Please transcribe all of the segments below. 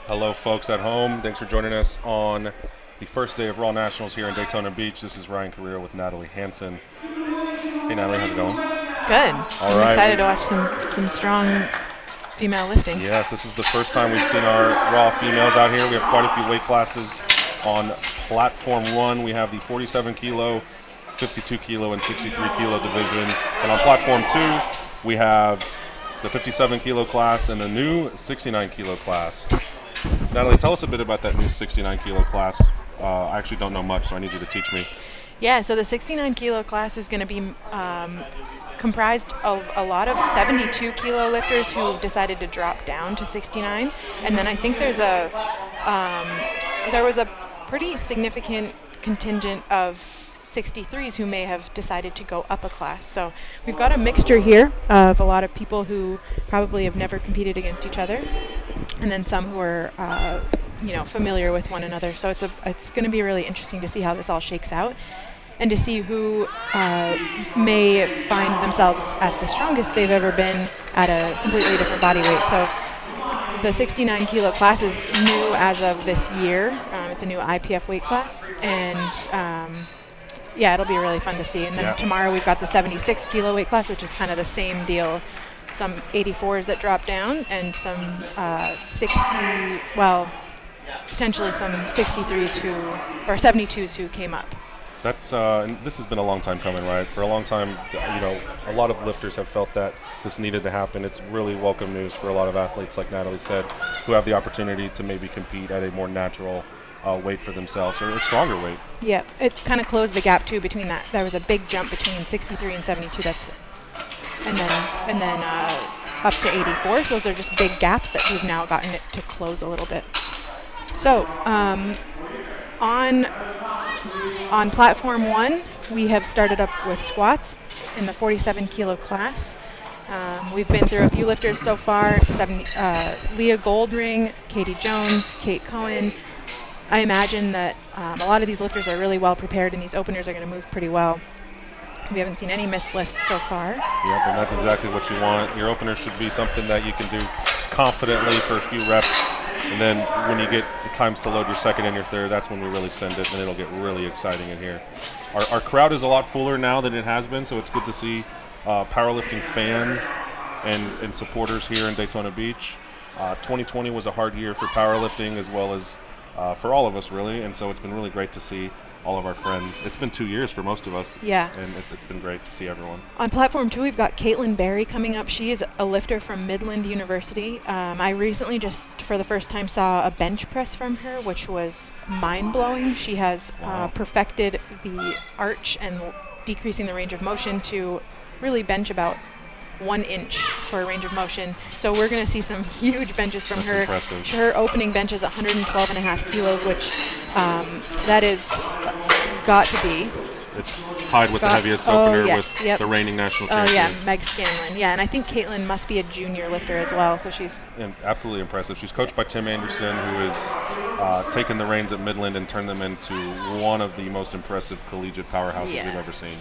Hello, folks at home. Thanks for joining us on the first day of Raw Nationals here in Daytona Beach. This is Ryan Carrera with Natalie Hansen. Hey, Natalie, how's it going? Good. All I'm right. excited to watch some strong female lifting. Yes, this is the first time we've seen our Raw females out here. We have quite a few weight classes. On Platform 1, we have the 47 kilo, 52 kilo, and 63 kilo divisions. And on Platform 2, we have the 57 kilo class and the new 69 kilo class. Natalie, tell us a bit about that new 69 kilo class. I actually don't know much, so I need you to teach me. Yeah, so the 69 kilo class is going to be comprised of a lot of 72 kilo lifters who decided to drop down to 69, and then I think there was a pretty significant contingent of 63s who may have decided to go up a class. So we've got a mixture here of a lot of people who probably have never competed against each other, and then some who are familiar with one another. So it's going to be really interesting to see how this all shakes out, and to see who may find themselves at the strongest they've ever been at a completely different body weight. So the 69 kilo class is new as of this year. It's a new IPF weight class, and it'll be really fun to see. And then tomorrow we've got the 76 kilo weight class, which is kind of the same deal. Some 84s that drop down, and some potentially some 63s or 72s who came up. That's and this has been a long time coming, right? For a long time, a lot of lifters have felt that this needed to happen. It's really welcome news for a lot of athletes, like Natalie said, who have the opportunity to maybe compete at a more natural weight for themselves, or a stronger weight. Yeah, it kind of closed the gap too between that. There was a big jump between 63 and 72. And then up to 84. So those are just big gaps that we've now gotten it to close a little bit. So on Platform 1, we have started up with squats in the 47 kilo class. We've been through a few lifters so far. Leah Goldring, Katie Jones, Kate Cohen. I imagine that a lot of these lifters are really well prepared, and these openers are going to move pretty well. We haven't seen any missed lifts so far. Yep, and that's exactly what you want. Your opener should be something that you can do confidently for a few reps, and then when you get the times to load your second and your third, that's when we really send it, and it'll get really exciting in here. Our crowd is a lot fuller now than it has been, so it's good to see powerlifting fans and supporters here in Daytona Beach. 2020 was a hard year for powerlifting, as well as for all of us, really, and so it's been really great to see all of our friends. It's been 2 years for most of us. Yeah. And it's been great to see everyone. On Platform 2, we've got Caitlin Berry coming up. She is a lifter from Midland University. I recently just, for the first time, saw a bench press from her, which was mind-blowing. She has perfected the arch and decreasing the range of motion to really bench about 1 inch for a range of motion. So we're going to see some huge benches from her. That's impressive. Her opening bench is 112.5 kilos, which that is got to be. It's tied with the heaviest opener with the reigning national champion. Oh, yeah, Meg Scanlon. Yeah, and I think Caitlin must be a junior lifter as well, so she's absolutely impressive. She's coached by Tim Anderson, who has taken the reins at Midland and turned them into one of the most impressive collegiate powerhouses we've ever seen.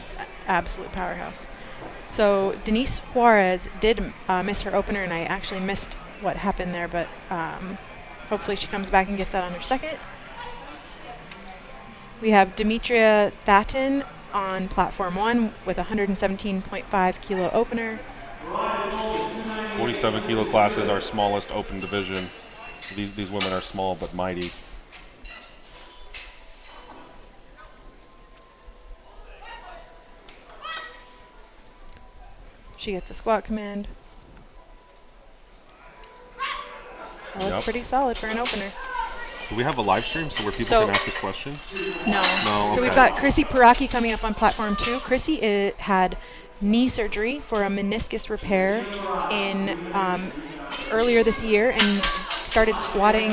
Absolute powerhouse. So Denise Juarez did miss her opener, and I actually missed what happened there, but hopefully she comes back and gets that on her second. We have Demetria Thatton on Platform 1 with a 117.5 kilo opener. 47 kilo class is our smallest open division. These women are small but mighty. She gets a squat command. That looks pretty solid for an opener. Do we have a live stream where people can ask us questions? No. No. So we've got Chrissy Paraki coming up on Platform 2. Chrissy had knee surgery for a meniscus repair in earlier this year, and started squatting,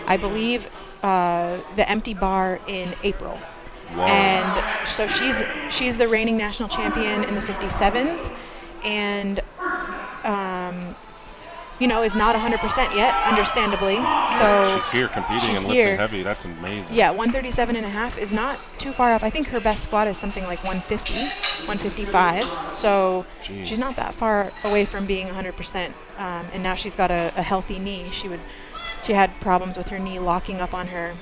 I believe, the empty bar in April. Wow. And so she's the reigning national champion in the 57s, and is not 100% yet, understandably. So she's here competing and lifting heavy. That's amazing. Yeah, 137.5 is not too far off. I think her best squat is something like 150, 155. So she's not that far away from being 100%. And now she's got a healthy knee. She would she had problems with her knee locking up on her.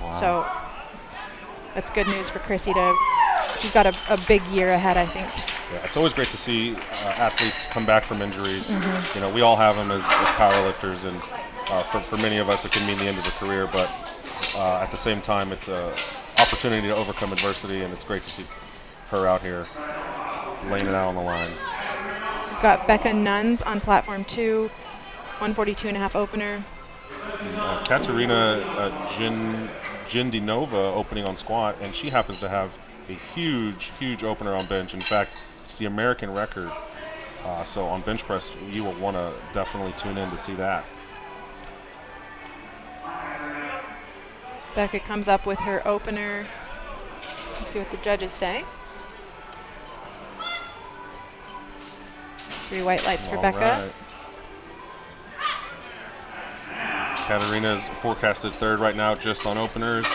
Wow. So that's good news for Chrissy. She's got a big year ahead, I think. Yeah, it's always great to see athletes come back from injuries. You know, we all have them as powerlifters, and for many of us, it can mean the end of a career. But at the same time, it's an opportunity to overcome adversity, and it's great to see her out here laying it out on the line. We've got Becca Nuns on platform 2, 142.5 opener. Katerina Jindinova opening on squat, and she happens to have a huge opener on bench. In fact, it's the American record. So on bench press, you will want to definitely tune in to see that. Becca comes up with her opener. Let's see what the judges say. 3 white lights for All Becca. right. Katerina's forecasted third right now just on openers.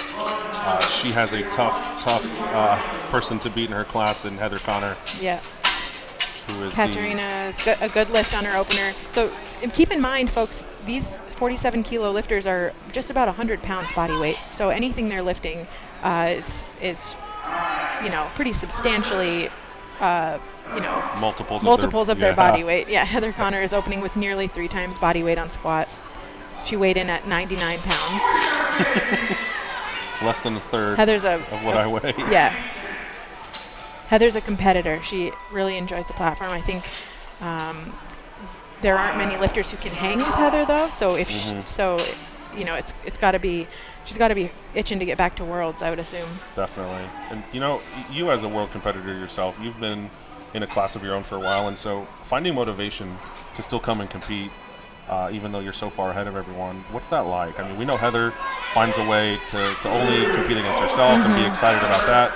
She has a tough person to beat in her class in Heather Connor. Yeah. Who is Katerina's a good lift on her opener. So keep in mind, folks, these 47-kilo lifters are just about 100 pounds body weight. So anything they're lifting is pretty substantially, multiples of their body weight. Yeah, Heather Connor is opening with nearly 3 times body weight on squat. She weighed in at 99 pounds. Less than a third Heather's of what I weigh. Yeah. Heather's a competitor. She really enjoys the platform. I think there aren't many lifters who can hang with Heather, though. So if it's got to be, she's got to be itching to get back to Worlds, I would assume. Definitely. And you as a world competitor yourself, you've been in a class of your own for a while, and so finding motivation to still come and compete, even though you're so far ahead of everyone, what's that like? I mean, we know Heather finds a way to only compete against herself and be excited about that.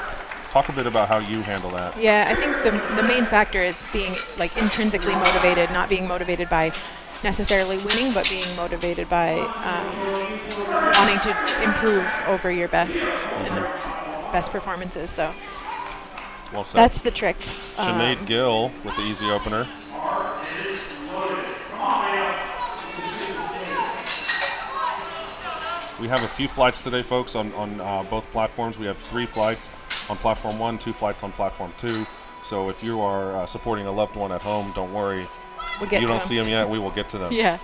Talk a bit about how you handle that. Yeah, I think the main factor is being intrinsically motivated, not being motivated by necessarily winning, but being motivated by wanting to improve over your best in the best performances. So well said. That's the trick. Sinead Gill with the easy opener. We have a few flights today, folks, on both platforms. We have 3 flights on platform 1, 2 flights on platform 2. So if you are supporting a loved one at home, don't worry. You don't see them yet, we will get to them. Yeah.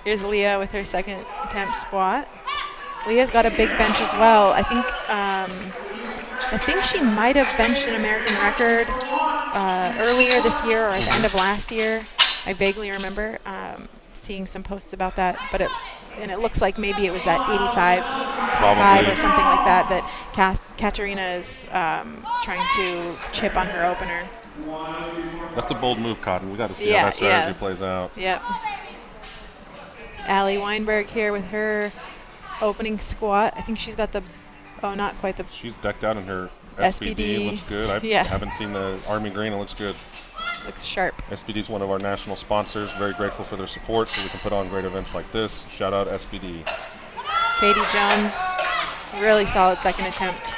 Here's Leah with her second attempt squat. Leah's got a big bench as well. I think she might have benched an American record earlier this year or at the end of last year. I vaguely remember seeing some posts about that, but it looks like maybe it was that 85 or something like that Katerina is trying to chip on her opener. That's a bold move, Cotton. We got to see how that strategy plays out. Yep. Allie Weinberg here with her opening squat. I think she's got not quite the. She's decked out in her SBD. Looks good. I haven't seen the Army green. It looks good. Looks sharp. SBD is one of our national sponsors. Very grateful for their support so we can put on great events like this. Shout out SBD. Katie Jones, really solid second attempt.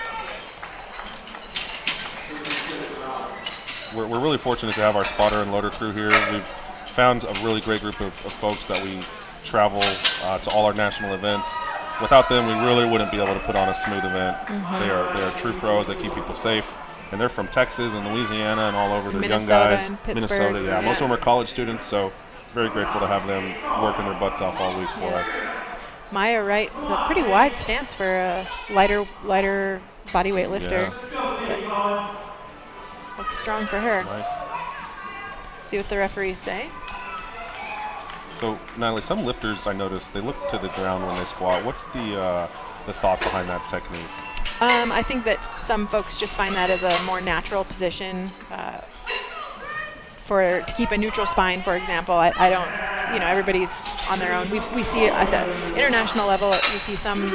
We're really fortunate to have our spotter and loader crew here. We've found a really great group of folks that we travel to all our national events. Without them, we really wouldn't be able to put on a smooth event. They are true pros. They keep people safe. And they're from Texas and Louisiana and all over. They're young guys. And Pittsburgh. Minnesota, yeah. Most of them are college students, so very grateful to have them working their butts off all week for us. Maya Wright with a pretty wide stance for a lighter bodyweight lifter. Yeah. But looks strong for her. Nice. See what the referees say. So, Natalie, some lifters I noticed, they look to the ground when they squat. What's the thought behind that technique? I think that some folks just find that as a more natural position to keep a neutral spine, for example. I don't, everybody's on their own. We see it at the international level. We see some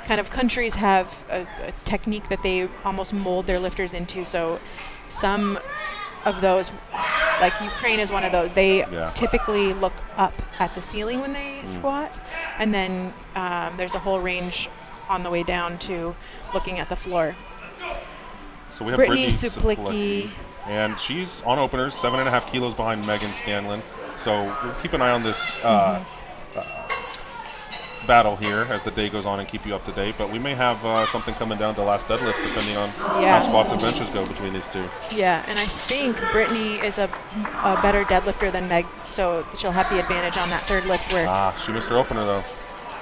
kind of countries have a technique that they almost mold their lifters into. So some of those, like Ukraine is one of those, they typically look up at the ceiling when they squat. And then there's a whole range on the way down to looking at the floor. So we have Brittany Suplicki. And she's on openers, 7.5 kilos behind Megan Scanlon. So we'll keep an eye on this battle here as the day goes on and keep you up to date, but we may have something coming down to last deadlifts depending on how squats and benches go between these two. Yeah, and I think Brittany is a better deadlifter than Meg, so she'll have the advantage on that third lift where... She missed her opener, though.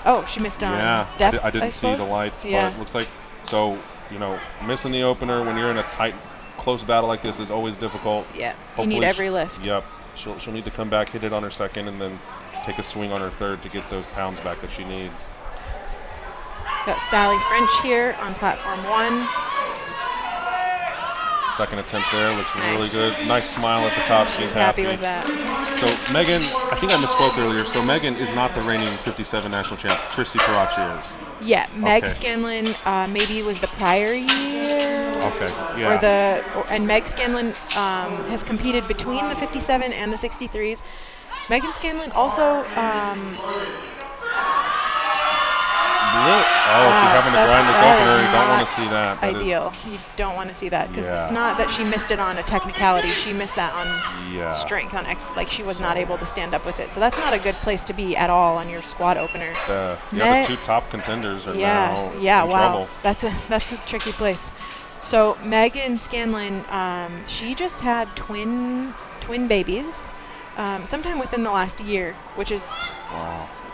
Oh, she missed on depth, I didn't see the lights, but it looks like... So, you know, missing the opener when you're in a tight, close battle like this is always difficult. Yeah, Hopefully you need every lift. Yep. She'll need to come back, hit it on her second, and then take a swing on her third to get those pounds back that she needs. Got Sally French here on platform 1. Second attempt there, looks really good. Nice smile at the top. She's happy with that. So Megan, I think I misspoke earlier. So Megan is not the reigning 57 national champ. Chrissy Karachi is. Yeah, Meg Scanlon maybe was the prior year. Okay, yeah. And Meg Scanlon has competed between the 57 and the 63s. Megan Scanlon also. She's having to grind this opener. You don't want to see that. Ideal. You don't want to see that because it's not that she missed it on a technicality. She missed that on strength, like she was not able to stand up with it. So that's not a good place to be at all on your squat opener. The two top contenders are now in trouble. That's a tricky place. So Megan Scanlon, she just had twin babies sometime within the last year, which is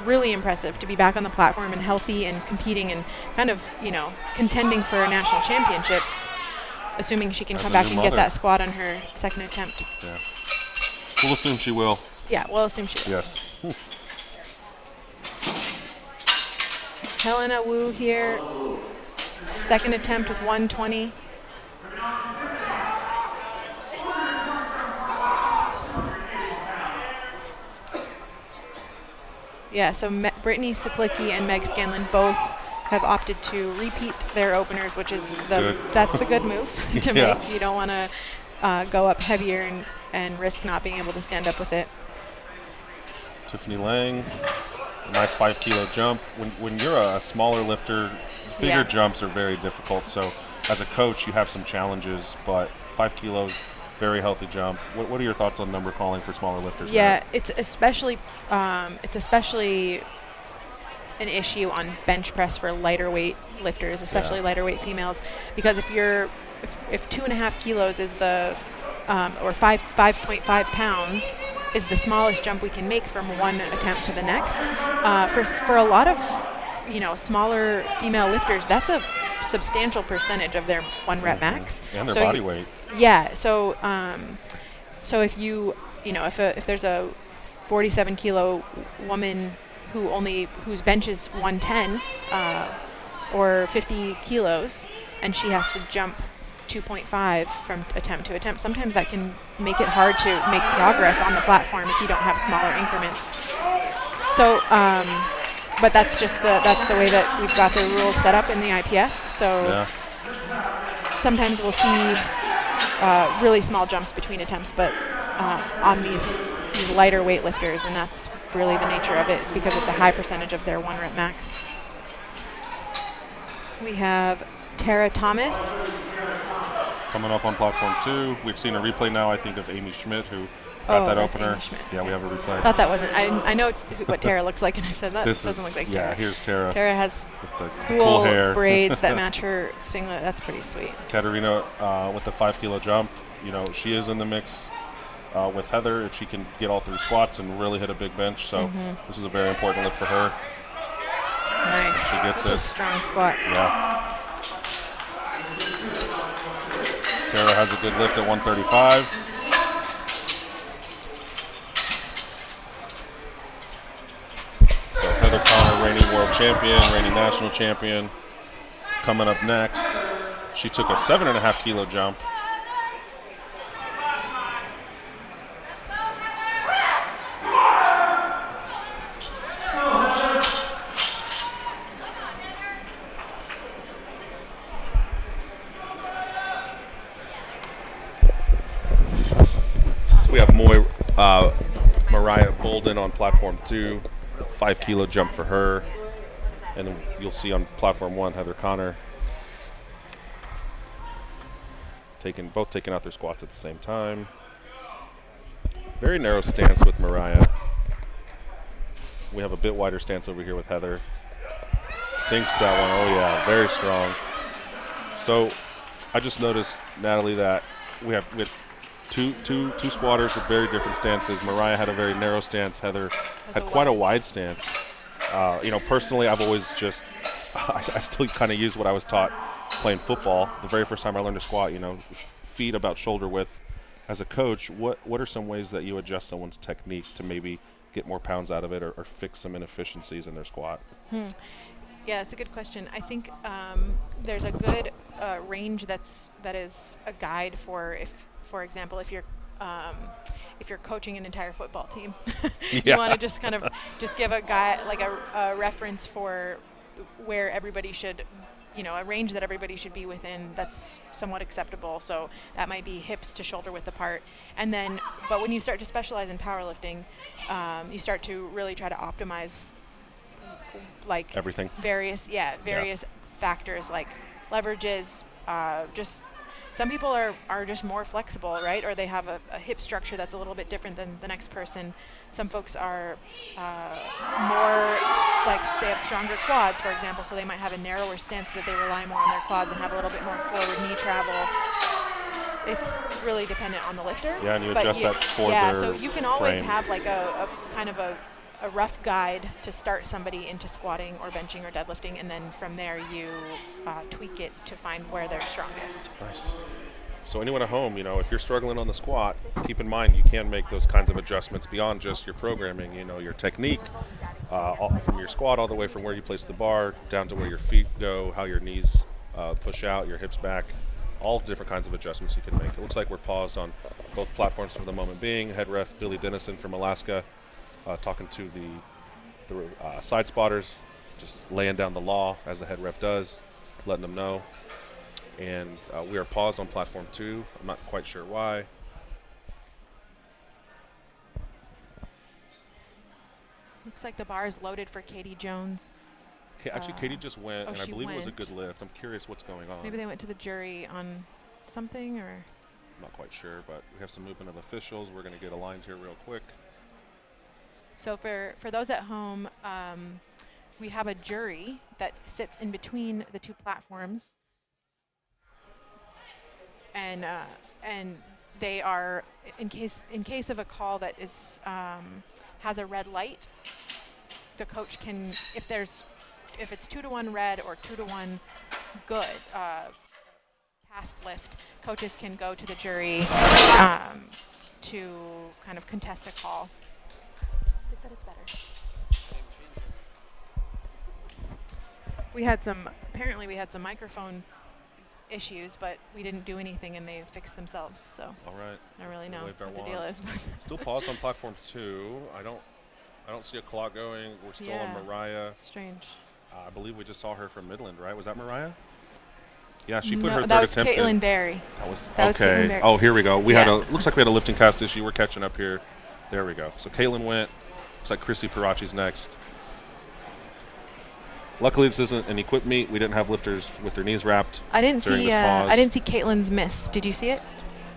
really impressive to be back on the platform and healthy and competing and kind of, you know, contending for a national championship, assuming she can come back and get that squat on her second attempt. Yeah. We'll assume she will. Yeah, we'll assume she will. Yes. Helena Wu here, second attempt with 120. Yeah, so Brittany Saplicki and Meg Scanlon both have opted to repeat their openers, which is that's the good move to make. You don't want to go up heavier and risk not being able to stand up with it. Tiffany Lang, a nice 5 kilo jump. When you're a smaller lifter, bigger jumps are very difficult. So as a coach, you have some challenges, but 5 kilos, very healthy jump. What are your thoughts on number calling for smaller lifters? Yeah, it's especially an issue on bench press for lighter weight lifters, especially lighter weight females, because if 2.5 kilos is the or 5.5 pounds is the smallest jump we can make from one attempt to the next, for a lot of smaller female lifters, that's a substantial percentage of their 1 rep max and their body weight. Yeah, so if there's a 47 kilo woman whose bench is 110 or 50 kilos, and she has to jump 2.5 from attempt to attempt, sometimes that can make it hard to make progress on the platform if you don't have smaller increments. So, but that's the way that we've got the rules set up in the IPF. So sometimes we'll see really small jumps between attempts, but on these lighter weight lifters, and that's really the nature of it. It's because it's a high percentage of their 1 rep max. We have Tara Thomas coming up on platform 2. We've seen a replay now, I think, of Amy Schmidt, who got that opener. Yeah, we have a replay. I thought that wasn't. I know what Tara looks like, and I said that doesn't look like Tara. Yeah, here's Tara. Tara has cool hair, braids that match her singlet. That's pretty sweet. Katerina with the 5 kilo jump. She is in the mix with Heather if she can get all 3 squats and really hit a big bench. So this is a very important lift for her. Nice. She gets That's a strong squat. Yeah. Tara has a good lift at 135. So Heather Connor, reigning world champion, reigning national champion, coming up next. She took a 7.5 kilo jump. We have Mariah Bolden on platform 2, 5 kilo jump for her. And then you'll see on platform 1, Heather Connor both taking out their squats at the same time. Very narrow stance with Mariah. We have a bit wider stance over here with Heather. sinks that one. Oh, yeah, very strong. So I just noticed, Natalie, that we have two squatters with very different stances. Mariah had a very narrow stance. Heather had quite a wide stance. Personally, I've always just I still kind of use what I was taught playing football. The very first time I learned to squat, feet about shoulder width. As a coach, what are some ways that you adjust someone's technique to maybe get more pounds out of it or fix some inefficiencies in their squat? Yeah, it's a good question. I think there's a good range that is a guide for, if, for example, if you're coaching an entire football team, you want to just kind of just give a guy like a reference for where everybody should, a range that everybody should be within that's somewhat acceptable. So that might be hips to shoulder width apart. And then, but when you start to specialize in powerlifting, you start to really try to optimize like everything. Various factors like leverages. Just some people are just more flexible, right? Or they have a hip structure that's a little bit different than the next person. Some folks are more like they have stronger quads, for example, so they might have a narrower stance so that they rely more on their quads and have a little bit more forward knee travel. It's really dependent on the lifter. Yeah, and you adjust that for their so you can always frame. have like a kind of a rough guide to start somebody into squatting or benching or deadlifting, and then from there you tweak it to find where they're strongest. Nice. So anyone at home, if you're struggling on the squat, keep in mind you can make those kinds of adjustments beyond just your programming, your technique, from your squat all the way from where you place the bar down to where your feet go, how your knees push out, your hips back, all different kinds of adjustments you can make. It looks like we're paused on both platforms for the moment being. Head ref Billy Dennison from Alaska talking to the side spotters, just laying down the law as the head ref does, letting them know. And we are paused on platform 2. I'm not quite sure why. Looks like the bar is loaded for Katie Jones. Actually, Katie just went, and I believe it was a went. good lift. I'm curious what's going on. Maybe they went to the jury on something, or? I'm not quite sure, but we have some movement of officials. We're going to get aligned here real quick. So for those at home, we have a jury that sits in between the two platforms. And they are in case of a call that is has a red light, the coach can, if it's 2-to-1 red or 2-to-1 good past lift, coaches can go to the jury to kind of contest a call. They said it's better. Apparently we had some microphone issues, but we didn't do anything and they fixed themselves, so all right, I don't really know what the wands. deal is. Still paused on platform 2. I don't see a clock going. We're still on Mariah. Strange. I believe we just saw her from Midland, right? Was that Mariah? Yeah, she put her third that was attempt Caitlin in. Berry. That was Caitlin Berry. Oh, here we go. Looks like we had a lifting cast issue. We're catching up here. There we go. So Caitlin went. Looks like Chrissy Parachi's next. Luckily, this isn't an equipped meet. We didn't have lifters with their knees wrapped. I didn't see Caitlin's miss. Did you see it?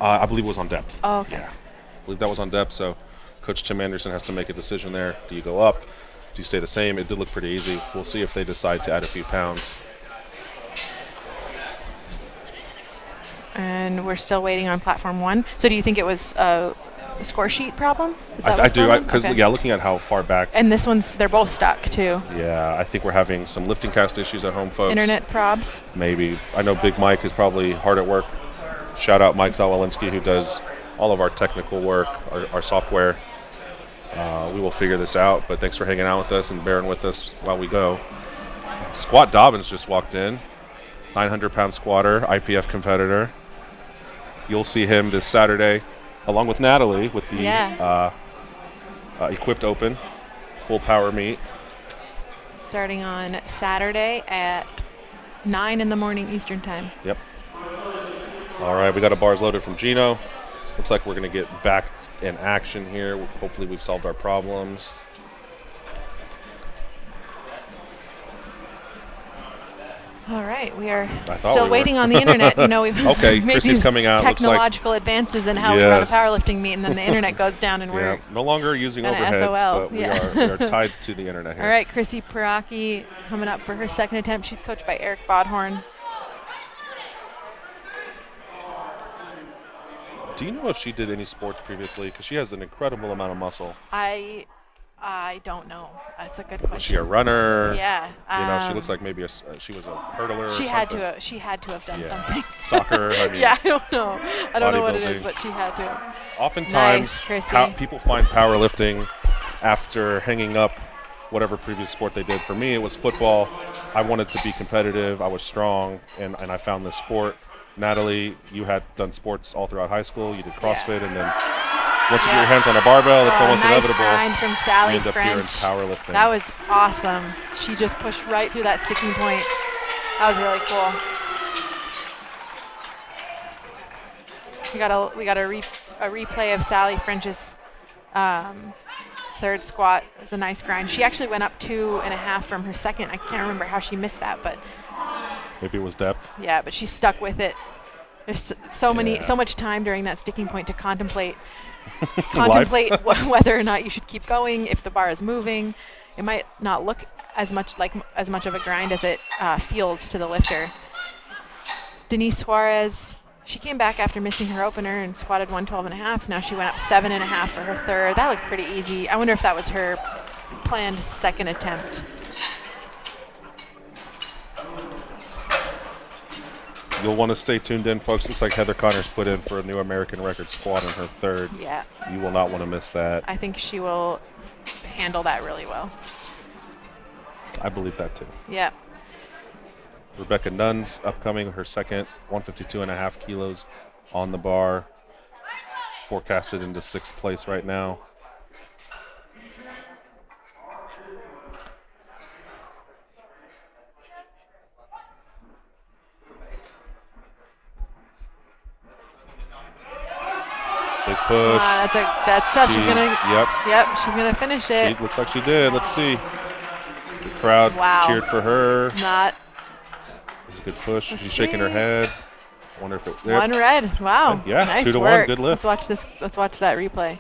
I believe it was on depth. Oh, okay. Yeah, I believe that was on depth. So, Coach Tim Anderson has to make a decision there. Do you go up? Do you stay the same? It did look pretty easy. We'll see if they decide to add a few pounds. And we're still waiting on platform 1. So, do you think it was a score sheet problem? I do, because looking at how far back. And this one's, they're both stuck too. Yeah, I think we're having some lifting cast issues at home, folks. Internet probs. Maybe. I know Big Mike is probably hard at work. Shout out Mike Zawolinsky, who does all of our technical work, our software. We will figure this out, but thanks for hanging out with us and bearing with us while we go. Squat Dobbins just walked in. 900-pound squatter, IPF competitor. You'll see him this Saturday, along with Natalie, with the Equipped Open, full power meet. Starting on Saturday at 9 in the morning Eastern time. Yep. All right, we got a bars loaded from Gino. Looks like we're going to get back in action here. Hopefully we've solved our problems. All right, we are thought still we were. waiting on the internet. You know, we've Okay, made Chrissy's these coming out. Looks like- technological advances in how we run a Yes. powerlifting meet, and then the internet goes down, and we're Yeah, no longer using kinda overheads, SOL. but we Yeah. are tied to the internet here. all right. Chrissy Paraki coming up for her second attempt. She's coached by Eric Bodhorn. Do you know if she did any sports previously? Because she has an incredible amount of muscle. I don't know. That's a good Was she question. a runner? Yeah. You know, she looks like maybe she was a hurdler. She or had something. to. She had to have done Yeah. something. Soccer. I mean, Yeah, I don't know. I don't know what it is, bodybuilding. but she had to. Oftentimes, Nice, Chrissy. people find powerlifting after hanging up whatever previous sport they did. For me, it was football. I wanted to be competitive. I was strong, and I found this sport. Natalie, you had done sports all throughout high school. You did CrossFit, and then once you get your hands on a barbell, it's almost nice inevitable. grind from You Sally end up here in French. powerlifting. That was awesome. She just pushed right through that sticking point. That was really cool. We got a replay of Sally French's third squat. It was a nice grind. She actually went up 2.5 from her second. I can't remember how she missed that, but Maybe it was depth. yeah, but she stuck with it. There's so Yeah. much time during that sticking point to contemplate Life. whether or not you should keep going. If the bar is moving, it might not look as much of a grind as it feels to the lifter. Denise Suarez, she came back after missing her opener and squatted 112.5. Now she went up 7.5 for her third. That looked pretty easy. I wonder if that was her planned second attempt. You'll want to stay tuned in, folks. Looks like Heather Connors put in for a new American record squat in her third. Yeah, You will not want to miss that. I think she will handle that really well. I believe that too. Yeah. Rebecca Nunn's upcoming, her second, 152.5 kilos on the bar. Forecasted into 6th place right now. Big push. That's tough. She's gonna. Yep. She's gonna finish it. She looks like she did. Let's see. The crowd Wow. cheered for her. Not It was a good push. Let's She's shaking her see. head. I wonder if it. Yep. one red. Wow. Yeah, Nice 2 to 1. work. Good lift. Let's watch this. Let's watch that replay.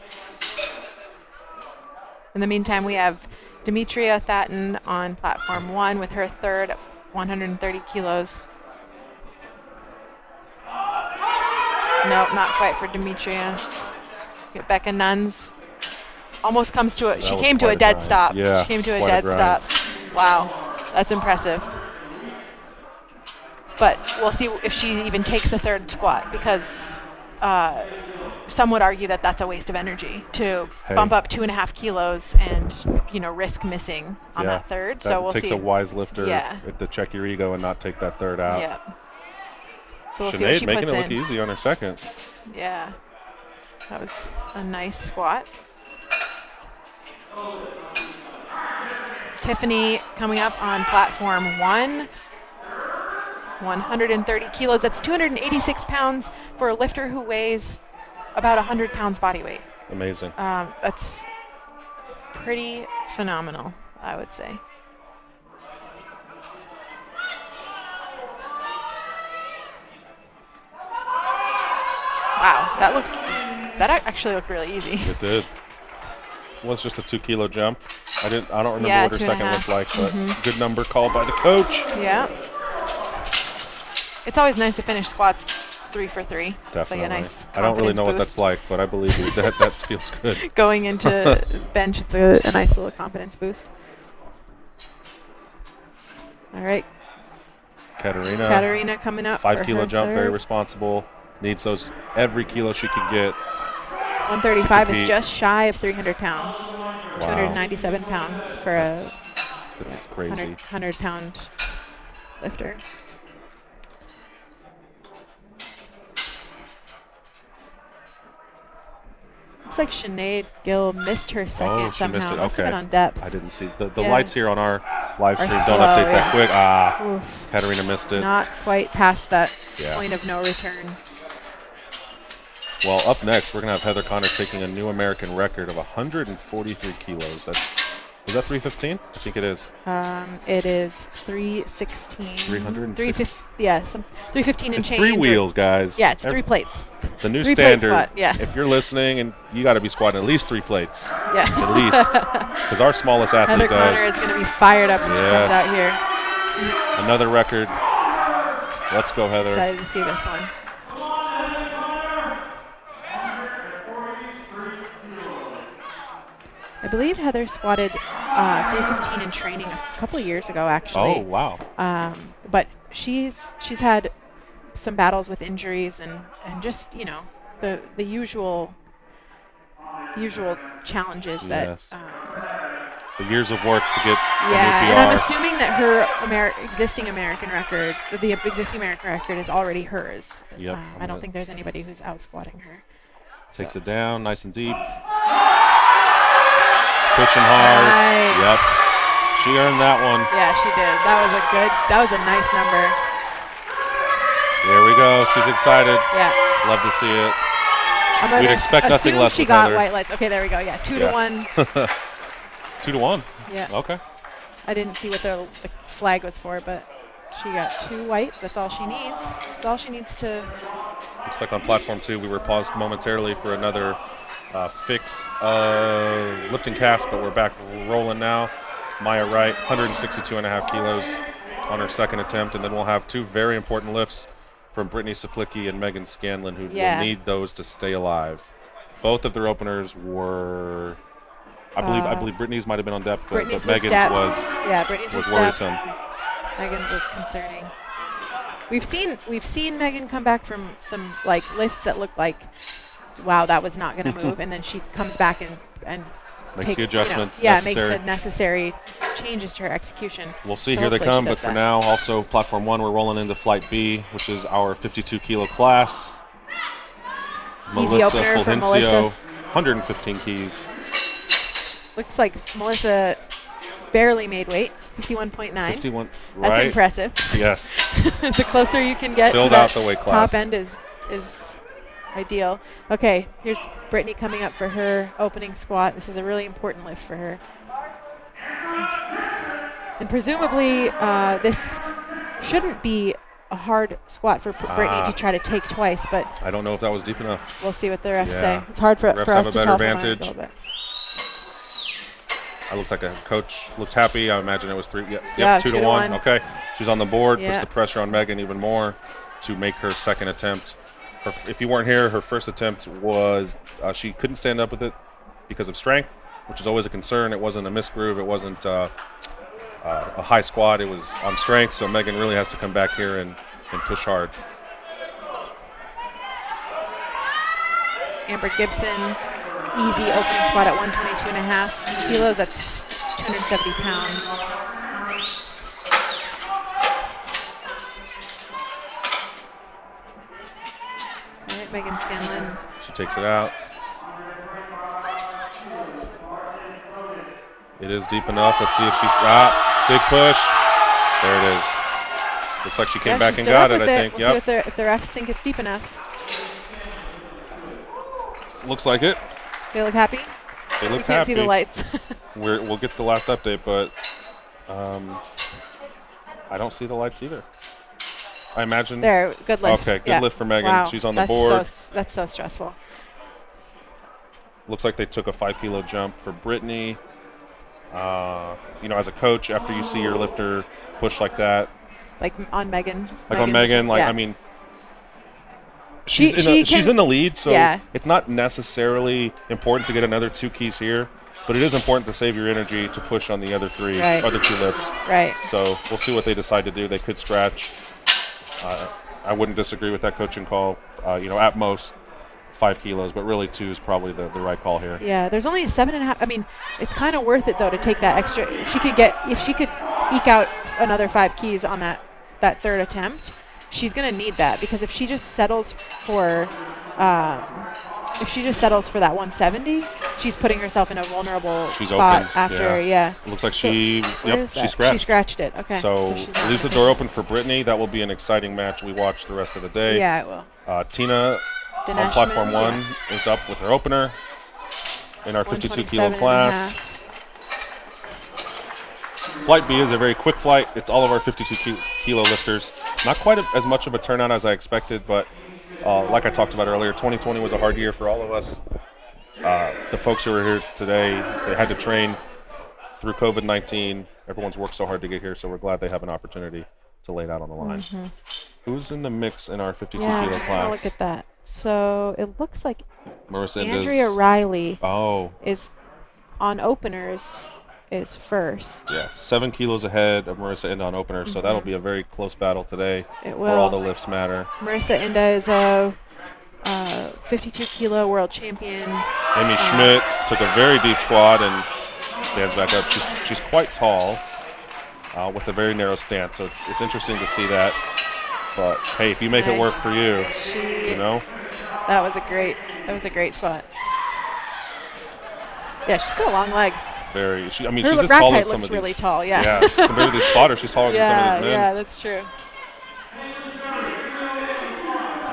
In the meantime, we have Demetria Thatton on platform 1 with her third, 130 kilos. Nope, not quite for Demetria. Becca Nuns almost comes to a. She was came to quite a a dead grind. stop. Yeah, She came to a quite a dead grind. stop. Wow, that's impressive. But we'll see if she even takes the third squat, because some would argue that that's a waste of energy to Hey. bump up 2.5 kilos and risk missing on that third. That So we'll takes see. a wise lifter Yeah. to check your ego and not take that third out. Yeah. So we'll see what Sinead she making puts it look in. easy on her second. Yeah. That was a nice squat. Tiffany coming up on platform 1. 130 kilos. That's 286 pounds for a lifter who weighs about 100 pounds body weight. Amazing. That's pretty phenomenal, I would say. Wow, that actually looked really easy. It did. It was just a 2 kilo jump. I don't remember Yeah, what her second 2.5. looked like, but good number called by the coach. Yeah. It's always nice to finish squats 3 for 3. Definitely. It's like a nice I don't really confidence know what boost. that's like, but I believe you. that feels good. Going into bench, it's a nice little confidence boost. All right, Katarina coming up. 5 for kilo her jump, very third. responsible. Needs those every kilo she can get. 135 is compete. just shy of 300 pounds. 297 pounds for That's a crazy. 100 pound lifter. Looks like Sinead Gill missed her second Oh, she somehow. missed it. Must have Okay. been on depth. I didn't see the Yeah. lights here on our live Are stream. slow, Don't update yeah. that quick. Ah, Oof. Katarina missed it. Not quite past that Yeah. point of no return. Well, up next, we're going to have Heather Connors taking a new American record of 143 kilos. That's Is that 315? I think it is. It is 316. 360. Yeah, 315 and It's change. 3 wheels, guys. Yeah, it's 3 plates. The new 3 plate standard. squat, yeah. If you're listening, and you got to be squatting at least 3 plates. Yeah. At least. Because our smallest athlete Heather Connor does. is going to be fired up when she comes Yes. out here. Another record. Let's go, Heather. Excited to see this one. I believe Heather squatted 315 in training a couple of years ago, actually. Oh, wow. But she's had some battles with injuries and just the usual challenges Yes. that. The years of work to get Yeah, the new and I'm PR. assuming that her existing American record, the existing American record, is already hers. Yep, I don't think there's anybody who's out squatting her. Takes it down, nice and deep. Pushing hard. Nice. Yep. She earned that one. Yeah, she did. That was a nice number. There we go. She's excited. Yeah. Love to see it. I'm gonna We'd expect nothing assume less she with got Heather. white lights. Okay, there we go. Yeah, 2 to Yeah. 1. 2 to 1. Yeah. Okay. I didn't see what the flag was for, but she got 2 whites. That's all she needs. That's all she needs to. Looks like on platform 2 we were paused momentarily for another fix lifting cast, but we're back rolling now. Maya Wright, 162.5 kilos on her second attempt, and then we'll have 2 very important lifts from Brittany Saplicki and Megan Scanlon, who will need those to stay alive. Both of their openers were, I believe Brittany's might have been on depth, but Brittany's Megan's depth. was Yeah, Brittany's was depth. worrisome. Megan's was concerning. We've seen Megan come back from some lifts that look like, wow, that was not going to move, and then she comes back and Makes takes the adjustments makes necessary. the necessary changes to her execution. We'll see. So Here they hopefully she come. But does for that. now, also platform 1, we're rolling into flight B, which is our 52 kilo class. Easy Melissa opener for Fulgencio, Melissa. 115 keys. Looks like Melissa barely made weight, 51.9. 51. That's Right. impressive. Yes. The closer you can get Filled to out that the weight class. top end is ideal. Okay, here's Brittany coming up for her opening squat. This is a really important lift for her. And presumably this shouldn't be a hard squat for Brittany to try to take twice, but I don't know if that was deep enough. we'll see what the refs Yeah. say. It's hard for Refs us have to a better tell from our advantage. angle, but It looks like a coach looked happy. I imagine it was 3. Yep, Yeah, 2 to 2 to 1. 1. Okay. She's on the board. Yeah. Puts the pressure on Megan even more to make her second attempt. If you weren't here, her first attempt was she couldn't stand up with it because of strength, which is always a concern. It wasn't a misgroove. It wasn't a high squat. It was on strength. So Megan really has to come back here and push hard. Amber Gibson, easy opening squat at 122.5 kilos. That's 270 pounds. All right, Megan Scanlon. She takes it out. It is deep enough. Let's see if she's big push. There it is. Looks like she came back she and stood got up it, I with think. We'll Yep. see if the refs think it's deep enough. Looks like it. They look happy. They look You can't happy. see the lights. We'll get the last update, but I don't see the lights either. I imagine. There, good lift. Okay, good Yeah. lift for Megan. Wow, She's on the that's board. That's so stressful. Looks like they took a 5 kilo jump for Brittany. As a coach, after you see your lifter push like that, Like on Megan. like on Megan, yeah. I mean, she's She in the lead, so yeah. it's not necessarily important to get another 2 keys here, but it is important to save your energy to push on the other 2 lifts. Right. So we'll see what they decide to do. They could scratch. I wouldn't disagree with that coaching call. At most 5 kilos, but really 2 is probably the right call here. Yeah, there's only a 7.5. I mean, it's kind of worth it though to take that extra. If she could eke out another 5 keys on that third attempt, she's gonna need that, because if she just settles for that 170, she's putting herself in a vulnerable spot opened, after. Yeah. It looks like So, she She scratched. scratched it. Okay. So she's not leaves the gonna- door open for Brittany. That will be an exciting match. We watch the rest of the day. Yeah, it will. Tina on Dineshman, platform yeah. 1 is up with her opener in our 52 kilo 127.5. class. Flight B is a very quick flight. It's all of our 52 kilo lifters. Not quite as much of a turnout as I expected, but like I talked about earlier, 2020 was a hard year for all of us. The folks who were here today, they had to train through COVID-19. Everyone's worked so hard to get here, so we're glad they have an opportunity to lay it out on the line. Who's in the mix in our 52 Yeah, I'm kilo just gonna class? look at that. So it looks like Marissa Andrea Inda's- Riley Oh, is on openers is first. yeah, 7 kilos ahead of Marissa Inda on opener, so that'll be a very close battle today It where all the will. lifts matter. Marissa Inda is a 52 kilo world champion. Amy Schmidt took a very deep squat and stands back up. She's quite tall with a very narrow stance, so it's interesting to see that. But hey, if you make it work Nice. for you, you know. That was a great squat. Yeah, she's got long legs. Very. I mean, Her she's as rack tall height as some looks of really these. tall. Yeah. Yeah, compared to these spotters, she's taller than some of these men. Yeah, that's true.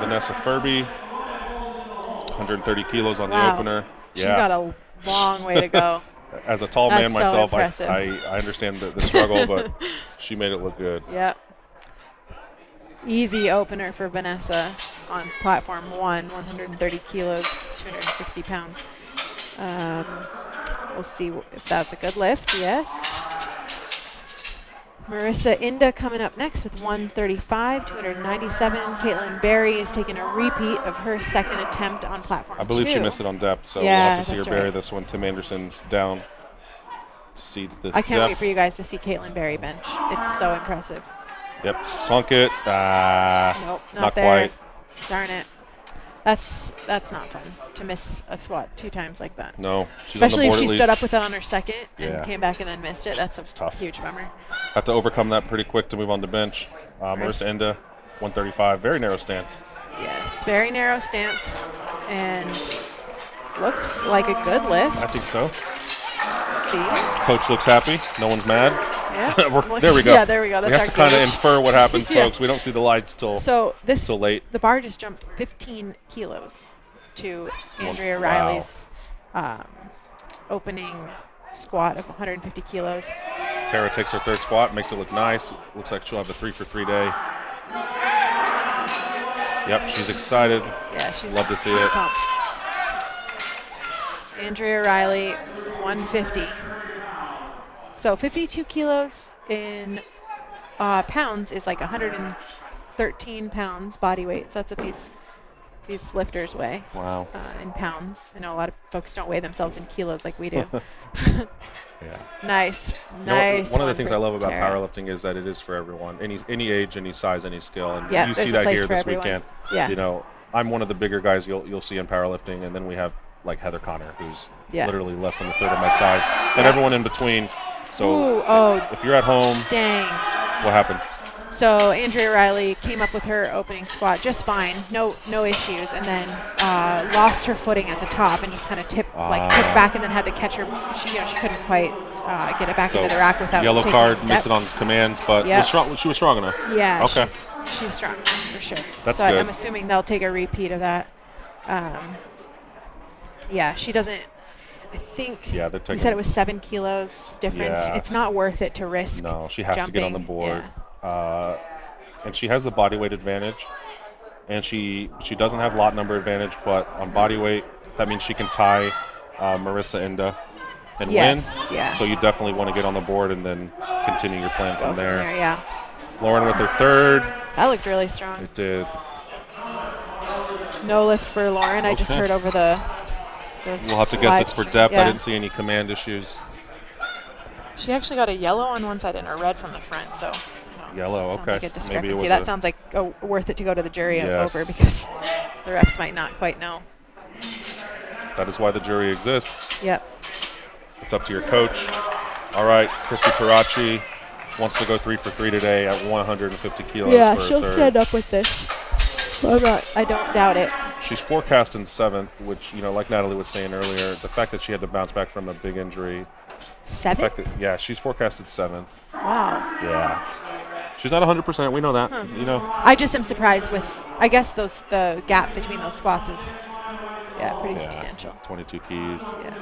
Vanessa Furby, 130 kilos on the Wow. opener. She's Yeah. got a long way to go. As a tall That's man so myself, impressive. I understand the struggle, but she made it look good. Yep. Easy opener for Vanessa on platform 1, 130 kilos, it's 260 pounds. We'll see if that's a good lift. Yes. Marissa Inda coming up next with 135, 297. Caitlin Berry is taking a repeat of her second attempt on platform 2. I believe she missed it on depth, so Yeah, we'll have to see her that's bury right. this one. Tim Anderson's down to see this I can't depth. wait for you guys to see Caitlin Berry bench. It's so impressive. Yep, sunk it. Nope, not not there. quite. Darn it. That's not fun to miss a squat 2 times like that. No, she's Especially on if the she board stood at up least. with it on her second and Yeah. came back and then missed it. That's a tough. huge bummer. Have to overcome that pretty quick to move on to bench. Nice. Marissa Inda, 135, very narrow stance. Yes, very narrow stance and looks like a good lift. I think so. See? Coach looks happy. No one's mad. Yeah. There we go. Yeah, there we go. That's we have our to kind of gauge. infer what happens, Yeah. folks. We don't see the lights till So till late. the bar just jumped 15 kilos to Andrea Wow. Riley's opening squat of 150 kilos. Tara takes her third squat, makes it look nice. Looks like she'll have a 3-for-3 day. Yep, she's excited. Yeah, she's Love to see she's it. pumped. Andrea Riley, 150. So 52 kilos in pounds is like 113 pounds body weight. So that's what these lifters weigh Wow. in pounds. I know a lot of folks don't weigh themselves in kilos like we do. Yeah. Nice, You know, nice. one of the things for I love about Tara. powerlifting is that it is for everyone, any age, any size, any skill, and Yeah, you there's see a that place here for this everyone. weekend. Yeah. You know, I'm one of the bigger guys you'll see in powerlifting, and then we have like Heather Connor, who's Yeah. literally less than a third of my size, and Yeah. everyone in between. So Ooh, oh, if you're at home, dang. what happened? So Andrea Riley came up with her opening squat just fine, no issues, and then lost her footing at the top and just kind of tipped back, and then had to catch her. She couldn't quite get it back So into the rack without yellow taking card, a step. missed it on commands, but Yep. she was strong enough. Yeah, Okay. she's strong for sure. That's so good. I'm assuming they'll take a repeat of that. Yeah, she doesn't. I think Yeah, they're we taking. said it was 7 kilos difference. Yeah. It's not worth it to risk. No, she has to get on the jumping. board. And she has the body weight advantage. And she doesn't have lot number advantage, but on body weight, that means she can tie Marissa Inda and Yes, win. yeah. So you definitely want to get on the board and then continue your plan Go from there. Yeah, Lauren with her third. that looked really strong. It did. No lift for Lauren. I just Okay. heard over the We'll have to guess live it's for stream. depth. Yeah. I didn't see any command issues. She actually got a yellow on one side and a red from the front. So Yellow, sounds okay. like a Maybe it discrepancy. was That a- sounds like worth it to go to the jury Yes. over, because the refs might not quite know. That is why the jury exists. Yep. It's up to your coach. All right, Christy Karachi wants to go 3-for-3 today at 150 kilos Yeah, for she'll a third. stand up with this. I don't doubt it. She's forecast in 7th, which, like Natalie was saying earlier, the fact that she had to bounce back from a big injury. The 7? fact that, yeah, she's forecasted 7th. Wow. Yeah. She's not 100%. We know that. I just am surprised with, I guess the gap between those squats is, pretty Yeah, substantial. 22 keys. Yeah.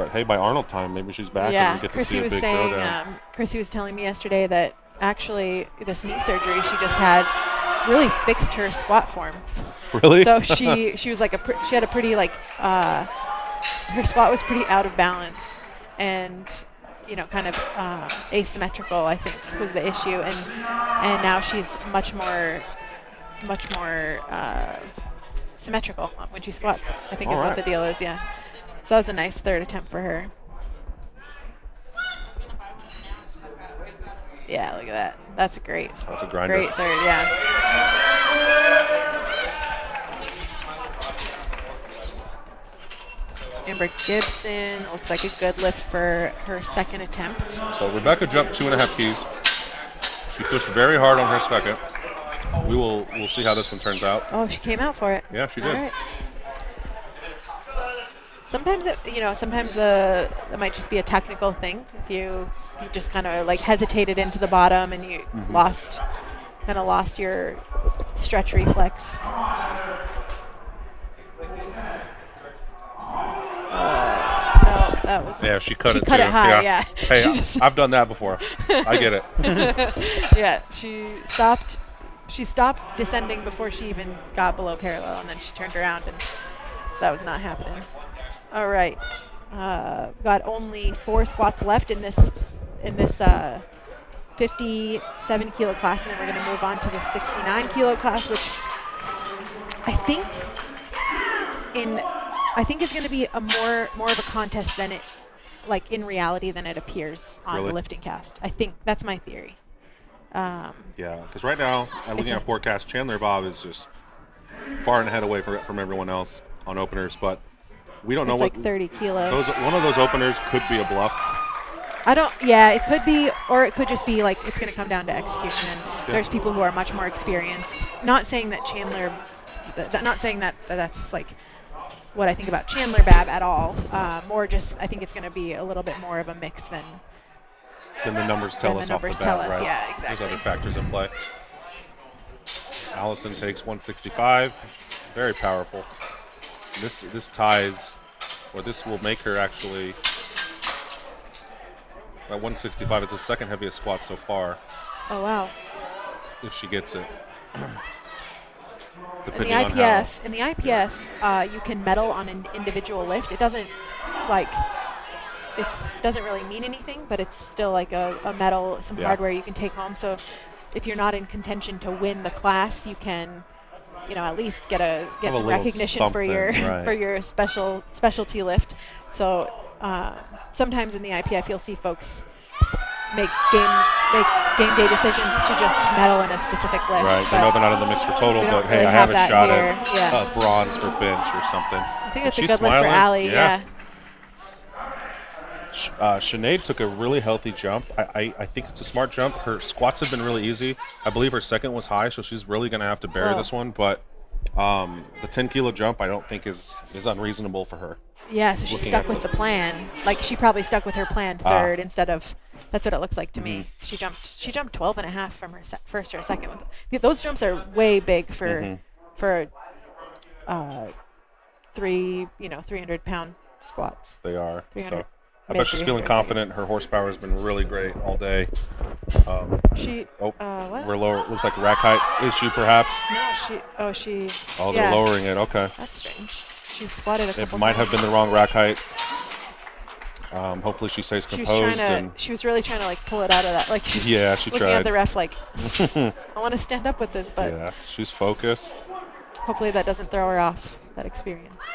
But hey, by Arnold time, maybe she's back Yeah, and we get to Chrissy see a was big saying, throwdown. Chrissy was telling me yesterday that actually this knee surgery she just had really fixed her squat form. Really? So she was like she had a pretty like her squat was pretty out of balance and kind of asymmetrical, I think was the issue, and now she's much more symmetrical when she squats, I think is what the deal is. Yeah, so that was a nice third attempt for her. Yeah, look at that. That's a great. That's a grinder. Great third, yeah. Amber Gibson looks like a good lift for her second attempt. So Rebecca jumped 2.5 keys. She pushed very hard on her second. We'll see how this one turns out. Oh, she came out for it. Yeah, she did. All right. Sometimes it might just be a technical thing. If you just kind of like hesitated into the bottom and you lost your stretch reflex. No, that was. Yeah, she cut it cut too. it high. Yeah. Hey, I've done that before. I get it. Yeah, she stopped descending before she even got below parallel, and then she turned around, and that was not happening. All right, got only 4 squats left in this 57 kilo class, and then we're going to move on to the 69 kilo class, which I think is going to be a more of a contest than it, like in reality, than it appears on the lifting cast. I think that's my theory. Yeah, because right now, looking at forecast, Chandler Bob is just far and ahead away from everyone else on openers, but we don't know what. It's like 30 kilos. One of those openers could be a bluff. Yeah, it could be, or it could just be like it's going to come down to execution. And there's people who are much more experienced. Not saying that that's like what I think about Chandler Babb at all. More just I think it's going to be a little bit more of a mix than the numbers tell us off the bat, right? Yeah, exactly. There's other factors in play. Allison takes 165, very powerful. This ties, or this will make her actually. At 165, it's the second heaviest squat so far. Oh wow! If she gets it. In the IPF, you can medal on an individual lift. It doesn't really mean anything, but it's still like a medal, some hardware you can take home. So if you're not in contention to win the class, you can, at least get some recognition for your for your specialty lift. So sometimes in the IPF, you'll see folks make game day decisions to just medal in a specific lift. Right. I know they're not in the mix for total, but hey, I have a shot at bronze for bench or something. I think that's a good lift for Allie. Yeah. Sinead took a really healthy jump. I think it's a smart jump. Her squats have been really easy. I believe her second was high, so she's really going to have to bury this one. But the 10-kilo jump I don't think is unreasonable for her. Yeah, so she stuck with the plan. Like she probably stuck with her planned third instead of. That's what it looks like to me. She jumped 12.5 from her first or second. Those jumps are way big for 300-pound squats. They are. So I bet she's feeling confident. Her horsepower has been really great all day. What? We're lower. Looks like a rack height issue, perhaps. No, she. Oh, they're lowering it. Okay. That's strange. She squatted a couple. It might have been the wrong rack height. Hopefully she stays composed. She was really trying to like pull it out of that. Like she looking tried. At the ref like, I want to stand up with this, but yeah, she's focused. Hopefully that doesn't throw her off that experience.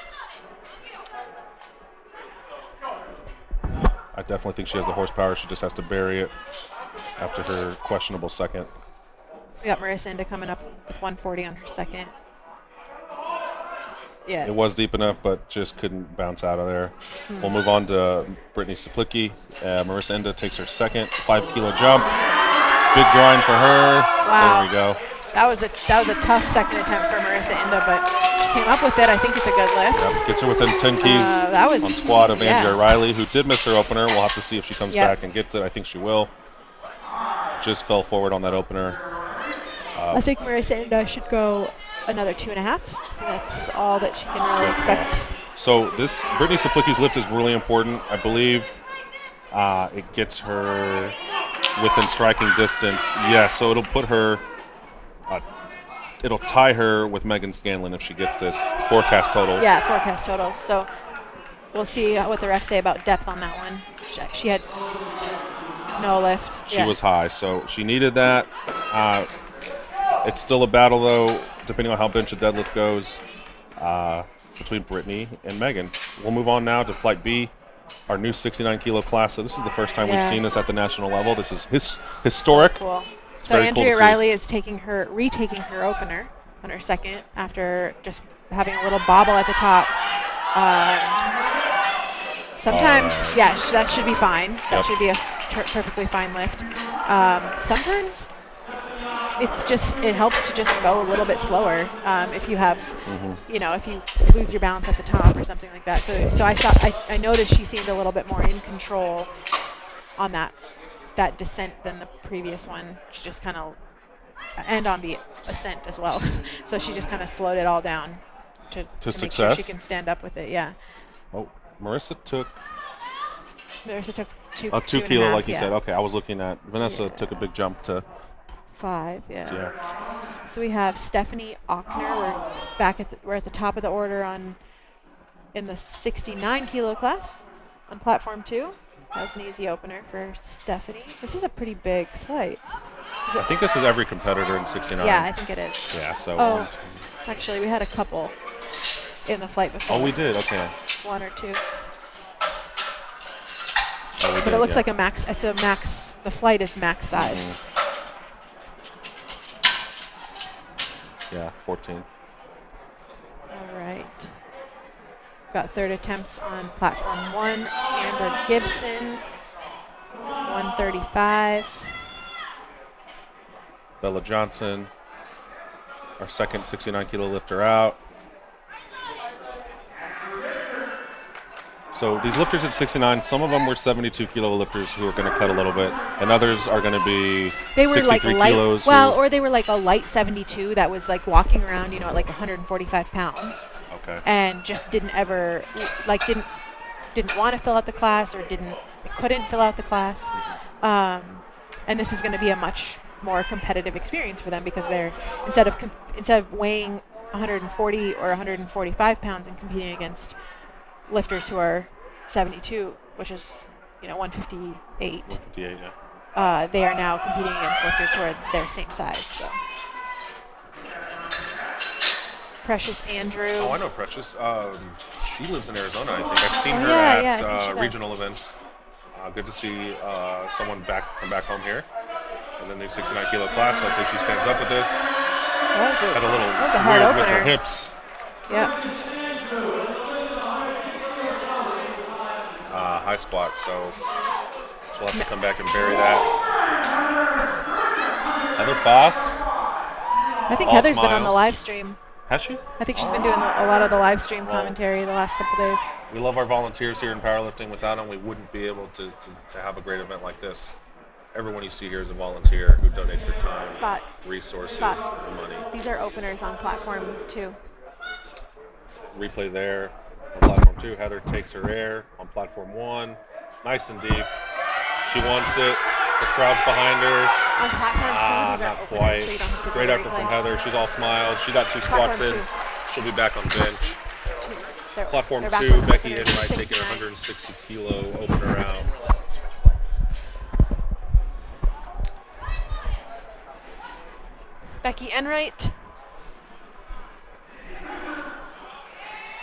I definitely think she has the horsepower. She just has to bury it after her questionable second. We got Marissa Inda coming up with 140 on her second. Yeah. It was deep enough, but just couldn't bounce out of there. We'll move on to Brittany Saplicki. Marissa Inda takes her second 5-kilo jump. Big grind for her. Wow. There we go. That was a tough second attempt for Marissa Inda, but she came up with it. I think it's a good lift. Yep, gets her within 10 keys on squat of Andrea Riley, who did miss her opener. We'll have to see if she comes back and gets it. I think she will. Just fell forward on that opener. I think Marissa should go another 2.5. That's all that she can really expect. So this Brittany Saplicki's lift is really important. I believe it gets her within striking distance. Yeah, so it'll put her, it'll tie her with Megan Scanlon if she gets this forecast totals. Yeah, forecast totals. So we'll see what the refs say about depth on that one. She had no lift. She was high, so she needed that. It's still a battle, though, depending on how bench and deadlift goes, between Brittany and Megan. We'll move on now to Flight B, our new 69-kilo class. So this is the first time we've seen this at the national level. This is historic. So cool. It's So very cool Andrea to see. Riley is retaking her opener on her second after just having a little bobble at the top. Sometimes, that should be fine. That should be a perfectly fine lift. Sometimes it helps to just go a little bit slower if you have, if you lose your balance at the top or something like that. So I noticed she seemed a little bit more in control on that descent than the previous one. She just kind of, and on the ascent as well. So she just kind of slowed it all down to make sure she can stand up with it. Yeah. Oh, Marissa took 2 kilo, like you said. Okay, I was looking at Vanessa took a big jump to 5. So we have Stephanie Ochner. We're at the top of the order in the 69-kilo class on platform 2. That's an easy opener for Stephanie. This is a pretty big flight. I think this is every competitor in 69. Yeah, I think it is. Yeah, so. Actually, we had a couple in the flight before. Oh, we did? Okay. 1 or 2. But it looks like a max. It's a max. The flight is max size. Yeah, 14. All right. Got third attempts on platform 1. Amber Gibson, 135. Bella Johnson, our second 69-kilo lifter out. So these lifters at 69, some of them were 72-kilo lifters who are going to cut a little bit, and others are going to be 63 kilos. Or they were like a light 72 that was like walking around, at like 145 pounds. Okay. And just didn't want to fill out the class or couldn't fill out the class. And this is going to be a much more competitive experience for them because they're instead of weighing 140 or 145 pounds and competing against lifters who are 72, which is 158. 158, yeah. They are now competing against lifters who are their same size. So Precious Andrew. Oh, I know Precious. She lives in Arizona, I think. I've seen her at regional events. Good to see someone from back home here. And then the 69-kilo class. Hopefully she stands up with this. Had a little hard weird opener with her hips. Yeah. High squat, so she'll have to come back and bury that. Heather Foss. I think Heather's been on the live stream. Has she? I think she's been doing a lot of the live stream commentary the last couple days. We love our volunteers here in powerlifting. Without them, we wouldn't be able to have a great event like this. Everyone you see here is a volunteer who donates their time, resources, and money. These are openers on platform 2. Replay there. On platform 2, Heather takes her air on platform 1. Nice and deep. She wants it. The crowd's behind her. On platform 2, not quite. So Great effort from Heather. She's all smiles. She got 2 squats in. She'll be back on bench. Platform 2, Becky Enright taking her 160-kilo opener out. Becky Enright.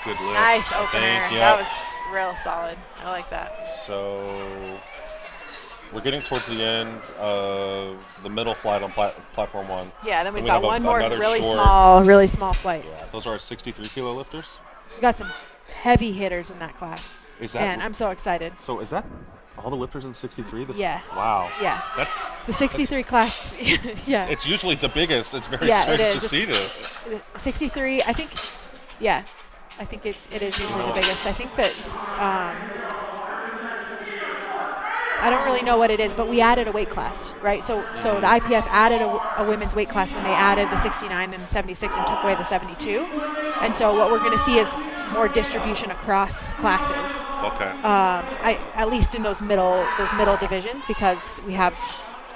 Good lift. Nice opener. That was real solid. I like that. So we're getting towards the end of the middle flight on platform 1. Yeah, then we've got one more really small flight. Yeah, those are our 63-kilo lifters. We got some heavy hitters in that class. And I'm so excited. So is that all the lifters in 63? Yeah. Wow. Yeah. That's the 63 class. Yeah. It's usually the biggest. It's very strange to see this. 63, I think. Yeah. I think it is usually the biggest. I think that I don't really know what it is, but we added a weight class, right? So the IPF added a women's weight class when they added the 69 and 76 and took away the 72. And so what we're going to see is more distribution across classes. Okay. At least in those middle divisions, because we have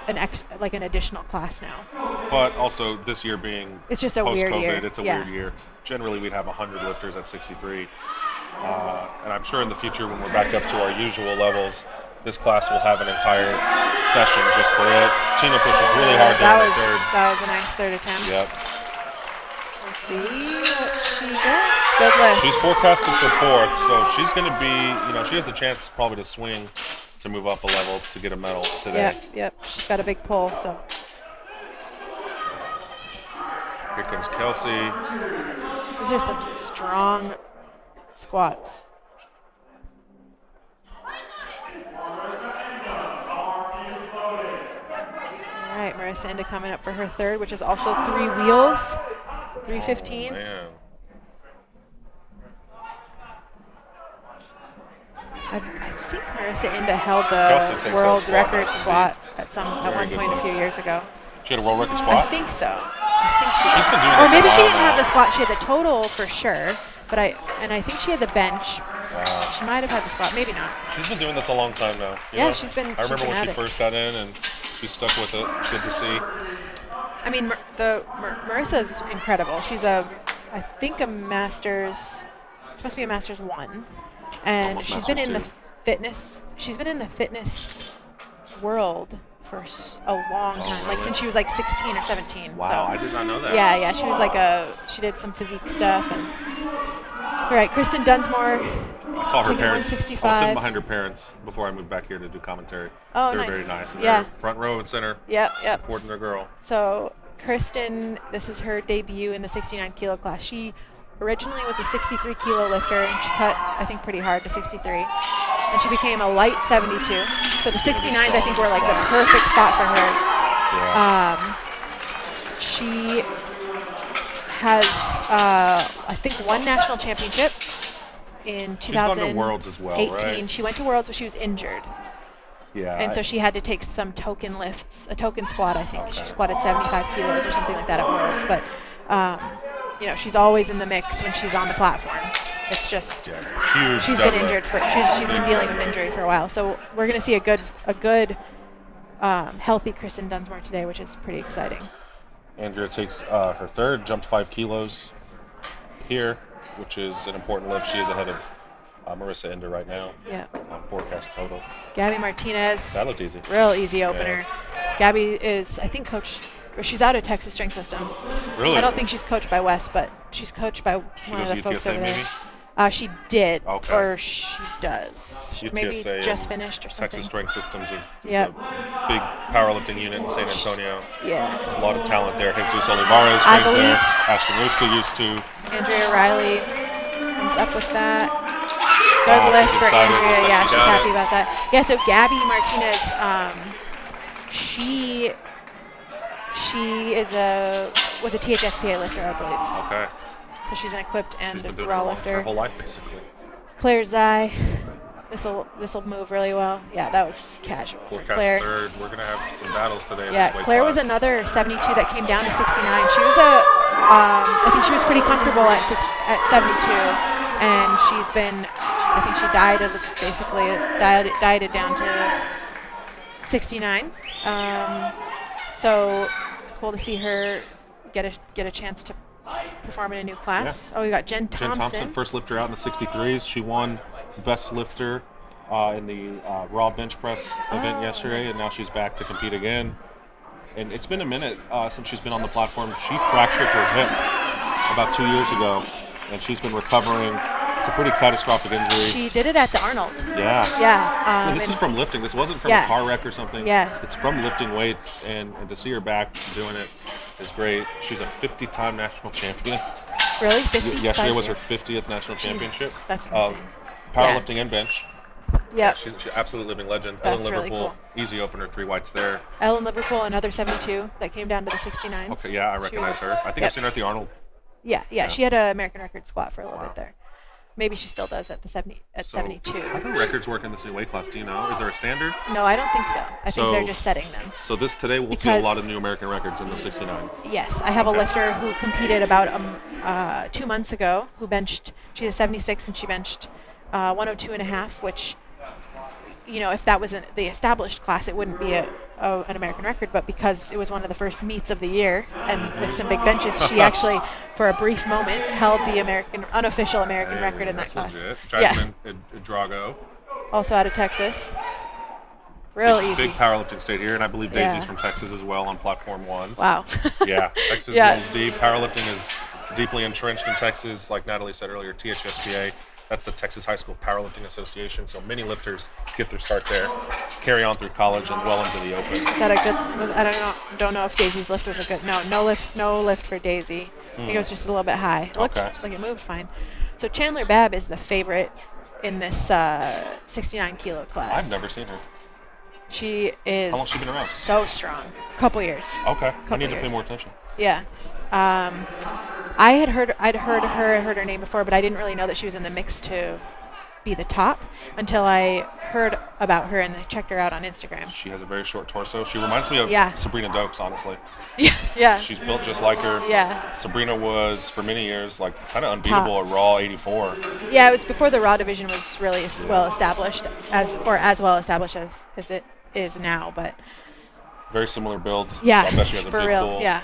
an additional class now. But also this year being it's just a weird post-COVID, year. it's a weird year. Generally, we'd have 100 lifters at 63. And I'm sure in the future when we're back up to our usual levels, this class will have an entire session just for it. Tina pushes really hard down the third. That was a nice third attempt. Yep. We'll see what she gets. Good lift. She's forecasted for fourth, so she's going to be, she has the chance probably to swing to move up a level to get a medal today. Yep. She's got a big pull, so. Here comes Kelsey. These are some strong squats. All right, Marissa Inda coming up for her third, which is also 3 wheels, 315. Oh, man. I think Marissa Inda held the world record squat at one point a few years ago. She had a world record squat? I think so. She's been doing this or maybe she didn't now. have the squat. She had the total for sure, but I think she had the bench. Wow. She might have had the squat, maybe not. She's been doing this a long time now. She's been. I remember when she it. first got in, and she stuck with it. Good to see. I mean, Marissa's incredible. She's I think a master's. She must be a master's 1, and Almost she's been in master's the fitness. She's been in the fitness world for a long time, really? like since she was like 16 or 17. Wow, so. I did not know that. Yeah, she was she did some physique stuff. And all right, Kristen Dunsmore. I saw her parents. I was 165. sitting behind her parents before I moved back here to do commentary. Oh, They're nice. very nice. And Yeah. they're front row and center, Yep. supporting their girl. So Kristen, this is her debut in the 69 kilo class. She originally was a 63 kilo lifter, and she cut, I think, pretty hard to 63. And she became a light 72. So the 69s, I think, were like the perfect spot for her. Yeah. She has, I think, 1 national championship in 2018. She's gone to Worlds as well, right? She went to Worlds, but she was injured. Yeah. And so she had to take some token lifts, a token squat, I think. She squatted 75 kilos or something like that at Worlds. But, she's always in the mix when she's on the platform. It's just huge. she's been injured she's been dealing with injury for a while. So we're going to see a good healthy Kristen Dunsmore today, which is pretty exciting. Andrea takes her third, jumped 5 kilos here, which is an important lift. She is ahead of Marissa Inda right now. Yeah. On forecast total. Gabby Martinez. That looked easy. Real easy opener. Yeah. Gabby is, I think, she's out of Texas Strength Systems. Really? I don't think she's coached by Wes, but she's coached by one of the folks over there. She did, or she does. UTSA Maybe just finished or something. Texas Strength Systems is a big powerlifting unit in San Antonio. Yeah. There's a lot of talent there. Jesus Olivares trains there. Ashton Ruska used to. Andrea Riley comes up with that. Good lift for Andrea. Like she's happy about that. Yeah, so Gabby Martinez, she was a THSPA lifter, I believe. Okay. So she's an equipped and She's been raw doing lifter. her whole life, basically. Claire Zai, this'll move really well. Yeah, that was casual for Forecast Claire. third. We're gonna have some battles today. Yeah, in this weight Claire was class. another 72 that came down to 69. She was I think she was pretty comfortable at 72, and she's been, I think she dieted down to 69. So it's cool to see her get a chance to perform in a new class. Yeah. Oh, we got Jen Thompson. Jen Thompson, first lifter out in the 63s. She won best lifter in the raw bench press event yesterday, and now she's back to compete again. And it's been a minute since she's been on the platform. She fractured her hip about 2 years ago, and she's been recovering. It's a pretty catastrophic injury. She did it at the Arnold. Yeah. Yeah. This is from lifting. This wasn't from a car wreck or something. Yeah. It's from lifting weights, and to see her back doing it is great. She's a 50-time national champion. Really? 50? Yesterday was her 50th national championship. That's insane. Powerlifting and bench. Yeah. She's an absolute living legend. That's Ellen really Liverpool, cool. easy opener, 3 whites there. Ellen Liverpool, another 72 that came down to the 69s. Okay, yeah, I recognize her. I think I've seen her at the Arnold. Yeah. She had an American record squat for a little bit there. Maybe she still does at the 72. How do records work in this new weight class? Do you know? Is there a standard? No, I don't think so. I think they're just setting them. So today we'll see a lot of new American records in the 69. Yes, I have a lifter who competed about 2 months ago who benched. She's a 76 and she benched 102.5, which, you know, if that wasn't the established class, it wouldn't be an American record. But because it was one of the first meets of the year and with some big benches, she actually, for a brief moment, held the unofficial American record in that class. Legit. Jasmine Drago. Also out of Texas. Real easy. Big powerlifting state here, and I believe Daisy's from Texas as well on platform 1. Wow. Yeah, Texas rolls deep. Powerlifting is deeply entrenched in Texas, like Natalie said earlier. THSPA. That's the Texas High School Powerlifting Association. So many lifters get their start there, carry on through college and well into the open. Is that a good? I don't know if Daisy's lift was a good. No lift for Daisy. I think it was just a little bit high. It looked like it moved fine. So Chandler Babb is the favorite in this 69 kilo class. I've never seen her. She is. How long has she been around? So strong. Couple years. Okay. I need to pay more attention. Yeah. I'd heard of her, I heard her name before, but I didn't really know that she was in the mix to be the top until I heard about her and checked her out on Instagram. She has a very short torso. She reminds me of Sabrina Dokes, honestly. Yeah. She's built just like her. Yeah. Sabrina was, for many years, like kind of unbeatable at Raw 84. Yeah, it was before the Raw division was really well established, as well established as it is now, but. Very similar build. Yeah, so I bet she has a big pull. Yeah.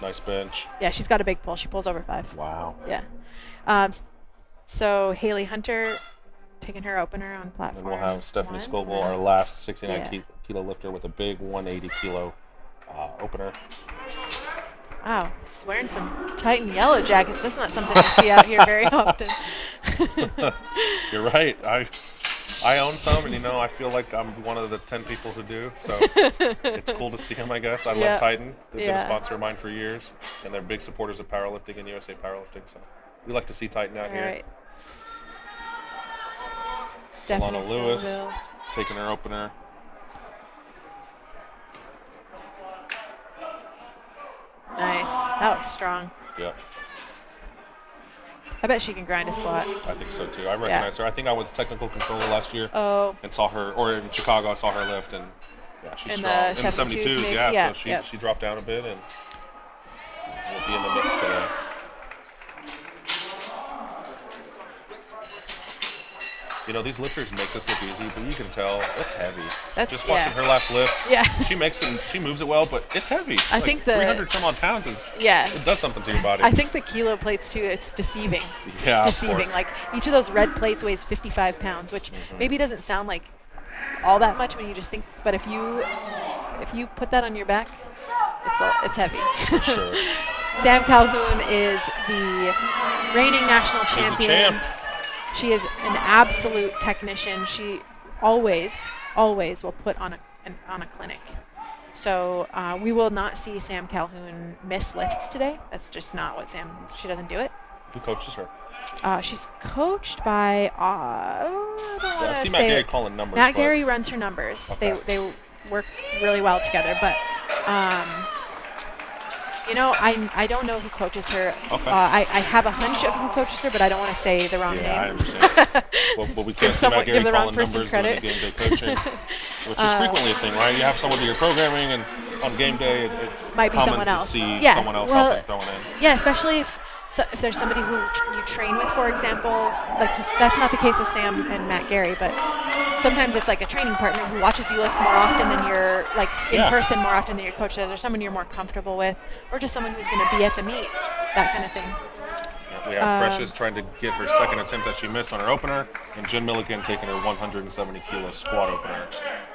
Nice bench. Yeah, she's got a big pull. She pulls over 5. Wow. Yeah. So Haley Hunter taking her opener on platform. And we'll have Stephanie Scoville, our last 69 kilo lifter, with a big 180 kilo opener. Wow, he's wearing some Titan yellow jackets. That's not something I see out here very often. You're right. I own some, and I feel like I'm one of the 10 people who do. So it's cool to see him, I guess. I love Titan. They've been a sponsor of mine for years, and they're big supporters of powerlifting and USA Powerlifting. So we like to see Titan out here. Right. Solana Lewis taking her opener. Nice. That was strong. Yeah. I bet she can grind a squat. I think so too. I recognize her. I think I was technical controller last year. Oh. And saw her, or in Chicago, I saw her lift, and she's in strong. The 72s, maybe? So she dropped down a bit and will be in the mix today. These lifters make this look easy, but you can tell it's heavy. Just watching her last lift. Yeah. She moves it well, but it's heavy. I think 300 some odd pounds is. Yeah. It does something to your body. I think the kilo plates too. It's deceiving. Yeah. It's deceiving. Like each of those red plates weighs 55 pounds, which maybe doesn't sound like all that much when you just think. But if you put that on your back, it's heavy. For sure. Sam Calhoun is the reigning national champion. She's the champ. She is an absolute technician. She always will put on a clinic. So we will not see Sam Calhoun miss lifts today. That's just not what she doesn't do it. Who coaches her? She's coached by, I see Matt Gary calling numbers. Matt Gary runs her numbers. Okay. They work really well together, but I don't know who coaches her. Okay. I have a hunch of who coaches her, but I don't want to say the wrong name. I understand. Well, we can't see Matt Gary the wrong calling person numbers credit. during the game day coaching, which is frequently a thing, right? You have someone do your programming, and on game day, it's might be common someone else. to see Yeah. someone else Well, helping throw it in. Yeah, especially if there's somebody who you train with, for example. Like that's not the case with Sam and Matt Gary, but sometimes it's like a training partner who watches you lift more often than you're like in person more often than your coach does, or someone you're more comfortable with, or just someone who's going to be at the meet, that kind of thing. We have Precious trying to get her second attempt that she missed on her opener, and Jen Milliken taking her 170 kilo squat opener.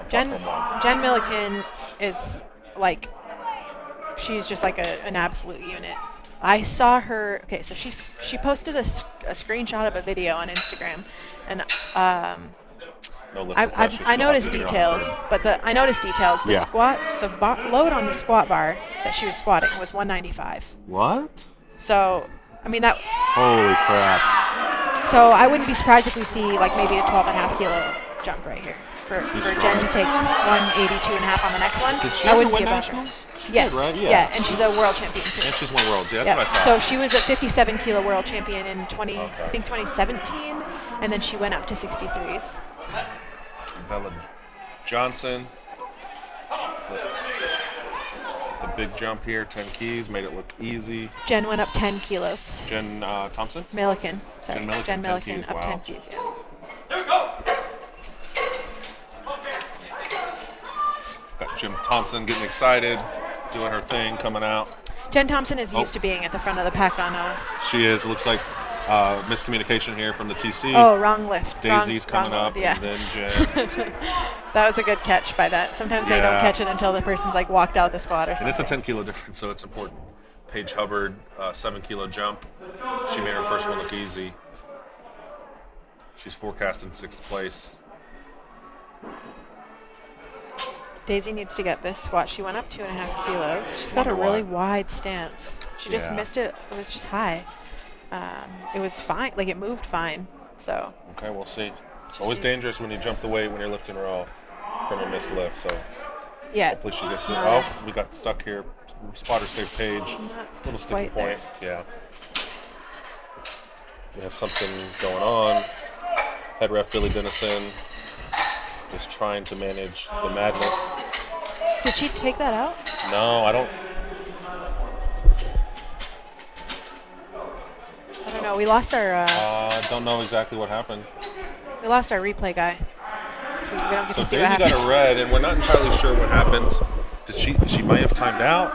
Jen Milliken is like, she's just like an absolute unit. I saw her. Okay, so she posted a screenshot of a video on Instagram, and I noticed details. I noticed details. The squat, the load on the squat bar that she was squatting was 195. What? So, I mean that. Holy crap! So I wouldn't be surprised if we see like maybe a 12.5 kilo jump right here. for Jen to take 182.5 on the next one. Did she that ever wouldn't win be a bummer. nationals? She Yes. did, right? Yeah, and she's a world champion too. And she's won worlds. Yeah, that's Yeah. what I thought. So she was a 57 kilo world champion in Okay. I think 2017, and then she went up to 63s. Bella Johnson. The big jump here, 10 keys, made it look easy. Jen went up 10 kilos. Jen Thompson? Milliken. Sorry. Jen Milliken, 10 Milliken keys, up wow. 10 keys, yeah. Got Jim Thompson getting excited, doing her thing, coming out. Jen Thompson is used to being at the front of the pack on She is. It looks like miscommunication here from the TC. Oh, wrong lift. Daisy's wrong coming up, load, yeah. and then Jen. That was a good catch by that. Sometimes they don't Yeah. catch it until the person's like walked out the squat or And something. it's a 10 kilo difference, so it's important. Paige Hubbard, 7 kilo jump. She made her first one look easy. She's forecast in 6th place. Daisy needs to get this squat. She went up 2.5 kilos. She's got a Wonder really why. wide stance. She just Yeah. missed it. It was just high. It was fine. Like it moved fine. So Okay, we'll see. Just Always need- dangerous when you jump the weight when you're lifting row from a missed lift. So yeah. hopefully she gets it. Not- Oh, we got stuck here. Spotter saved Paige. Not Little sticky quite there. point. Yeah. We have something going on. Head ref Billy Dennison is trying to manage the madness. Did she take that out? No, I don't. I don't know. We lost our Don't know exactly what happened. replay guy. So we don't get So to see Daisy what got happened. a red, and we're not entirely sure what happened. Did she might have timed out?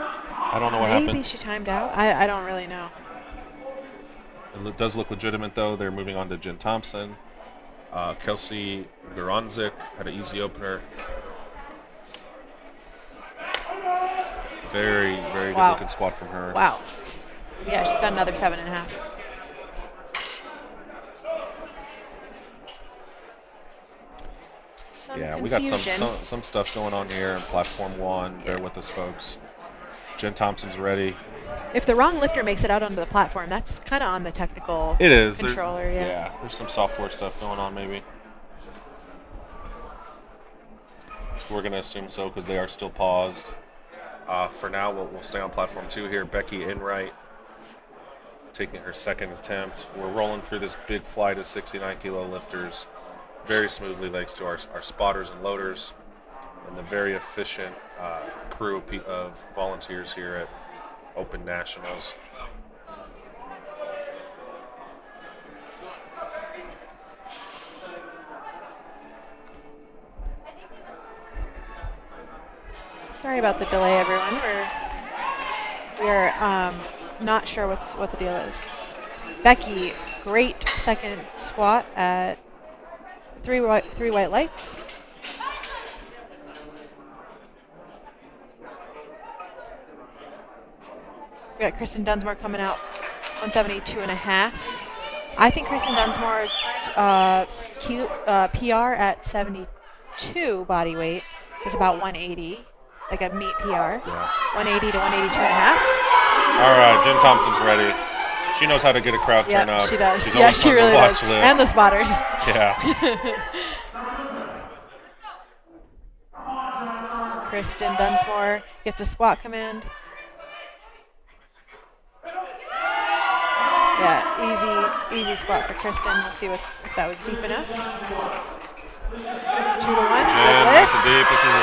I don't know what Maybe happened. she timed out. I don't really know. It does look legitimate, though. They're moving on to Jen Thompson. Kelsey Goronzik had an easy opener. Very, very Wow. good looking squat from her. Wow. Yeah, she's got another 7.5. Some Yeah, we got confusion. some stuff going on here in platform 1. Bear Yeah. with us, folks. Jen Thompson's ready. If the wrong lifter makes it out onto the platform, that's kind of on the technical It is. controller. Yeah. There's some software stuff going on, maybe. We're going to assume so because they are still paused. For now, we'll stay on platform 2 here. Becky Enright taking her second attempt. We're rolling through this big flight of 69 kilo lifters very smoothly thanks to our spotters and loaders and the very efficient crew of volunteers here at Open Nationals. Sorry about the delay, everyone. We're not sure what the deal is. Becky, great second squat at three white lights. We got Kristen Dunsmore coming out 172.5. I think Kristen Dunsmore's PR at 72 body weight is about 180, like a meet PR. Yeah. 180 to 182.5. All right, Jen Thompson's ready. She knows how to get a crowd turn Yeah, up. she does. She's Yeah, always she fun to really watch does. live. And the spotters. Yeah. Kristen Dunsmore gets a squat command. Yeah, easy squat for Kristen. We'll see if that was deep enough. 2 to 1. Jen, Good nice lift. and deep. This is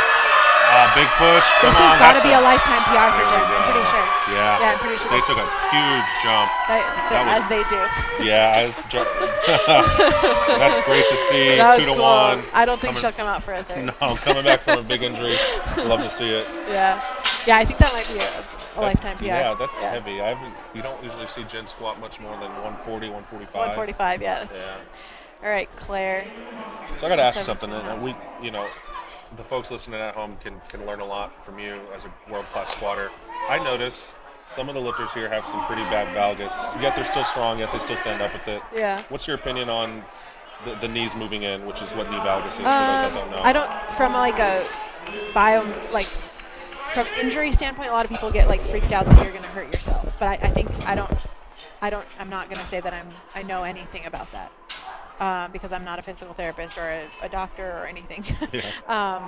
a big push. This Come has on, got to that's be a lifetime PR for There Jen. we I'm pretty go. sure. Yeah. Yeah, I'm pretty sure They that's- took a huge jump. That was- As they do. Yeah, that's great to see. That 2 was to cool. 1. I don't think Coming- she'll come out for a third. No, coming back from a big injury. Love to see it. Yeah, I think that might be a lifetime PR. Yeah, that's heavy. You don't usually see Jen squat much more than 140, 145. 145. Yeah. That's, Yeah. All right, Claire. So I got to ask you 17 something. And the folks listening at home can learn a lot from you as a world-class squatter. I notice some of the lifters here have some pretty bad valgus, yet they're still strong, yet they still stand up with it. Yeah. What's your opinion on the knees moving in, which is what knee valgus is for those that don't know? I don't, from like a from injury standpoint, a lot of people get like freaked out that you're going to hurt yourself. But I think I'm not going to say that I know anything about that. because I'm not a physical therapist or a doctor or anything. Yeah.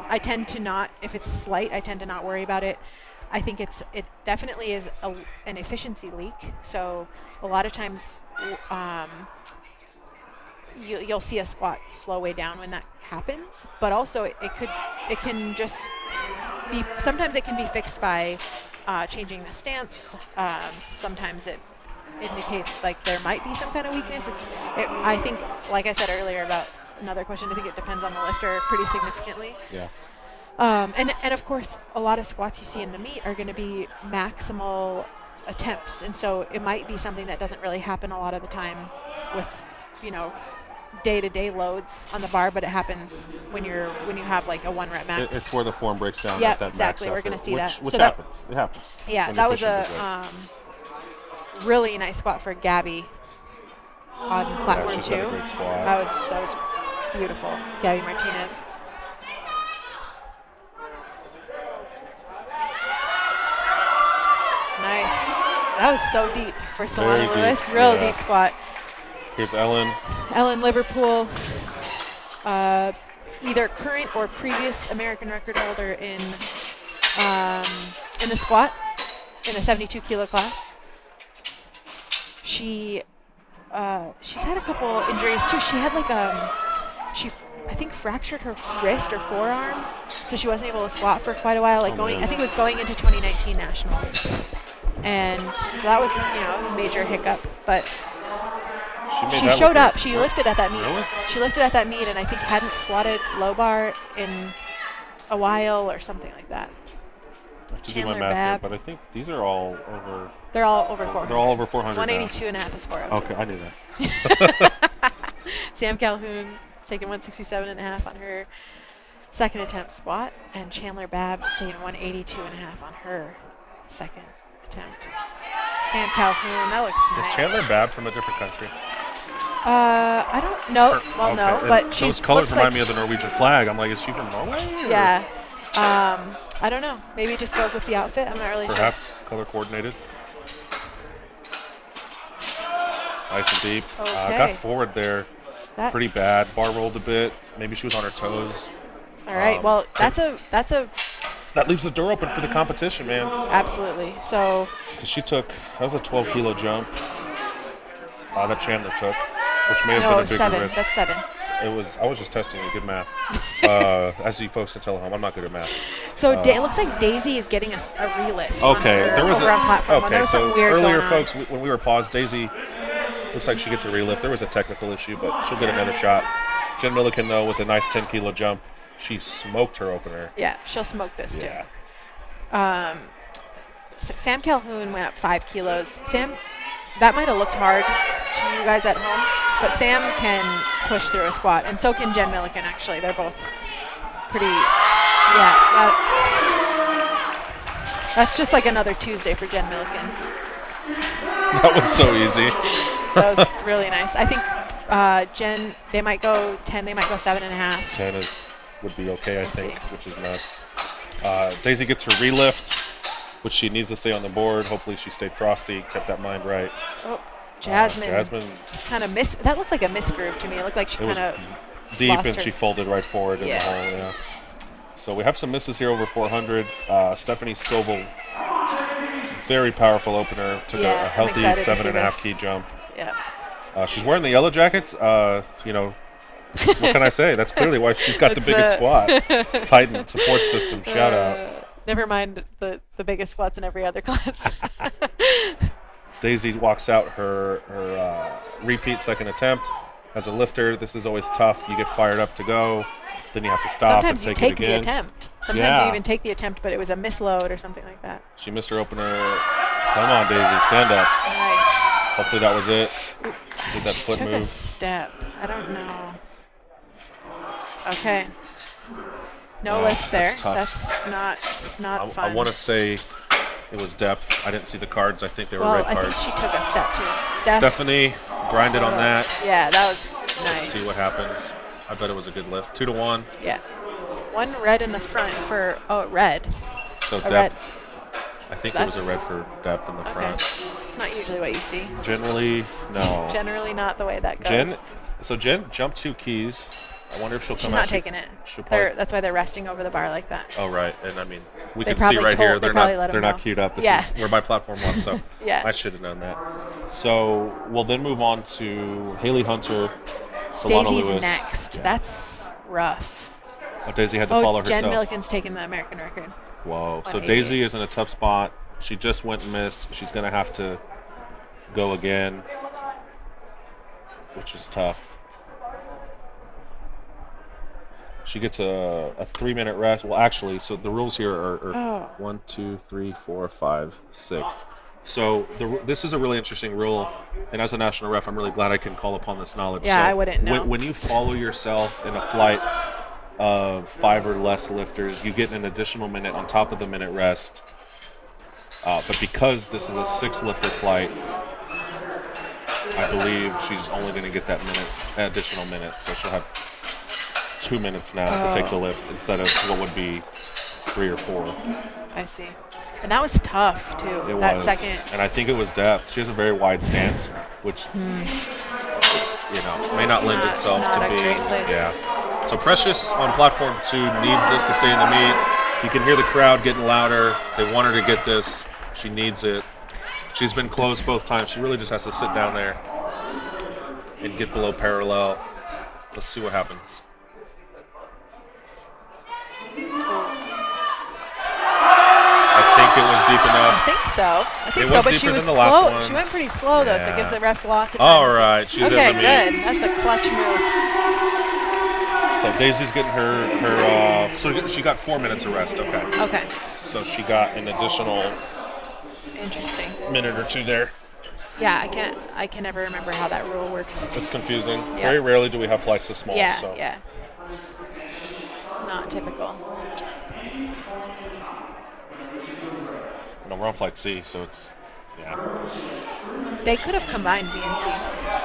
I tend to not, if it's slight, I tend to not worry about it. I think it definitely is an efficiency leak. So a lot of times you'll see a squat slow way down when that happens, but also it can just be, sometimes it can be fixed by changing the stance. Sometimes it indicates like there might be some kind of weakness. I think, like I said earlier about another question, I think it depends on the lifter pretty significantly. Yeah. And of course, a lot of squats you see in the meet are going to be maximal attempts, and so it might be something that doesn't really happen a lot of the time with, day-to-day loads on the bar, but it happens when you have like a 1 rep max. It's where the form breaks down. Yeah, at that exactly. max We're going to see which, that. Which So happens. It happens. Yeah, when that you're was pushing a big weight. really nice squat for Gabby on platform she's 2. had a great squat. That was beautiful. Gabby Martinez. Nice. That was so deep for Solana Very Lewis. deep, Real yeah. deep squat. Here's Ellen. Ellen Liverpool, either current or previous American record holder in the squat, in the 72 kilo class. She's had a couple injuries too. She had like I think fractured her wrist or forearm, so she wasn't able to squat for quite a while. I think it was going into 2019 nationals, and so that was a major hiccup. But she showed up. She lifted at that meet. Really? She lifted at that meet, and I think hadn't squatted low bar in a while or something like that. I have to do Chandler my math Babb. here, but I think these are all over. They're all over 400. They're all over 400 182 and a half is 400. Okay, I knew that. Sam Calhoun taking 167 and a half on her second attempt squat, and Chandler Babb taking 182 and a half on her second attempt. Sam Calhoun, that looks nice. Is Chandler Babb from a different country? I don't know. Well, Okay. no, And but she's those colors looks remind like, me of the Norwegian flag. I'm like, is she from Norway? Or Yeah. I don't know. Maybe it just goes with the outfit. I'm not really Perhaps color coordinated. Nice and deep. Okay. Got forward there sure. That, pretty bad. Bar rolled a bit. Maybe she was on her toes. all right. Well, that's a That leaves the door open for the competition, man. absolutely. So 'Cause that was a 12 kilo jump that Chandler took, which may have no, been a bigger 7. risk. That's 7. I was just testing you. Good math. As you folks can tell at home, I'm not good at math. So it looks like Daisy is getting a relift. Okay, there was over on platform. There okay. was So something weird earlier, going on. folks, when we were paused, Daisy looks like she gets a relift. There was a technical issue, but she'll get another shot. Jen Milliken, though, with a nice 10 kilo jump, she smoked her opener. Yeah, she'll smoke this too. Yeah. So Sam Calhoun went up 5 kilos. Sam, that might have looked hard to you guys at home, but Sam can push through a squat, and so can Jen Milliken. Actually, they're both pretty. Yeah, that's just like another Tuesday for Jen Milliken. That was so easy. That was really nice. I think Jen, they might go 10. They might go 7.5. 10 would be okay, I We'll think, see. which is nuts. Daisy gets her relift, which she needs to stay on the board. Hopefully she stayed frosty, kept that mind right. Oh, Jasmine. Jasmine Just kind of that looked like a misgroove to me. It looked like she It was kind of deep, lost and her. she folded right forward in the Yeah. hole. Yeah. So we have some misses here over 400. Stephanie Scovel, very powerful opener. Took Yeah, a I'm healthy excited to see 7.5 this. key jump. Yeah. She's wearing the yellow jackets. What can I say? That's clearly why she's got the biggest squat. Titan support system. Shout out. Never mind the biggest squats in every other class. Daisy walks out her repeat second attempt. As a lifter, this is always tough. You get fired up to go, then you have to stop Sometimes you and take it the again. attempt. Sometimes you Yeah. even take the attempt, but it was a misload or something like that. She missed her opener. Come on, Daisy, stand up. Nice. Hopefully that was it. Did that She foot took a move. step. I don't know. Okay. No Oh, lift there. that's tough. That's not fun. I want to say it was depth. I didn't see the cards. I think they were well, red I think cards. she took a step too. Stephanie grinded on that. Yeah, that was Let's nice. see what happens. I bet it was a good lift. 2-1. Yeah. One red in the front for red. So A depth. red. I think it was a That's- red for depth in the Okay. front. It's not usually what you see. Generally, no. Generally not the way that goes. So Jen jumped 2 keys. I wonder if she'll come She's out. not taking it. She'll probably, That's why they're resting over the bar like that. oh, right. And I mean, we They can see probably right here. told- they They're probably not. let 'em They're not know. queued up. This Yeah. is where my platform was. So Yeah. I should have known that. So we'll then move on to Haley Hunter, Solana Daisy's Lewis. next. Yeah. That's rough. Oh, Daisy had to follow Jen herself. Milliken's taking the American record. Whoa. So 188. Daisy is in a tough spot. She just went and missed. She's going to have to go again, which is tough. She gets a 3-minute rest. Well, actually, so the rules here are Oh. 1, 2, 3, 4, 5, 6. So this is a really interesting rule, and as a national ref, I'm really glad I can call upon this knowledge. Yeah, So I wouldn't know. When you follow yourself in a flight of 5 or less lifters, you get an additional minute on top of the minute rest. But because this is a 6-lifter flight, I believe she's only going to get that additional minute. So she'll have 2 minutes now to take the lift instead of what would be 3 or 4. I see. And that was tough, too. It that was. second. And I think it was depth. She has a very wide stance, which may not lend itself not to a being. great place. Yeah. So Precious on platform 2 needs this to stay in the meet. You can hear the crowd getting louder. They want her to get this. She needs it. She's been close both times. She really just has to sit down there and get below parallel. Let's see what happens. I think it was deep I enough. think so. I think It so, was but she deeper was than the last slow. ones. She went pretty slow, though, so it gives Yeah. the refs lots of time. All to see. right, she's in okay, the meet. good. That's a clutch move. So Daisy's getting her so she got 4 minutes of rest. Okay. Okay, So she got an additional interesting. minute or 2 there. Yeah, I can never remember how that rule works. It's confusing. Yeah. Very rarely do we have flights this small. Yeah, so. yeah. It's not typical. No, we're on flight C, so it's They could have combined B and C.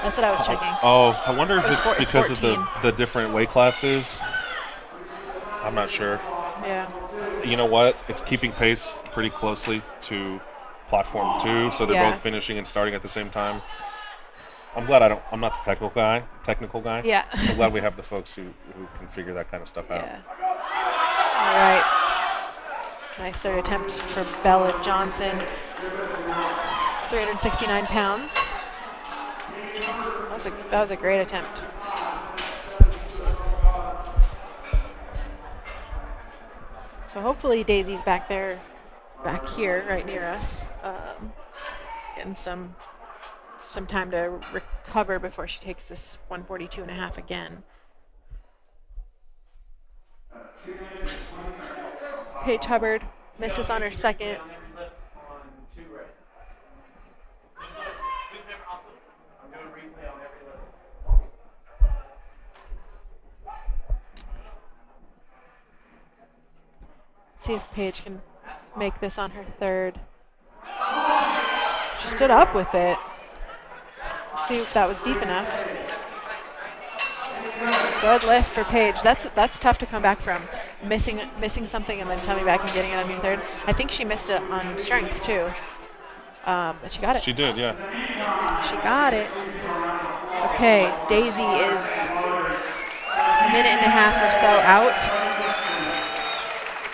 That's what I was checking. Oh, I wonder if It's it's it's because of 14. the different weight classes. I'm not sure. Yeah. You know what? It's keeping pace pretty closely to platform 2, so they're Yeah. both finishing and starting at the same time. I'm glad I'm not the technical guy. Yeah. So glad we have the folks who can figure that kind of stuff out. Yeah. All right. Nice third attempt for Bella Johnson. 369 pounds. That was a great attempt. So hopefully Daisy's back here, right near us, getting some time to recover before she takes this 142.5 again. Paige Hubbard misses on her second. See if Paige can make this on her third. She stood up with it. See if that was deep enough. Good lift for Paige. That's tough to come back from. Missing something and then coming back and getting it on your third. I think she missed it on strength too. But she got it. She did, yeah. She got it. Okay, Daisy is a minute and a half or so out.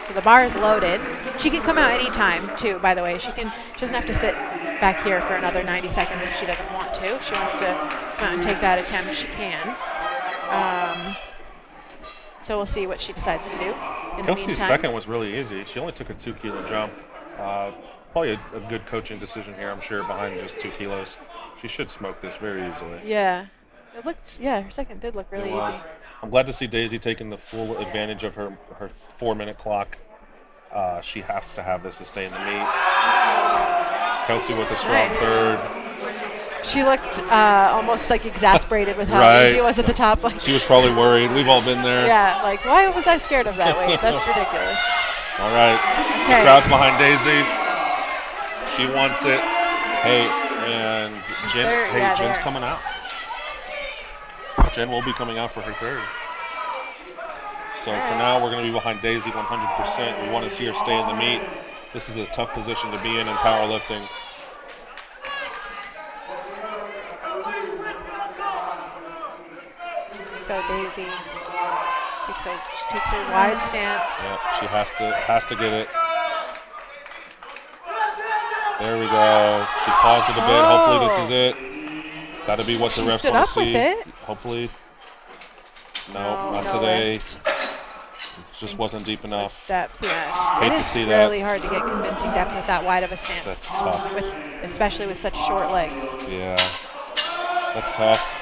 So the bar is loaded. She can come out anytime too, by the way. She doesn't have to sit back here for another 90 seconds if she doesn't want to. If she wants to come out and take that attempt, she can. So we'll see what she decides to do. In the Kelsey's meantime, second was really easy. She only took a 2-kilo jump. Probably a good coaching decision here, I'm sure, behind just 2 kilos. She should smoke this very easily. yeah, her second did look really It was. easy. I'm glad to see Daisy taking the full advantage of her 4-minute clock. She has to have this to stay in the meet. Kelsey with a strong Nice. third. She looked almost like exasperated with how Right. easy it was at the top. Like, She was probably worried. We've all been there. yeah, like why was I scared of that weight? That's ridiculous. All right. Okay. The crowd's behind Daisy. She wants it. Hey, and Jen's there. coming out. Jen will be coming out for her third. So for now, we're going to be behind Daisy 100%. We want to see her stay in the meet. This is a tough position to be in powerlifting. go, Daisy. Takes her wide stance. Yep, she has to get it. There we go. She paused it a bit. Hopefully this is it. Got to be what the refs stood want to up with see. it. Hopefully. No, not no today. lift. It just wasn't deep enough. Depth, yeah. Hate It to is see that. really hard to get convincing depth with that wide of a stance. That's tough. Especially with such short legs. Yeah, that's tough.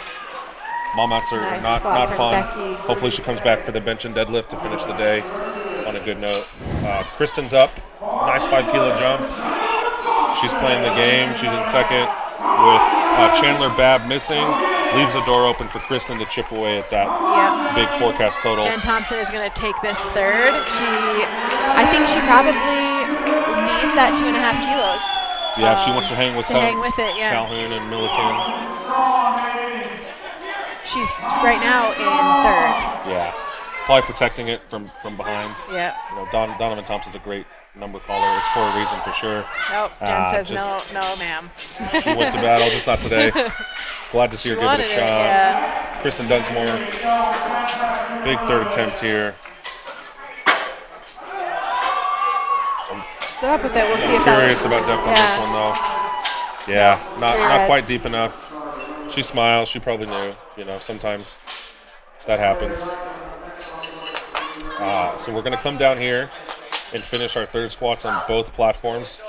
Mom outs are Nice not squat from fun. Becky. Hopefully she comes back for the bench and deadlift to finish the day on a good note. Kristen's up. Nice 5 kilo jump. She's playing the game. She's in second with Chandler Babb missing. Leaves the door open for Kristen to chip away at that big forecast total. Jen Thompson is going to take this third. I think she probably needs that 2.5 kilos. Yeah, if she wants to hang with Calhoun and Milliken. She's right now in third. Yeah, probably protecting it from behind. Yeah. You know, Donovan Thompson's a great number caller. It's for a reason for sure. Nope. Jen says no, ma'am. She went to battle, just not today. Glad to see her give it a shot. Yeah. Kristen Dunsmore, big third attempt here. Stood up with it. We'll see if Curious about depth on this one though. Yeah, not quite deep enough. She smiles. She probably knew. You know, sometimes that happens. So we're going to come down here and finish our third squats on both platforms.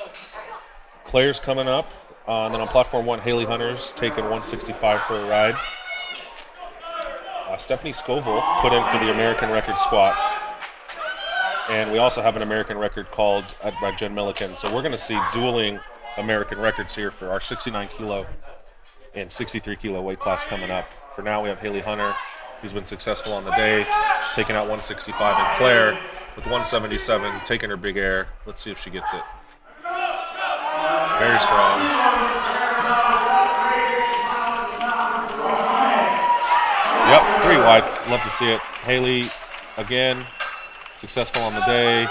Claire's coming up. And then on platform 1, Haley Hunter's taking 165 for a ride. Stephanie Scoville put in for the American record squat. And we also have an American record called by Jen Milliken. So we're going to see dueling American records here for our 69 kilo and 63 kilo weight class coming up. For now, we have Haley Hunter, who's been successful on the day, taking out 165, and Claire with 177, taking her big air. Let's see if she gets it. Very strong. Yep, 3 whites. Love to see it. Haley, again, successful on the day.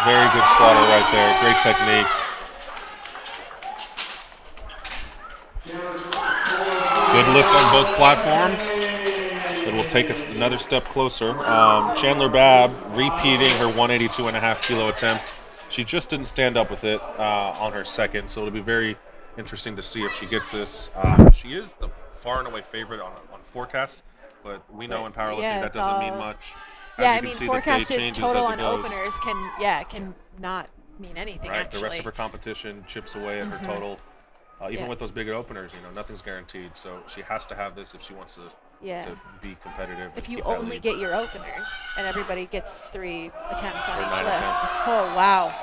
Very good squatter right there. Great technique. Good lift on both platforms. It will take us another step closer. Chandler Babb repeating her 182.5 kilo attempt. She just didn't stand up with it on her second, so it'll be very interesting to see if she gets this. She is the far and away favorite on forecast, but we know in powerlifting that doesn't mean much. Yeah, I mean, forecasted total on openers can not mean anything, right, actually. the rest of her competition chips away at her total. Even with those bigger openers, you know, nothing's guaranteed. So she has to have this if she wants to be competitive. If you only get your openers and everybody gets 3 attempts on each lift. Attempts. Oh, wow.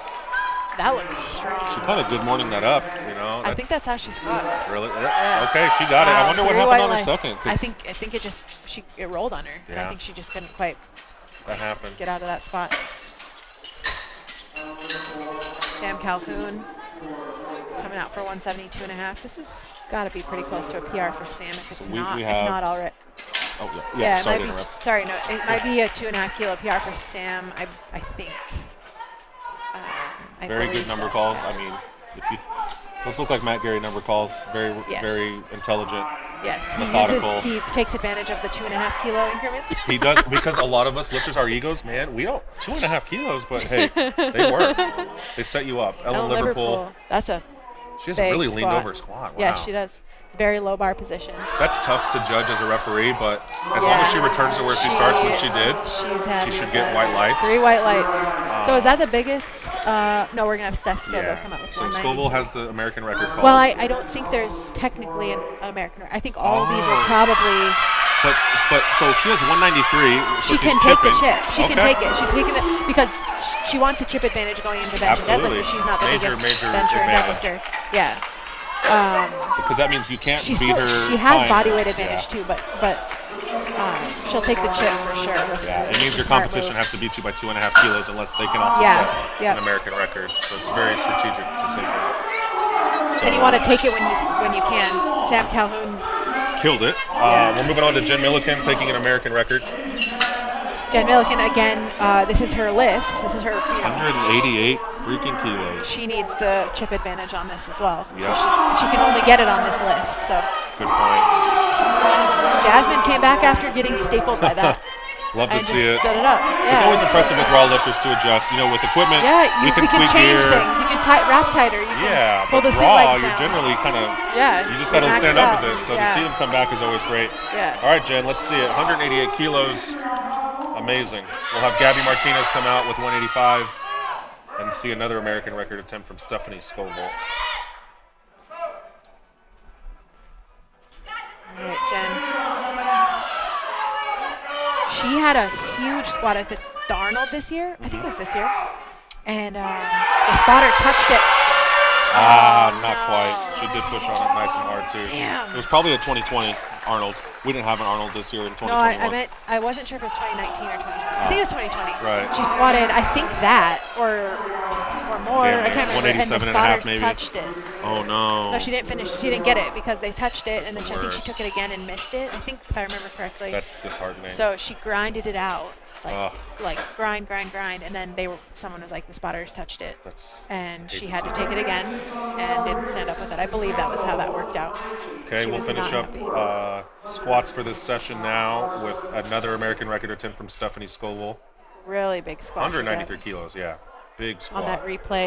That looked strong. She kind of good morning that up, you know. I think that's how she squats. Really? Yeah. Okay, she got it. I wonder what happened on her second. I think it rolled on her. Yeah. I think she just couldn't quite get out of that spot. Sam Calhoun coming out for 172.5. This has got to be pretty close to a PR for Sam if it's not already. Oh yeah. It might be a 2.5 kilo PR for Sam. I think. Very good number calls. I mean, those look like Matt Gary number calls. Very intelligent. Yes, he takes advantage of the 2.5 kilo increments. He does, because a lot of us lifters, our egos, man, we don't 2.5 kilos, but hey, they work. They set you up. Ellen Liverpool. She has a really leaned over squat. Wow. Yeah, she does. Very low bar position. That's tough to judge as a referee, but as long as she returns to where she starts when she did, she should get white lights. 3 white lights. So is that the biggest? No, we're going to have Steph Scoville come up with 190. So Scoville has the American record called. Well, I don't think there's technically an American record. I think all of these are probably. But so she has 193. So she can take the chip. She can take it. She's taking it because she wants a chip advantage going into bench and deadlift. She's not the biggest bencher and deadlifter. Yeah. Because that means you can't beat her. She has body weight advantage too, but she'll take the chip for sure. It means your competition has to beat you by 2.5 kilos unless they can also set an American record. So it's a very strategic decision. And you want to take it when you can. Sam Calhoun killed it. We're moving on to Jen Milliken taking an American record. Jen Milliken, again, this is her lift. This is her 188 freaking kilos. She needs the chip advantage on this as well. Yep. So she can only get it on this lift. So good point. Jab Jasmine came back after getting stapled by that. Love to and see just it. stood it up. Yeah, It's always impressive with raw lifters to adjust. You know, with equipment, Yeah, we can tweak change gear. things. You can wrap tighter. You Yeah, can pull but the suit raw, legs you're down. generally kind of, Yeah, you just got to you're stand maxed up with out. it. So to Yeah. see them come back is always great. Yeah. All right, Jen, let's see it. 188 kilos. Amazing. We'll have Gabby Martinez come out with 185 and see another American record attempt from Stephanie Scoville. All right, Jen. She had a huge squat at the Arnold this year. I think it was this year. And the spotter touched it. Not quite. She did push on it nice and hard, too. Damn. It was probably a 2020 Arnold. We didn't have an Arnold this year in 2021. No, I wasn't sure if it was 2019 or 2020. I think it was 2020. Right. She squatted, I think that, or more. Damn, I can't remember. And the 187 and a half, spotters maybe. touched it. Oh, no. No, she didn't finish. She didn't get it because they touched it, That's and then the I think she worst. took it again and missed it. I think, if I remember correctly. That's disheartening. So she grinded it out, Ugh. like grind, and then someone was like, the spotters touched it, and hate she to had see to take it again and didn't stand up with it. I believe that was how that worked out. Okay, She we'll was finish not up happy. squats for this session now with another American record attempt from Stephanie Scoville. Really big squat. 193 kilos, yeah. Big squat. On that replay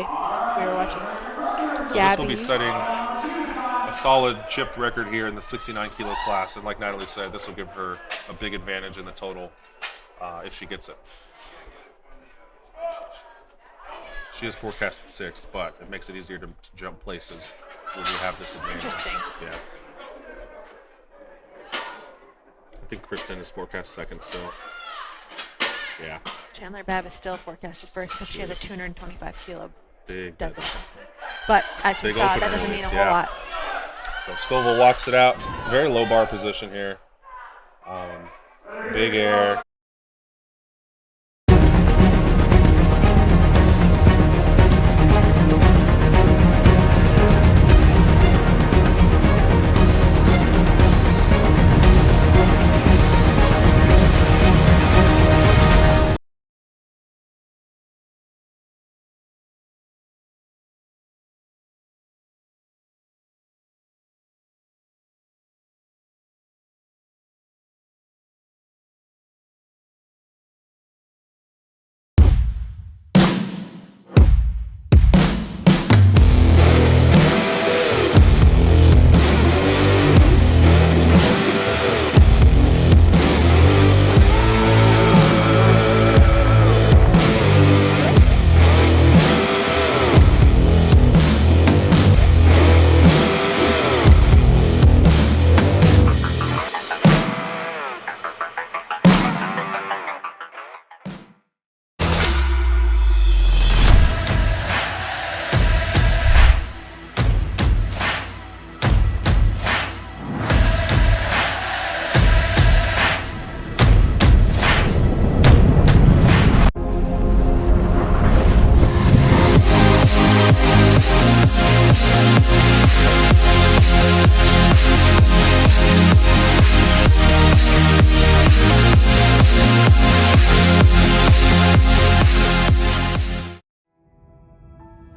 we were watching. So Gabby. this will be setting a solid chipped record here in the 69 kilo class. And like Natalie said, this will give her a big advantage in the total if she gets it. She is forecasted 6th, but it makes it easier to jump places when you have this advantage. Interesting. Yeah. I think Kristen is forecast 2nd still. Yeah. Chandler Babb is still forecasted first because she has a 225 kilo Big deadlift. But as we Big saw, opener that doesn't mean release, a yeah. whole lot. So Scoville walks it out. Very low bar position here. Big air.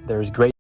There's great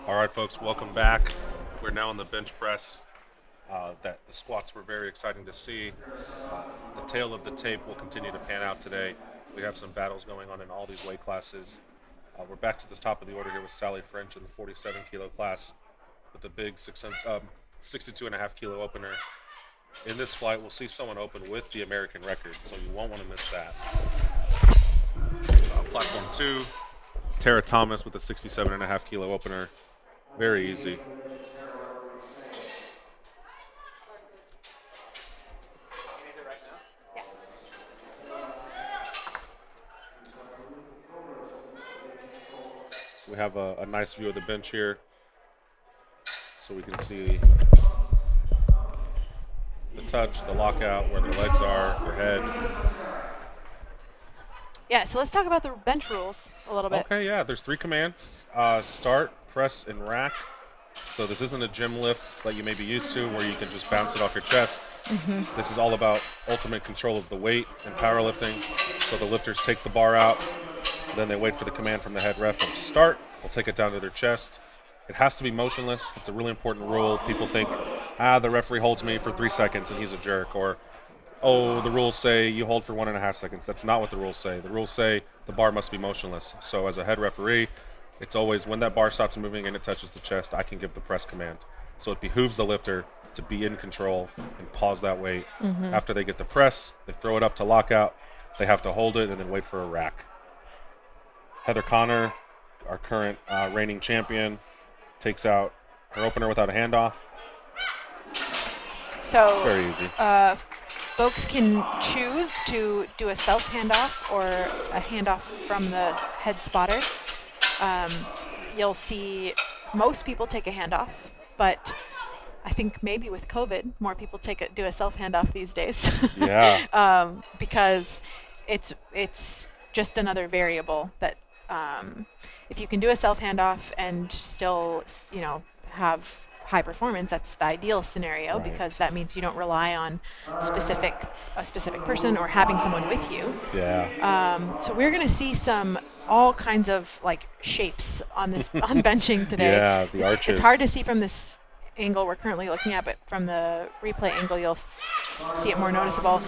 All right, folks, welcome back. We're now on the bench press. That the squats were very exciting to see. The tail of the tape will continue to pan out today. We have some battles going on in all these weight classes. We're back to the top of the order here with Sally French in the 47 kilo class with the big 62.5 kilo opener. In this flight, we'll see someone open with the American record, so you won't want to miss that. Platform 2, Tara Thomas with the 67.5 kilo opener. Very easy. We have a nice view of the bench here, so we can see the touch, the lockout, where their legs are, their head. Yeah, so let's talk about the bench rules a little bit. Okay, yeah, there's 3 commands. Start, press, and rack. So this isn't a gym lift that you may be used to where you can just bounce it off your chest. This is all about ultimate control of the weight and powerlifting. So the lifters take the bar out, then they wait for the command from the head ref to start. They'll take it down to their chest. It has to be motionless. It's a really important rule. People think, the referee holds me for 3 seconds and he's a jerk, or the rules say you hold for 1.5 seconds. That's not what the rules say. The rules say the bar must be motionless. So as a head referee, it's always when that bar stops moving and it touches the chest, I can give the press command. So it behooves the lifter to be in control and pause that weight. After they get the press, they throw it up to lockout. They have to hold it and then wait for a rack. Heather Connor, our current reigning champion, takes out her opener without a handoff. So Very easy. Folks can choose to do a self handoff or a handoff from the head spotter. You'll see most people take a handoff, but I think maybe with COVID, more people do a self handoff these days. Yeah. Because it's just another variable that if you can do a self handoff and still have high performance, that's the ideal scenario, Right. because that means you don't rely on a specific person or having someone with you. Yeah. So we're going to see all kinds of shapes on this on benching today. Yeah, the arches. It's hard to see from this angle we're currently looking at, but from the replay angle you'll see it more noticeable.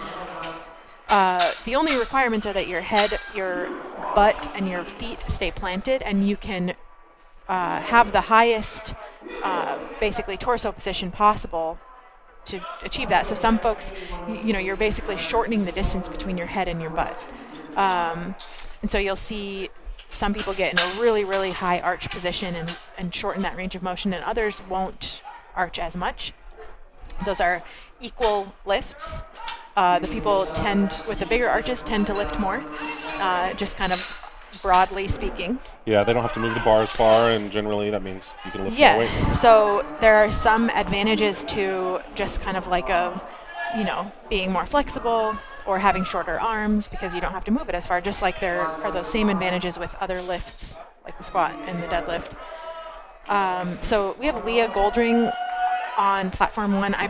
The only requirements are that your head, your butt, and your feet stay planted, and you can have the highest basically torso position possible to achieve that. So some folks, you're basically shortening the distance between your head and your butt. And so you'll see some people get in a really, really high arch position and shorten that range of motion, and others won't arch as much. Those are equal lifts. The people with the bigger arches tend to lift more, just kind of broadly speaking. Yeah, they don't have to move the bar as far, and generally that means you can lift more weight. Yeah, so there are some advantages to just kind of being more flexible or having shorter arms, because you don't have to move it as far, just like there are those same advantages with other lifts, like the squat and the deadlift. So we have Leah Goldring on platform 1. I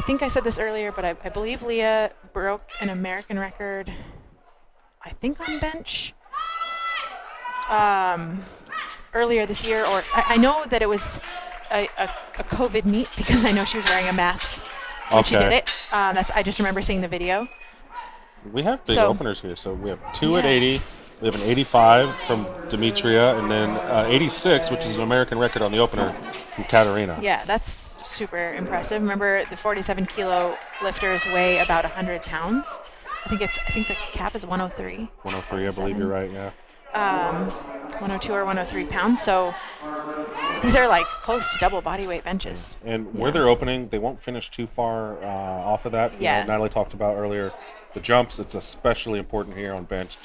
think I said this earlier, but I believe Leah broke an American record, I think on bench, earlier this year, or I know that it was a COVID meet, because I know she was wearing a mask when she did it. I just remember seeing the video. We have big openers here. So we have 2 at 80. We have an 85 from Demetria, and then 86, which is an American record on the opener, from Katarina. Yeah, that's super impressive. Remember, the 47 kilo lifters weigh about 100 pounds. I think the cap is 103. 103, I believe you're right, yeah. 102 or 103 pounds. So these are close to double body weight benches. And where they're opening, they won't finish too far off of that. Yeah. Natalie talked about earlier the jumps. It's especially important here on bench.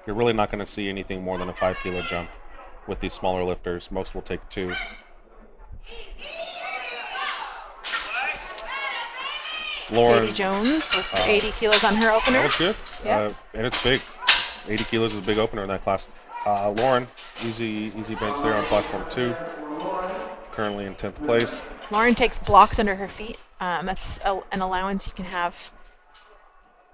You're really not going to see anything more than a 5 kilo jump with these smaller lifters. Most will take 2. Lauren. Katie Jones with 80 kilos on her opener. That was good. Yeah. And it's big. 80 kilos is a big opener in that class. Lauren, easy bench there on platform 2. Currently in 10th place. Lauren takes blocks under her feet. That's an allowance you can have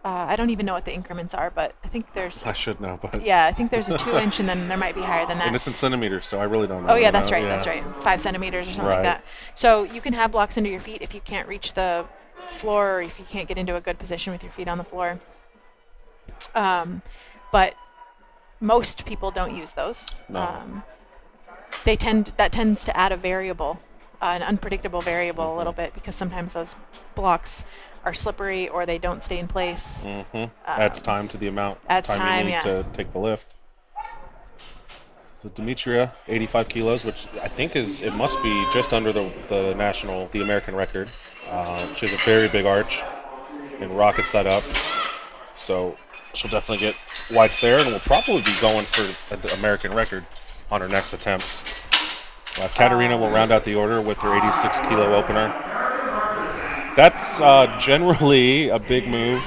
I don't even know what the increments are, but I think there's I should know, but yeah, I think there's a 2-inch, and then there might be higher than that. and it's in centimeters, so I really don't know. Oh yeah, you that's know? right. Yeah. That's right. 5 centimeters or something Right. like that. So you can have blocks under your feet if you can't reach the floor, or if you can't get into a good position with your feet on the floor. But most people don't use those. No. That tends to add a variable, an unpredictable variable a little bit, because sometimes those blocks are slippery or they don't stay in place. Adds time to the amount adds time time, you need yeah. to take the lift. So Demetria, 85 kilos, which I think it must be just under the American record. She has a very big arch and rockets that up. So she'll definitely get whites there, and will probably be going for the American record on her next attempts. Katarina will round out the order with her 86 kilo opener. That's generally a big move,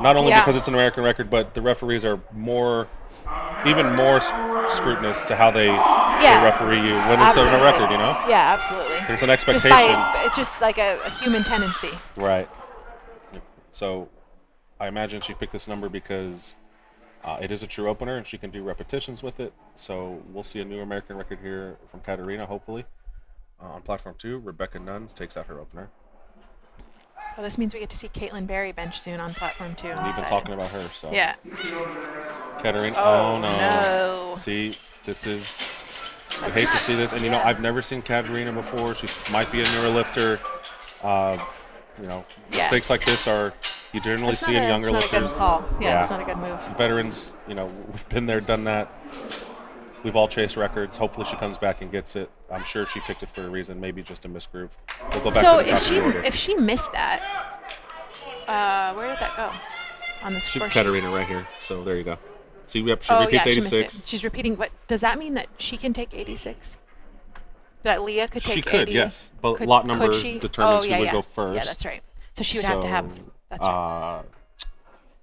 not only Yeah. because it's an American record, but the referees are even more scrutinous to how they referee you when it's a record, you know? Yeah, absolutely. There's an expectation. It's just like a human tendency. Right. So I imagine she picked this number because it is a true opener and she can do repetitions with it. So we'll see a new American record here from Katarina, hopefully. On platform 2, Rebecca Nuns takes out her opener. Well, this means we get to see Caitlin Berry bench soon on platform 2. We've been talking about her. So Yeah. Katarina. Oh, no. no. See, this is. I hate to see this, and I've never seen Katarina before. She might be a newer lifter. Mistakes like this you generally That's see in younger that's lifters. not a good call. Yeah, it's not a good move. Veterans, we've been there, done that. We've all chased records. Hopefully, she comes back and gets it. I'm sure she picked it for a reason, maybe just a misgroove. We'll go back So to the top of the order. if she missed that, where did that go? On the score sheet. Katarina right here. So there you go. See, she repeats she missed 86. it. She's repeating. What does that mean? That she can take 86? That Leah could take She could, 80? yes. But lot number could she? determines Oh, who would go first. Yeah, that's right. So she would have to have. That's right.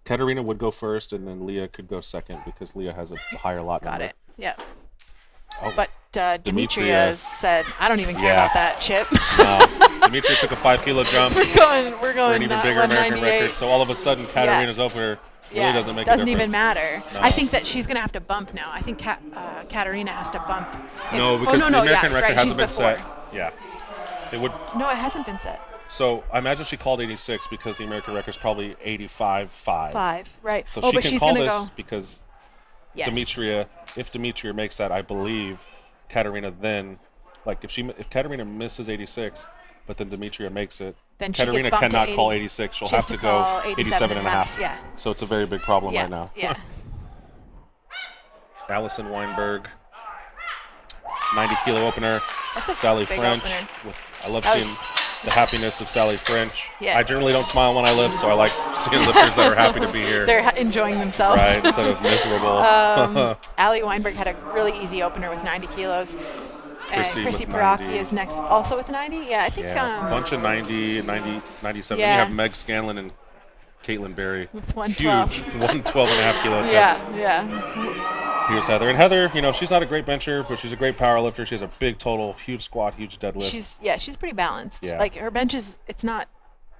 Katarina would go first, and then Leah could go second because Leah has a higher lot Got number. it. Yeah. Oh, But Demetria. Demetria said, "I don't even care Yeah. about that chip." Demetria took a 5 kilo jump we're going for an even bigger American 198. record. So all of a sudden, Katarina's opener really doesn't make a difference. even matter. No. I think that she's going to have to bump now. I think Katarina has to bump. No, because the American record right, hasn't she's been before. set. Yeah. It would. No, it hasn't been set. So I imagine she called 86 because the American record is probably 85.5. 5, right. So but she can she's call going to this go. because Yes. if Demetria makes that, I believe Katarina then, if Katarina misses 86, but then Demetria makes it, Then she Katarina gets bumped to cannot call 80. 86. She'll She has have to call go 87 and a half. Yeah. So it's a very big problem Yeah. right now. Yeah. Allison Weinberg, 90 kilo opener. That's a Sally big French. opener. I love That seeing was- the happiness of Sally French. Yeah. I generally don't smile when I lift, so I like seeing lifters that are happy to be here. They're enjoying themselves. Right, instead of miserable. Allie Weinberg had a really easy opener with 90 kilos. And Chrissy Chrissy with Paraki 90. is next, also with 90. Yeah, I think. Yeah, a bunch of 90, 90, 97. Yeah. Then you have Meg Scanlon and Caitlin Berry. With 112. Huge 112 and a half kilo attempts. Yeah. Here's Heather. And Heather, she's not a great bencher, but she's a great power lifter. She has a big total, huge squat, huge deadlift. She's pretty balanced. Yeah. Like her bench is, it's not.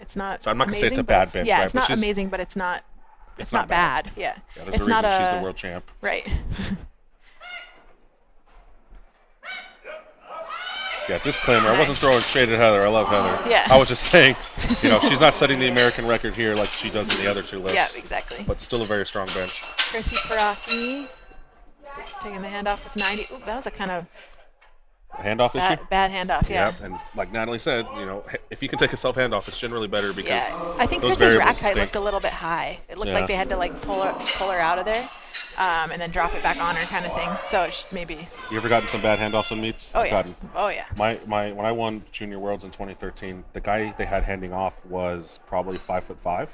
So I'm not gonna say it's a amazing, bad but bench, Yeah, right? it's But not she's- amazing, but it's not. It's not not bad. Yeah. Yeah, there's it's a reason not she's the world champ. Right. Yeah, disclaimer. I wasn't Nice. throwing shade at Heather. I love Heather. Yeah. I was just saying, she's not setting the American record here like she does in the other two lifts. Yeah, exactly. But still a very strong bench. Chrissy Paraki taking the handoff with 90. Ooh, that was a kind of Handoff issue? bad handoff. Yeah. Yep, and like Natalie said, if you can take a self handoff, it's generally better because Yeah, I think those Chris's variables rack height stink. looked a little bit high. It looked Yeah. like they had to pull her out of there, and then drop it back on her, kind of thing. So maybe. You ever gotten some bad handoffs on meets? Oh I've yeah. gotten- Oh yeah. when I won Junior Worlds in 2013, the guy they had handing off was probably 5'5".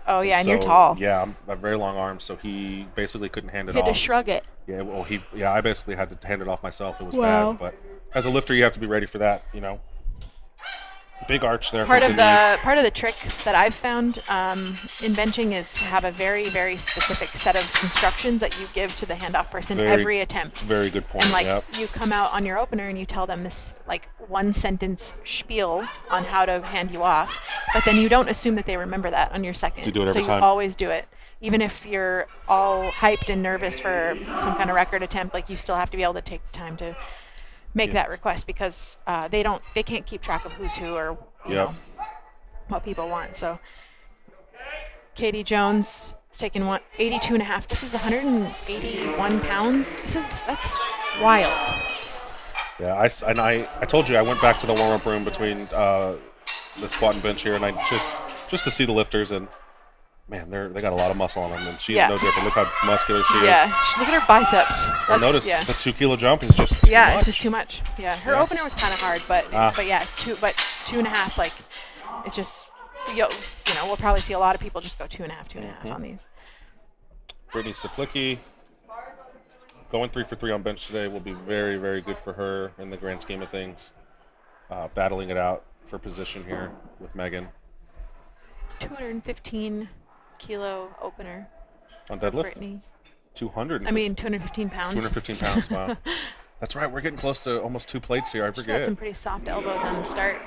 Oh yeah, and you're So, tall. Yeah, I'm a very long arm, so he basically couldn't hand it You had off. to shrug it. Yeah, well, I basically had to hand it off myself. It was Wow. bad, but as a lifter, you have to be ready for that. Big big arch there. Part for of the trick that I've found in benching is to have a very, very specific set of instructions that you give to the handoff person every attempt. Very good point. And like yep. you come out on your opener and you tell them this like 1-sentence spiel on how to hand you off, but then you don't assume that they remember that on your second. You do it every so time. You always do it. Even if you're all hyped and nervous for some kind of record attempt, like you still have to be able to take the time to make that request, because they can't keep track of who's who or you know what people want. So Katie Jones is taking 82.5. This is 181 pounds. That's wild. Yeah, I told you I went back to the warm-up room between the squat and bench here, and I just to see the lifters, and man, they got a lot of muscle on them, and she's no different. Look how muscular she is. Yeah, look at her biceps. I noticed the 2 kilo jump is just too much. It's just too much. Yeah, her opener was kind of hard, but 2.5, like it's just we'll probably see a lot of people just go 2.5 on these. Brittany Saplicki going 3 for 3 on bench today will be very, very good for her in the grand scheme of things. Battling it out for position here with Megan. 215 kilo opener on deadlift. Brittany. 215 pounds. 215 pounds. Wow. That's right. We're getting close to almost 2 plates here. I forget. She's got some pretty soft elbows on the start,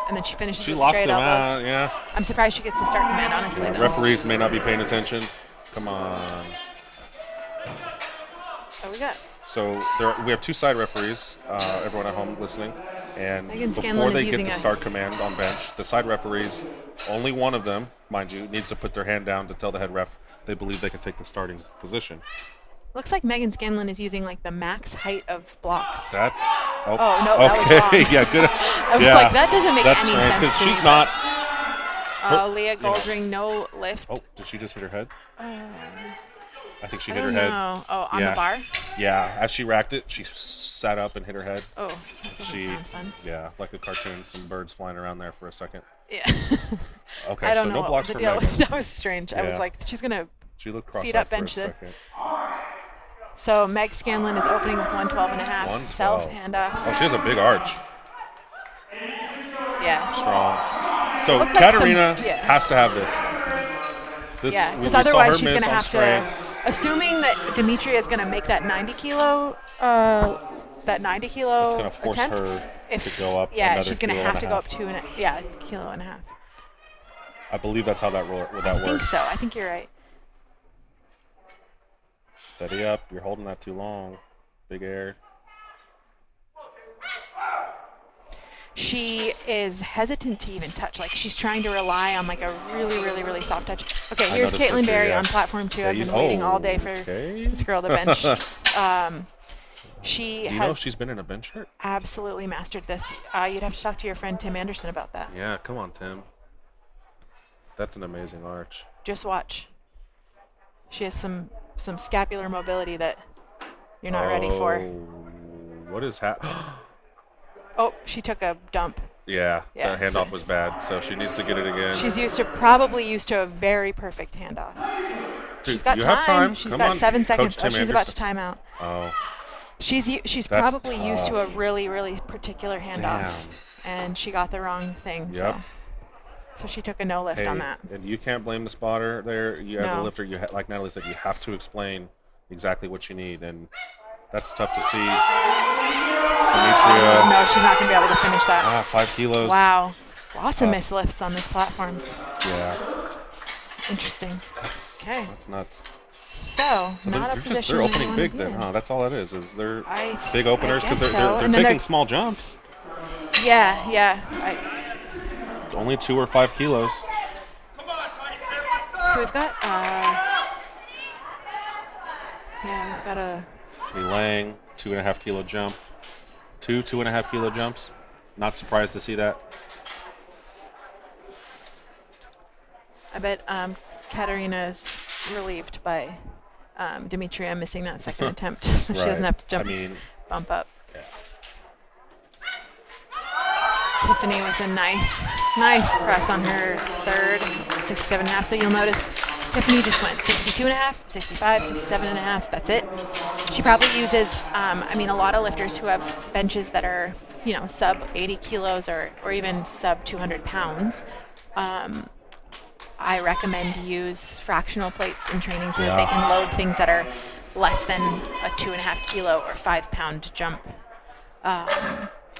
and then she finishes with locked straight them elbows. Out, yeah. I'm surprised she gets the start command. Honestly, though. Referees may not be paying attention. Come on. Oh, we got. So we have 2 side referees. Everyone at home listening, and Megan before Scanlon they is get the start command on bench, the side referees, only one of them, mind you, needs to put their hand down to tell the head ref they believe they can take the starting position. Looks like Megan Scanlon is using like the max height of blocks. That's no, that was wrong. Yeah, good. I was like, that doesn't make any sense. Because she's not. Leah Goldring, no lift. Oh, did she just hit her head? I think she I hit her don't head. know. Oh, on the bar? Yeah, as she racked it, she sat up and hit her head. Oh, that doesn't sound fun. Yeah, like a cartoon, some birds flying around there for a second. Yeah. Okay, so no blocks for Megan. That was strange. I was like, she's going to feet up bench this. So Meg Scanlon is opening with 112.5. Self handoff. Oh, she has a big arch. Yeah. Strong. So Katarina has to have this. Because otherwise she's going to have to, assuming that Demetria is going to make that 90 kilo it's gonna force attempt, her to go up. Yeah, she's going to have to go up 1.5 kilo. I believe that's how that works. I think so. I think you're right. Steady up. You're holding that too long. Big air. She is hesitant to even touch. Like, she's trying to rely on, like, a really, really, really soft touch. Okay, here's Caitlin Berry on platform 2. I've been waiting all day for this girl to bench. Do you know if she's been in a bench shirt? Absolutely mastered this. You'd have to talk to your friend Tim Anderson about that. Yeah, come on, Tim. That's an amazing arch. Just watch. She has some scapular mobility that you're not ready for. What is happening? Oh, she took a dump. Yeah, the handoff was bad, so she needs to get it again. She's probably used to a very perfect handoff. Dude, she's got time. She's got 7 seconds. Oh, she's about to time out. Oh. She's probably used to a really, really particular handoff, and she got the wrong thing. Yep. So she took a no lift on that. And you can't blame the spotter there. You, as a lifter, like Natalie said, you have to explain exactly what you need, and that's tough to see. Demetria. No, she's not going to be able to finish that. 5 kilos. Wow. Lots of mislifts on this platform. Yeah. Interesting. That's nuts. So not a position. They're opening big then, huh? That's all it is. Is they're big openers because they're taking small jumps. Yeah. Only 2 or 5 kilos. So we've got a Tiffany Lang, 2.5 kilo jump. 2.5 kilo jumps. Not surprised to see that. I bet Katarina's relieved by Demetria missing that second attempt, so she doesn't have to bump up. Yeah. Tiffany with a nice press on her third, 67.5. So you'll notice Tiffany just went 62.5, 65, 67.5. That's it. She probably uses, a lot of lifters who have benches that are sub 80 kilos or even sub 200 pounds, I recommend use fractional plates in training so that they can load things that are less than a 2.5 kilo or 5 pound jump,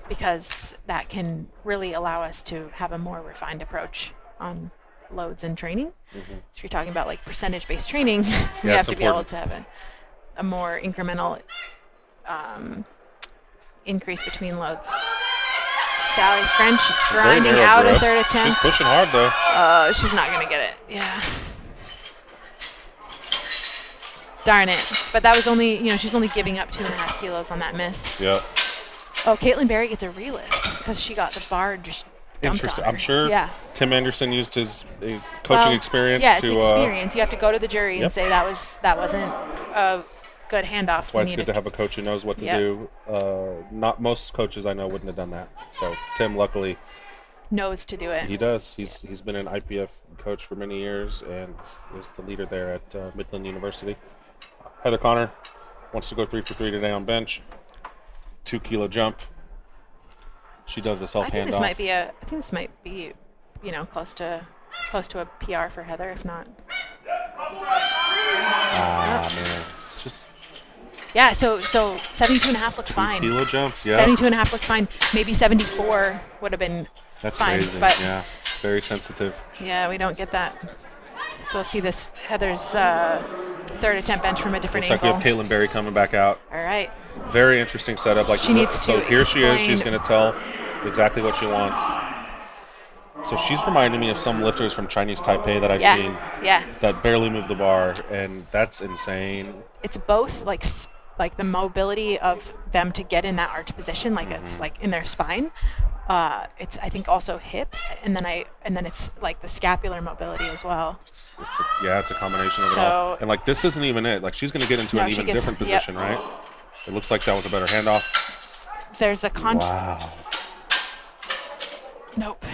because that can really allow us to have a more refined approach on loads in training. So if you're talking about like percentage-based training, we have to be able to have a more incremental increase between loads. Sally French is grinding out a third attempt. She's pushing hard though. Oh, she's not gonna get it. Yeah. Darn it. But that was only, she's only giving up 2.5 kilos on that miss. Yeah. Oh, Caitlin Berry gets a relift because she got the bar just dumped Interesting. on her. I'm sure Yeah. Tim Anderson used his coaching experience Yeah, to it's experience. You have to go to the jury Yep. and say that wasn't a good handoff. That's why it's good to have a coach who knows what to do. Not most coaches I know wouldn't have done that. So Tim, luckily, knows to do it. he does. He's been an IPF coach for many years and is the leader there at Midland University. Heather Connor wants to go 3 for 3 today on bench. 2 kilo jump. She does a self I think handoff. this might be, close to a PR for Heather, if not. Man, it's just Yeah, so 72.5 looked fine. kilo jumps. Yeah, 72.5 looked fine. Maybe 74 would have been that's fine, crazy. but Yeah, very sensitive. yeah, we don't get that. So we'll see this Heather's third attempt bench from a different Looks like angle. we have Caitlin Berry coming back out. All right. Very interesting setup. Like She needs so to here she is. explain- She's going to tell exactly what she wants. So she's reminding me of some lifters from Chinese Taipei that I've seen Yeah. that barely move the bar, and that's insane. It's both like the mobility of them to get in that arch position, like it's like in their spine. It's I think also hips, and then it's like the scapular mobility as well. It's a combination of it So- all. And like this isn't even it. Like she's going to get into No, an she even gets- different yep. position, right? It looks like that was a better handoff. There's a Wow,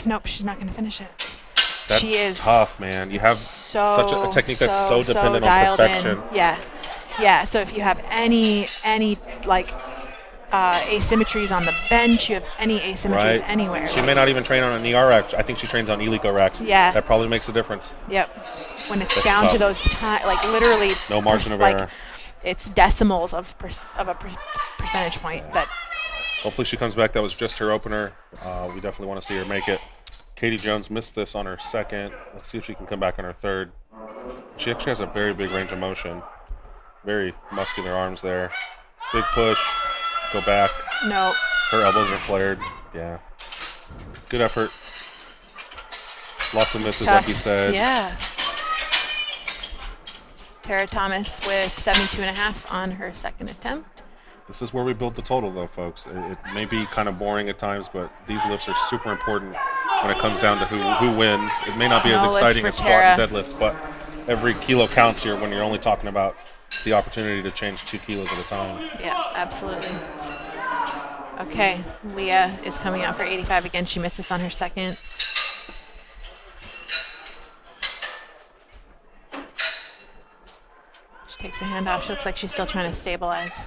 Nope, she's not going to finish it. that's She is tough, man. You have such a technique that's so dependent on dialed perfection. in. Yeah. So if you have any like asymmetries on the bench, you have any asymmetries Right. anywhere. She may not even train on a knee rack. I think she trains on Eleiko racks. Yeah. That probably makes a difference. Yep. When it's That's down to tough. those like literally No margin of like error. it's decimals of a percentage point that. Hopefully she comes back. That was just her opener. We definitely want to see her make it. Katie Jones missed this on her second. Let's see if she can come back on her third. She actually has a very big range of motion. Very muscular arms there. Big push. Go back. No. Her elbows are flared. Yeah. Good effort. Lots of misses, Tough. like you said. Yeah. Tara Thomas with 72.5 on her second attempt. This is where we build the total, though, folks. It may be kind of boring at times, but these lifts are super important when it comes down to who wins. It may not be as No lift exciting for as squat and Tara. deadlift, but every kilo counts here when you're only talking about the opportunity to change 2 kilos at a time. Yeah, absolutely. Okay, Leah is coming out for 85 again. She missed this on her second. She takes a hand off. She looks like she's still trying to stabilize.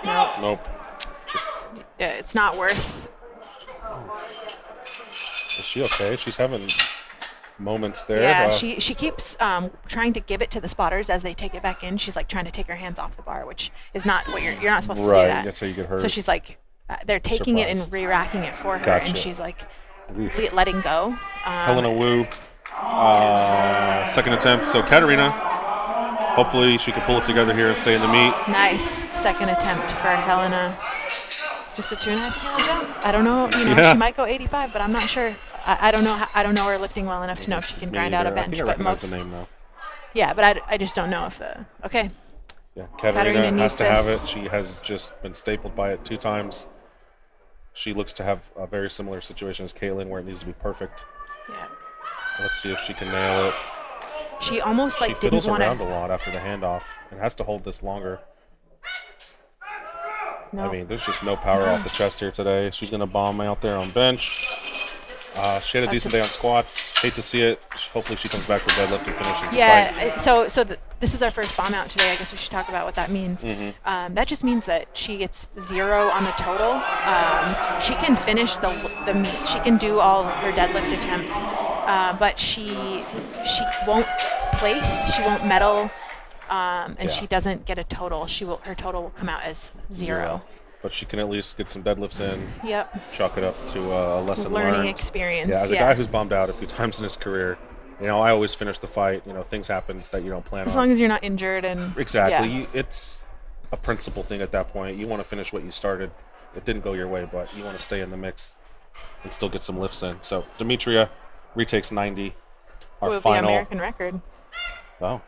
No, Nope. Just, yeah, it's not worth. is she okay? She's having moments there. Yeah, she keeps trying to give it to the spotters as they take it back in. She's like trying to take her hands off the bar, which is not what you're not supposed to Right, do that. that's how you get hurt. So she's like, they're taking it and Surprised. re-racking it for her, Gotcha. and she's like Oof. letting go. Helena Wu, second attempt. So Katarina, hopefully she can pull it together here and stay in the meet. Nice second attempt for Helena. Just a 2.5 kilo jump. I don't know. Yeah. She might go 85, but I'm not sure. I don't know. I don't know her lifting well enough to know if she can Me grind out a neither. I bench. think I But recognize most, the name though. yeah. But I just don't know if the. Okay. Yeah, Katarina Katarina has needs to have this. it. She has just been stapled by it 2 times. She looks to have a very similar situation as Caitlin, where it needs to be perfect. Yeah. Let's see if she can nail it. She almost She like didn't fiddles want around a to. lot after the handoff and has to hold this longer. No. I mean, there's just no power off the chest here today. She's going to bomb out there on bench. She had a decent day on squats. Hate to see it. Hopefully she comes back for deadlift and finishes the fight. Yeah, this is our first bomb out today. I guess we should talk about what that means. That just means that she gets 0 on the total. She can finish the meet. She can do all her deadlift attempts, but she won't place. She won't medal, and she doesn't get a total. Her total will come out as 0. But she can at least get some deadlifts in. Yep. Chalk it up to a lesson learned. Learning experience. Yeah, as a guy who's bombed out a few times in his career, I always finish the fight. Things happen that you don't plan on. As long as you're not injured and exactly. Yeah. It's a principle thing at that point. You want to finish what you started. It didn't go your way, but you want to stay in the mix and still get some lifts in. So Demetria retakes 90. Our will final be American record. Oh.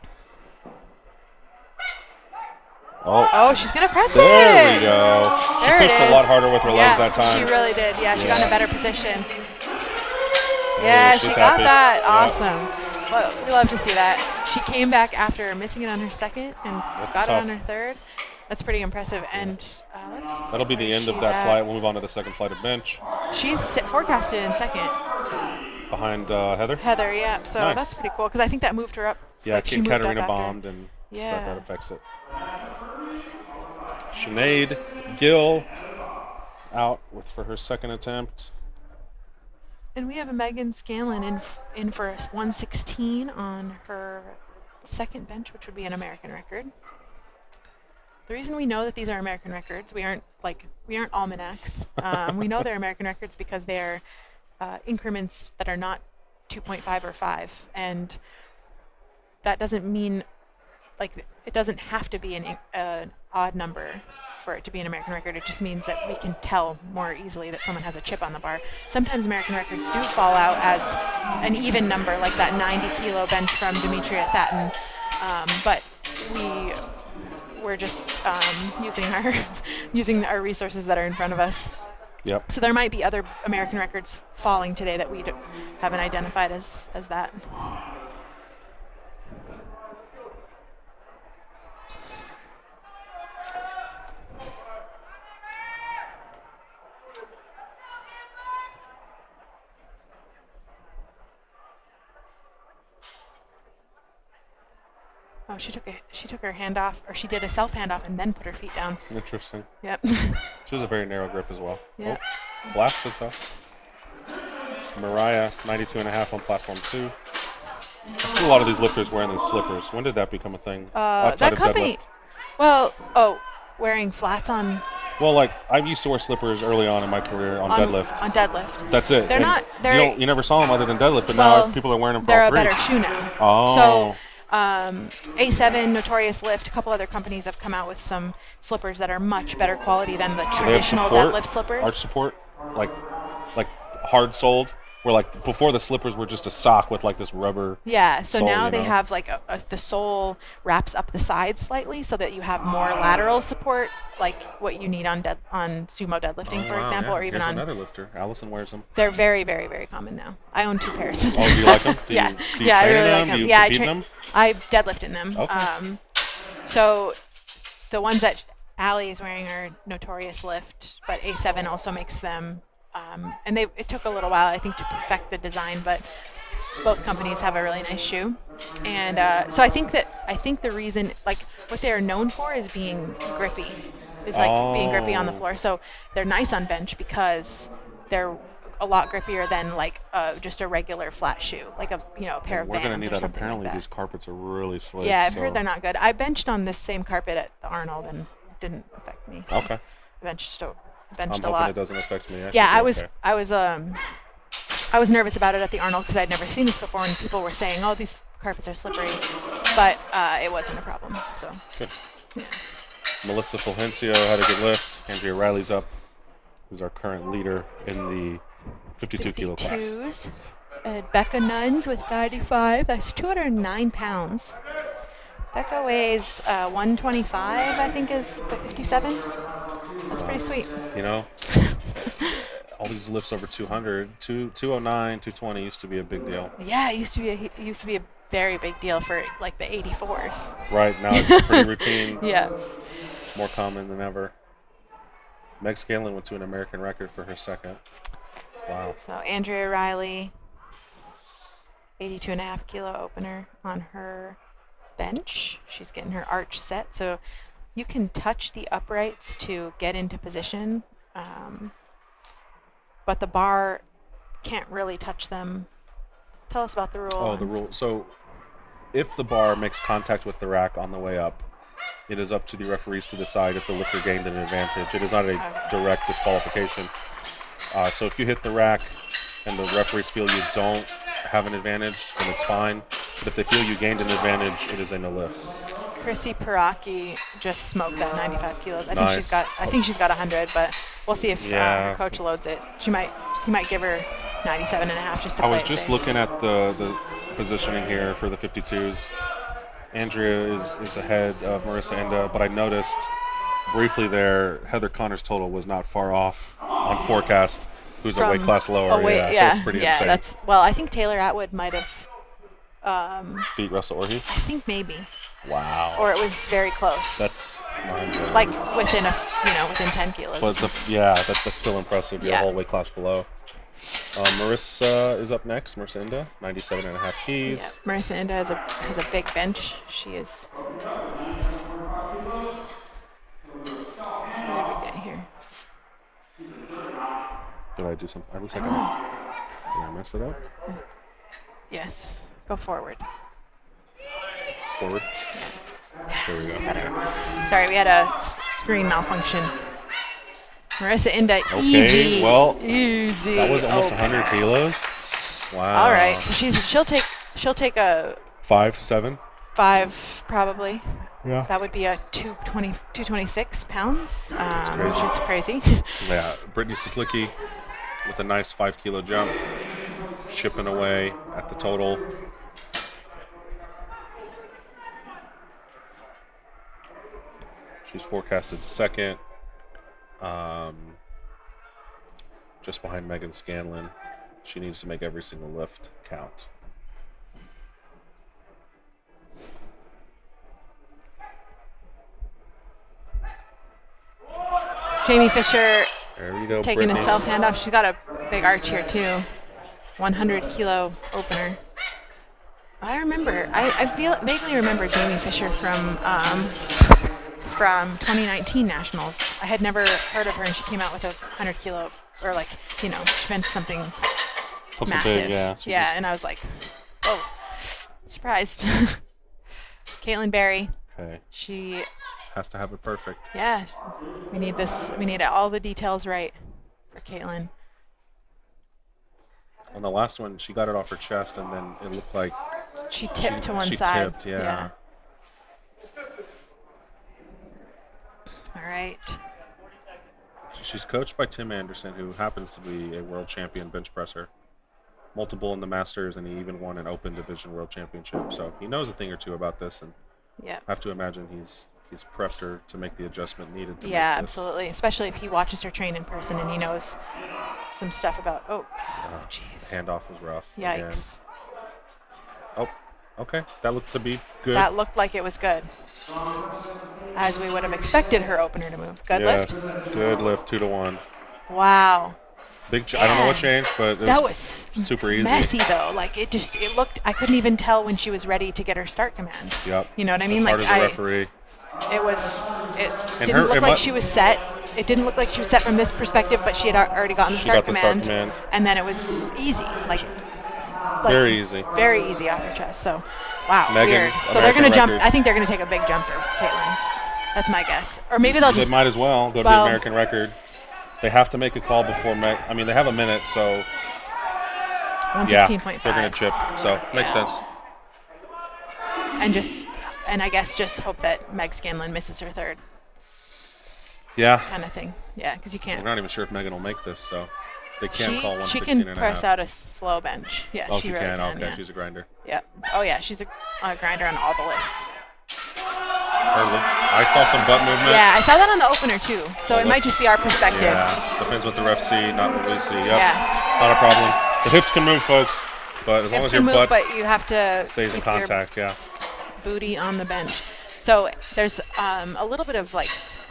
Oh, she's going to press there it. We go. There she pushed a lot harder with her legs that time. She really did. Yeah, she got in a better position. Yeah, she happy. got that. Awesome. Well, we love to see that. She came back after missing it on her second and got it on her third. That's pretty impressive. And that'll be the end of that flight. We'll move on to the second flight of bench. She's forecasted in second. Behind Heather? Heather, yeah. So that's pretty cool because I think that moved her up. Yeah, like she Katarina bombed and that affects it. Sinead Gill out for her second attempt. And we have a Megan Scanlon in for 116 on her second bench, which would be an American record. The reason we know that these are American records, we aren't almanacs. We know they're American records because they're increments that are not 2.5 or 5, and that doesn't mean it doesn't have to be an odd number for it to be an American record. It just means that we can tell more easily that someone has a chip on the bar. Sometimes American records do fall out as an even number, like that 90-kilo bench from Demetria Thatton, but we're just using our resources that are in front of us. Yep. So there might be other American records falling today that we haven't identified as that. Oh, she took her hand off, or she did a self handoff and then put her feet down. Interesting. Yep. She has a very narrow grip as well. Yeah. Oh, blasted though. Mariah, 92.5 on platform 2. I see a lot of these lifters wearing these slippers. When did that become a thing? Outside that of company. deadlift? Well, wearing flats on. Well, I used to wear slippers early on in my career on deadlift. On deadlift. That's it. You never saw them other than deadlift, but now people are wearing them for all three. They're a better shoe now. Oh. So. A7, Notorious Lift, a couple other companies have come out with some slippers that are much better quality than the traditional deadlift slippers. Arch support, like hard soled, where before the slippers were just a sock with this rubber. Yeah, so sole, now they have the sole wraps up the sides slightly so that you have more lateral support, like what you need on sumo deadlifting, for example, or even Here's on another lifter. Allison wears them. They're very, very, very common now. I own 2 pairs. Oh, do you like them? Do you I train really in them? like them. Do you Yeah, compete in them? I deadlift in them. Okay. So the ones that Allie is wearing are Notorious Lift, but A7 also makes them. And it took a little while, I think, to perfect the design, but both companies have a really nice shoe. And so I think the reason, what they are known for is being grippy, being grippy on the floor. So they're nice on bench because they're a lot grippier than just a regular flat shoe, like a pair of We're Vans gonna need or that. something Apparently, like that. these carpets are really slick. Yeah, I've heard they're not good. I benched on this same carpet at the Arnold and it didn't affect me. So Okay. I benched I'm a hoping lot. it doesn't affect me. I was nervous about it at the Arnold because I'd never seen this before, and people were saying, "Oh, these carpets are slippery," but it wasn't a problem. So. Good. Yeah. Melissa Fulgencio had a good lift. Andrea Riley's up, who's our current leader in the 52-kilo class. 52s. Becca Nuns with 95. That's 209 pounds. Becca weighs 125, I think, is 57. That's pretty sweet. All these lifts over 200, 209, 220 used to be a big deal. Yeah, it used to be a very big deal for the 84s. Right, now it's pretty routine. Yeah. More common than ever. Meg Scanlon went to an American record for her second. Wow. So Andrea Riley, 82.5 kilo opener on her bench. She's getting her arch set. So you can touch the uprights to get into position, but the bar can't really touch them. Tell us about the rule. Oh, the rule. So if the bar makes contact with the rack on the way up, it is up to the referees to decide if the lifter gained an advantage. It is not a direct disqualification. So if you hit the rack and the referees feel you don't have an advantage, then it's fine. But if they feel you gained an advantage, it is a no lift. Chrissy Peraki just smoked that 95 kilos. I Nice. think she's got 100, but we'll see if Yeah. her coach loads it. He might give her 97.5 just to I play was it just safe. looking at the positioning here for the 52s. Andrea is ahead of Marissa Enda, but I noticed briefly there Heather Connor's total was not far off on forecast, who's a weight From class lower. a weight- So it's pretty yeah. insane. That's I think Taylor Atwood might have. Beat Russell Orhe. I think maybe, Wow. or it was very close. That's mind-blowing. like within within 10 kilos. But that's still impressive. You're a Yeah. whole weight class below. Marissa is up next. Marissa Enda, 97.5 keys. Yeah. Marissa Enda has a big bench. She is. What did we get here? Did I do something? At least did I mess it up? Yes. Go forward. Forward. There we go. Sorry, we had a screen malfunction. Marissa Enda, Okay, easy. well, easy. That was almost open. 100 kilos. Wow. All right, so she'll take a 5'7". 5 probably. Yeah. That would be a 226 pounds, which crazy. is crazy. Yeah. Brittany Siplicki with a nice 5 kilo jump, chipping away at the total. She's forecasted second, just behind Megan Scanlon. She needs to make every single lift count. Jamie Fisher There we go, is taking Brittany. a self handoff. She's got a big arch here too. 100 kilo opener. I remember. I vaguely remember Jamie Fisher from 2019 nationals. I had never heard of her, and she came out with a 100 kilo, or she meant something Something massive. big, yeah. She Yeah, just- and I was like, oh, surprised. Caitlin Berry. Okay. She, Has to have it perfect. yeah, we need this. We need all the details right for Caitlin. On the last one, she got it off her chest, and then it looked like She tipped to one she side. tipped, yeah. All right. She's coached by Tim Anderson, who happens to be a world champion bench presser, multiple in the Masters, and he even won an Open Division World Championship. So he knows a thing or two about this, and Yeah. I have to imagine he's prepped her to make the adjustment needed to Yeah, make this. absolutely. Especially if he watches her train in person and he knows some stuff about. Oh, jeez. Handoff was rough. again. Yikes. Oh, okay. That looked to be good. That looked like it was good. As we would have expected her opener to move. Good yes, lift. good lift, 2-1. Wow. Big. I don't know what Man. changed, but it That was was super easy. messy though. Like it looked. I couldn't even tell when she was ready to get her start command. Yep. You know what I mean? As hard Like as a referee. It And didn't her- look it like mu- she was set. It didn't look like she was set from this perspective, but she had already gotten the She start got the start command, command. and then it was easy, like Very easy. very easy off her chest. So, wow, Megan, weird. So they're American gonna jump. record. I think they're gonna take a big jump for Caitlin. That's my guess. Or maybe they'll They just. might as well go to well- the American record. They have to make a call before I mean, they have a minute, so yeah, 116.5. they're gonna chip. So makes Yeah. sense. And I guess just hope that Meg Scanlon misses her third, Yeah, kind of thing. Yeah, because you we're can't. not even sure if Megan will make this, so they can't call She 116 can and a press half. out a slow bench. Yeah, Oh, she really can. can. Okay, Yeah. she's a grinder. Yeah. Oh yeah, she's a grinder on all the lifts. I saw some butt movement. Yeah, I saw that on the opener too. So Well, it might that's- just be our perspective. Yeah, depends what the refs see, not what we see. Yep. Yeah. Not a problem. The hips can move, folks, but as long Hips as your can move, butt but you have to stays in keep your contact, yeah. booty on the bench. So there's a little bit of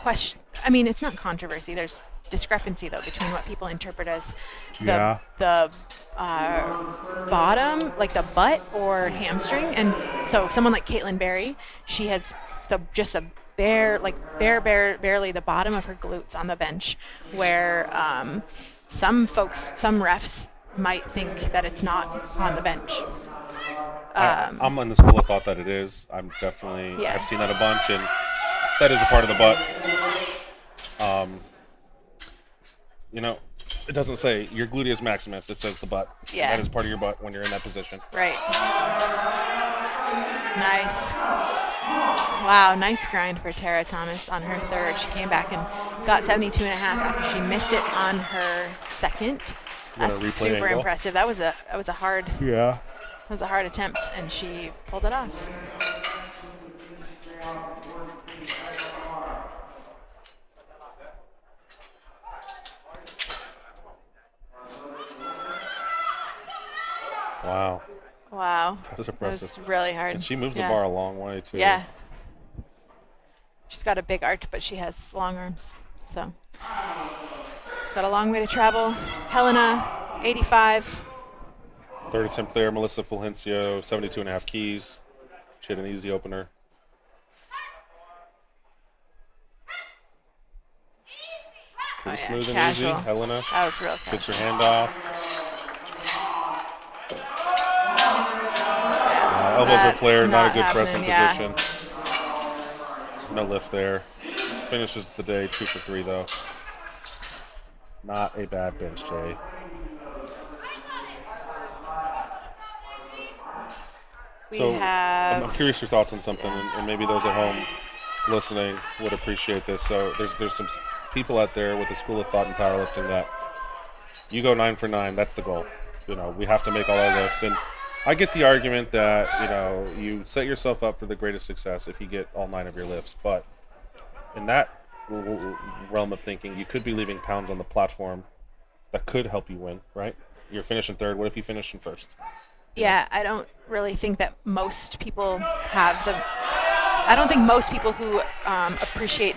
question. I mean, it's not controversy. There's discrepancy though between what people interpret as Yeah. the bottom, like the butt or hamstring. And so someone like Caitlin Berry, she has just the barely the bottom of her glutes on the bench, where some refs might think that it's not on the bench. I'm in the school of thought that it is. I'm definitely, Yeah. I've seen that a bunch, and that is a part of the butt. You know, it doesn't say your gluteus maximus. It says the butt. Yeah. That is part of your butt when you're in that position. Right. Nice. Wow, nice grind for Tara Thomas on her third. She came back and got 72.5 after she missed it on her second. What a That's replay super angle. impressive. That was a hard attempt, and she pulled it off. Wow. Wow. That's That impressive. was really hard. And she moves Yeah. the bar a long way, too. Yeah. She's got a big arch, but she has long arms. So she's got a long way to travel. Helena, 85. Third attempt there. Melissa Fulgencio, 72.5 keys. She had an easy opener. Pretty yeah, smooth and casual. easy. Helena That was real gets her casual. hand off. Elbows are That's flared, not a good happening, pressing yeah. position. No lift there. Finishes the day 2 for 3, though. Not a bad bench, Jay. We So have I'm curious your thoughts on something, and maybe those at home listening would appreciate this. So there's some people out there with a school of thought in powerlifting that you go 9 for 9. That's the goal. You know, we have to make all our lifts, and I get the argument that, you know, you set yourself up for the greatest success if you get all 9 of your lifts. But in that realm of thinking, you could be leaving pounds on the platform that could help you win, right? You're finishing third. What if you finish in first? Yeah, I don't really think that most people have the. I don't think most people who appreciate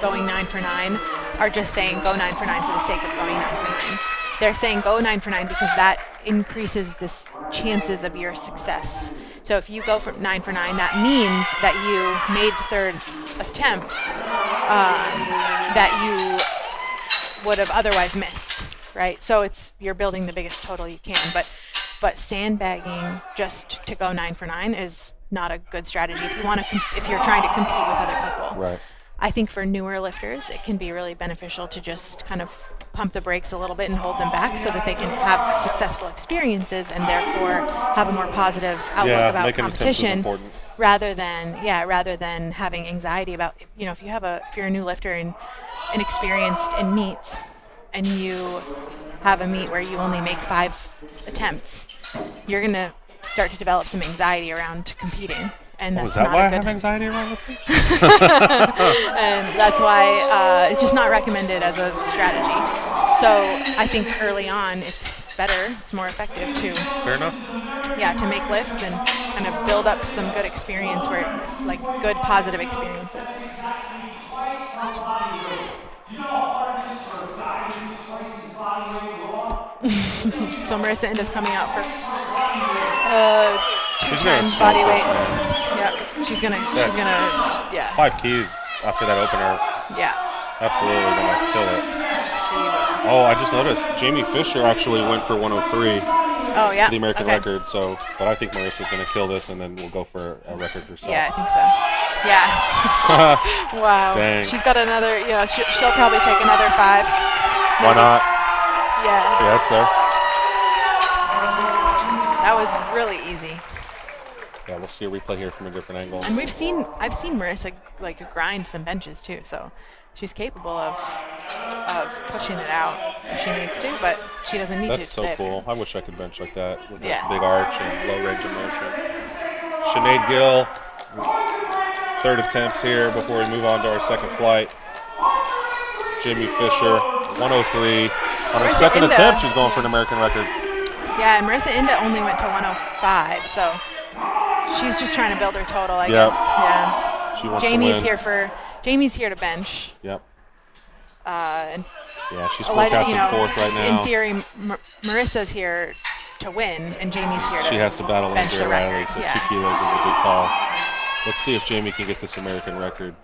going 9 for 9 are just saying go 9 for 9 for the sake of going 9 for 9. They're saying go 9 for 9 because that increases the chances of your success. So if you go for 9 for 9, that means that you made third attempts that you would have otherwise missed, right? So you're building the biggest total you can, but sandbagging just to go 9 for 9 is not a good strategy if you're trying to compete with other people. Right. I think for newer lifters, it can be really beneficial to just kind of pump the brakes a little bit and hold them back so that they can have successful experiences and therefore have a more positive outlook about making attempts is competition important. rather than having anxiety about, you know, if you're a new lifter and inexperienced in meets and you have a meet where you only make 5 attempts, you're going to start to develop some anxiety around competing. And that's Is that not why a I good have anxiety around lifting? and that's why it's just not recommended as a strategy. So I think early on it's better, it's more effective to Fair enough. to make lifts and kind of build up some good experience good positive experiences. So Marissa Inda's coming out for 2 She's gonna times smoke body this, weight. man. Yep, she's gonna 5 keys after that opener. yeah. Absolutely gonna kill it. She will. Oh, I just noticed Jamie Fisher actually went for 103 Oh yeah. for the American okay. record. So, but I think Marissa's gonna kill this, and then we'll go for a record herself. Yeah, I think so. Yeah. Wow. Dang. She's got another. You know, she'll probably take another 5. Why not? Yeah. Yeah, it's there. That was really easy. Yeah, we'll see a replay here from a different angle. And I've seen Marissa grind some benches too, so she's capable of pushing it out if she needs to, but she doesn't need to. That's so today. cool. I wish I could bench like that with Yeah. that big arch and low range of motion. Sinead Gill, third attempts here before we move on to our second flight. Jimmy Fisher, 103. On her Marissa second Inda. attempt, she's going for an American record. Yeah, and Marissa Inda only went to 105, so she's just trying to build her total, I Yep. guess. Yeah. She wants Jamie's to win. Jamie's here to bench. Yep. And Yeah, she's a lot of, forecasting fourth right now. In theory, Marissa's here to win, and Jamie's here to She has to battle bench Andrea the Riley, record. so Yeah. 2 kilos is a good call. Let's see if Jamie can get this American record.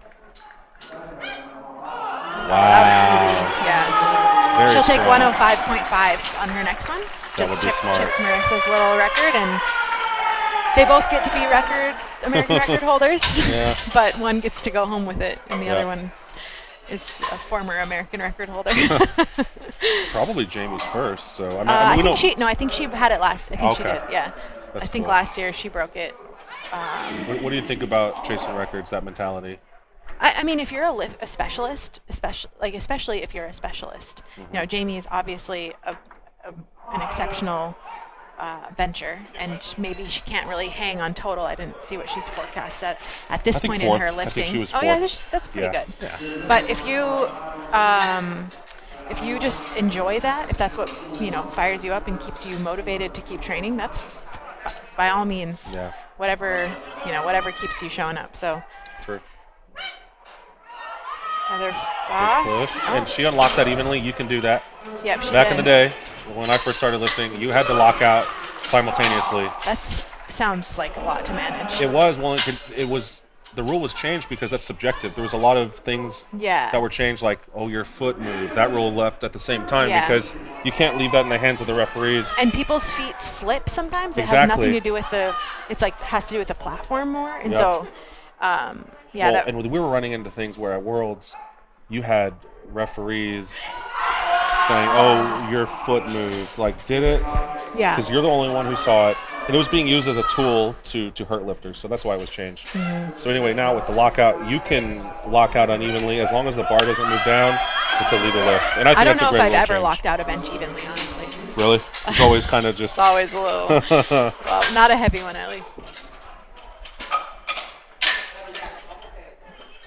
That was easy. Wow. Yeah. Very She'll take strong. 105.5 on her next one. That Just would be chip smart. Marissa's little record, and they both get to be American record holders. Yeah. But one gets to go home with it, and the Yeah. other one is a former American record holder. Probably Jamie's first. So I mean, I we think don't. I think she had it last. I think she Okay. did. Yeah. That's I think cool. last year she broke it. What do you think about chasing records? That mentality. I mean, if you're a specialist, especially if you're a specialist, Jamie is obviously an exceptional bencher, and maybe she can't really hang on total. I didn't see what she's forecast at this I think point fourth. in her I think lifting. she was Oh yeah, fourth. that's pretty Yeah. good. Yeah. But if you just enjoy that, if that's what fires you up and keeps you motivated to keep training, that's by all means Yeah. whatever keeps you showing up. So True. Heather Good Foss. push. Oh, And she unlocked that evenly. You can do that. yep, she Back did. in the day, when I first started lifting, you had to lock out simultaneously. That sounds like a lot to manage. It was the rule was changed because that's subjective. There was a lot of things Yeah. that were changed, like your foot moved. That rule left at the same time Yeah. because you can't leave that in the hands of the referees. And people's feet slip sometimes. It has Exactly. nothing to do with has to do with the platform more. And Yep. so, yeah. And we were running into things where at Worlds, you had referees saying, "Oh, your foot moved." Like, did it? yeah. Because you're the only one who saw it, and it was being used as a tool to hurt lifters. So that's why it was changed. Mm-hmm. So anyway, now with the lockout, you can lock out unevenly as long as the bar doesn't move down. It's a legal lift, and I think I don't that's know a if great I've rule ever change. locked out a bench evenly, honestly. Really? It's always kind of just. It's always a little, well, not a heavy one at least.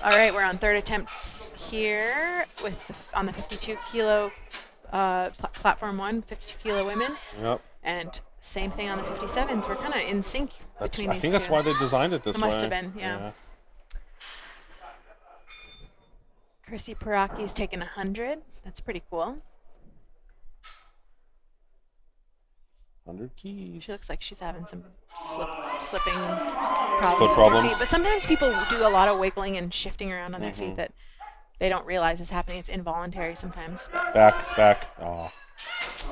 All right, we're on third attempts here on the 52 kilo platform 52 kilo women, Yep. and same thing on the 57s. We're kind of in sync between I these think two. that's why they designed it this It way. must have been, yeah. Chrissy Paraki's taking 100. That's pretty cool. 100 keys. She looks like she's having some slipping problems with her problems? feet. But sometimes people do a lot of wiggling and shifting around on their Mm-hmm. feet that they don't realize is happening. It's involuntary sometimes. But Back. Oh,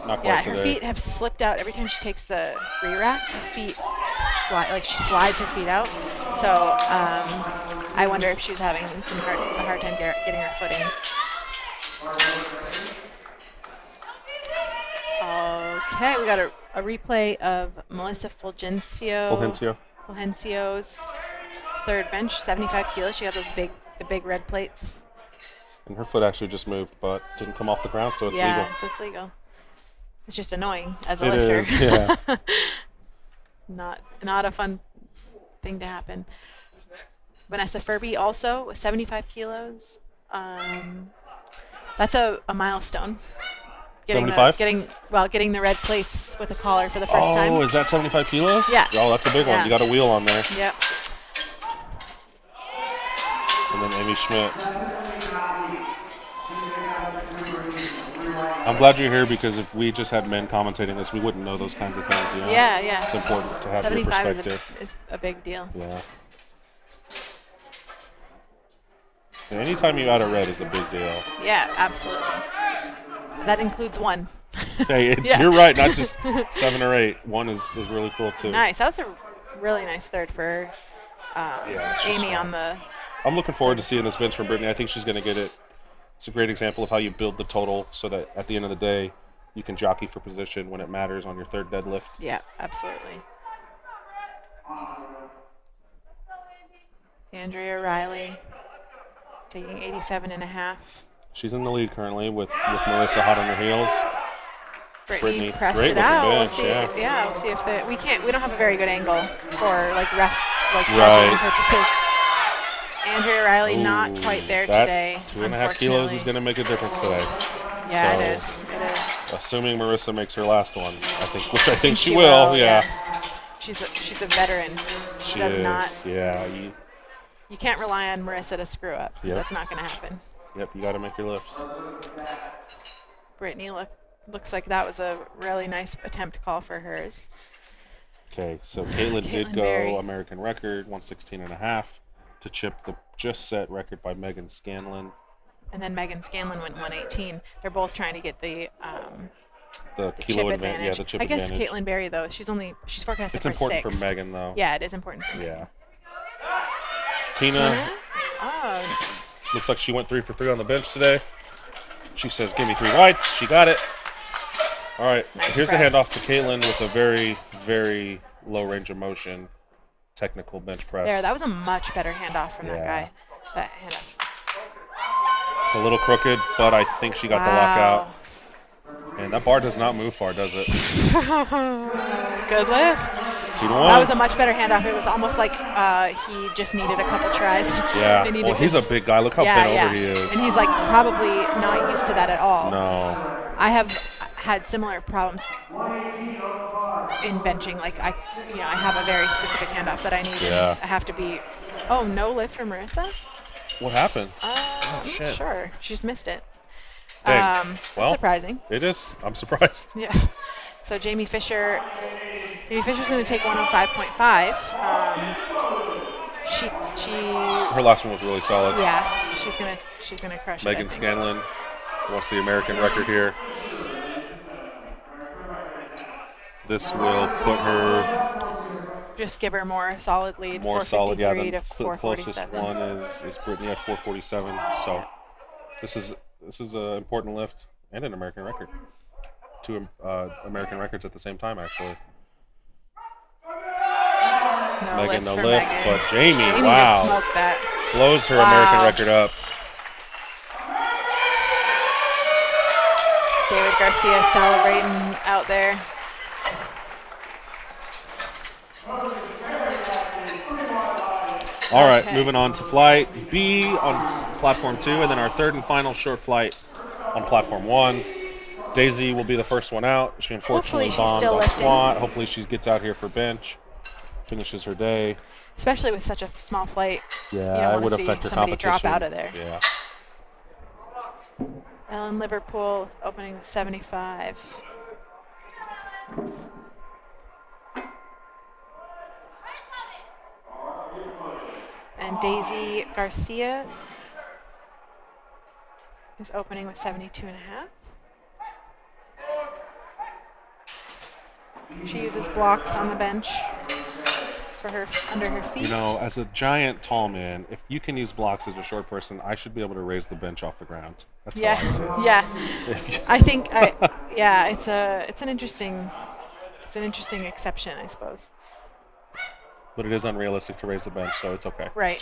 not quite yeah, to her there. feet have slipped out every time she takes the re-rack. Her feet slide, like she slides her feet out. So I wonder if she's having a hard time getting her footing. Okay, we got a replay of Melissa Fulgencio's third bench, 75 kilos. She got the big red plates. And her foot actually just moved, but didn't come off the ground, so it's Yeah, legal. so it's legal. It's just annoying as a It lifter. is, yeah. Not a fun thing to happen. Vanessa Furby also with 75 kilos. That's a milestone. 75? Getting the red plates with a collar for the first time. Oh, is that 75 kilos? Yeah. Oh, that's a big Yeah. one. You got a wheel on there. Yep. And then Amy Schmidt. I'm glad you're here because if we just had men commentating this, we wouldn't know those kinds of things. You know? Yeah. It's important to have your 75 perspective. is a big deal. Yeah. And anytime you add a red is a big deal. Yeah, absolutely. That includes one. Hey, Yeah. you're right. Not just 7 or 8. 1 is really cool too. Nice. That was a really nice third for Yeah, it's just Amy on the. I'm looking forward to seeing this bench from Brittany. I think she's going to get it. It's a great example of how you build the total so that at the end of the day, you can jockey for position when it matters on your third deadlift. Yeah, absolutely. Andrea Riley taking 87.5. She's in the lead currently with Marissa hot on her heels. Brittany pressed great it out. looking We'll bench, see. yeah. We'll see if we don't have a very good angle for judging Right. purposes. Andrea Riley not Ooh, quite there that today. 2.5 kilos is unfortunately. going to make a difference today. Yeah, so- it is. It is. Assuming Marissa makes her last one, which I think she She will. will, Yeah. She's a veteran. She does is. not. Yeah. You can't rely on Marissa to screw up. 'Cause Yep. That's not going to happen. Yep. You got to make your lifts. Brittany looks like that was a really nice attempt call for hers. Okay, so Caitlin did Caitlin go Berry. American record, 116.5, to chip the just set record by Megan Scanlon. And then Megan Scanlon went 118. They're both trying to get the Kilo chip advantage. Yeah, the chip I guess advantage. Caitlin Berry though, she's forecasted It's for important sixth. for Megan though. Yeah, it is important for Megan. Yeah. Tina Tina? Oh, looks like she went 3 for 3 on the bench today. She says, "Give me 3 whites." She got it. All right. Nice Here's press. the handoff to Caitlin with a very, very low range of motion, technical bench press. there. That was a much better handoff from that Yeah. guy. That handoff. It's a little crooked, but I think she got the lockout. And that bar does not move far, does it? Good lift. 2 to 1. That was a much better handoff. It was almost like he just needed a couple tries. Yeah. They needed Well, he's a big guy. Look how bent over he is. And he's like probably not used to that at all. No. I have had similar problems in benching. Like I have a very specific handoff that I need. Yeah. I have to be. Oh, no lift from Marissa. What happened? I'm shit. not sure. She just missed it. Dang. That's Well. surprising. It is. I'm surprised. Yeah. So Jamie Fisher's going to take 105.5. She Her last one was really solid. yeah, she's gonna crush Megan it. Scanlon wants the American record here. This will put her Just give her more solid lead. more solid. Yeah, 453 the to closest 447. one is Brittany at 447. So this is an important lift and an American record. 2 American records at the same time, actually. No Megan, lift no for lift, Megan. but Jamie, Jamie wow, just smoked that. blows her Wow. American record up. David Garcia celebrating out there. All right, Okay. moving on to flight B on platform 2, and then our third and final short flight on platform 1. Daisy will be the first one out. She unfortunately Hopefully she's bombed still on lifting. squat. Hopefully she gets out here for bench, finishes her day. Especially with such a small flight. Yeah, You it don't want would to see affect her somebody competition. drop out of there. Yeah. Ellen Liverpool opening with 75. And Daisy Garcia is opening with 72.5. She uses blocks on the bench for her under her feet. You know, as a giant tall man, if you can use blocks as a short person, I should be able to raise the bench off the ground. That's how I see it. Yeah. If you- I think it's an interesting exception, I suppose. but it is unrealistic to raise the bench, so it's okay. Right.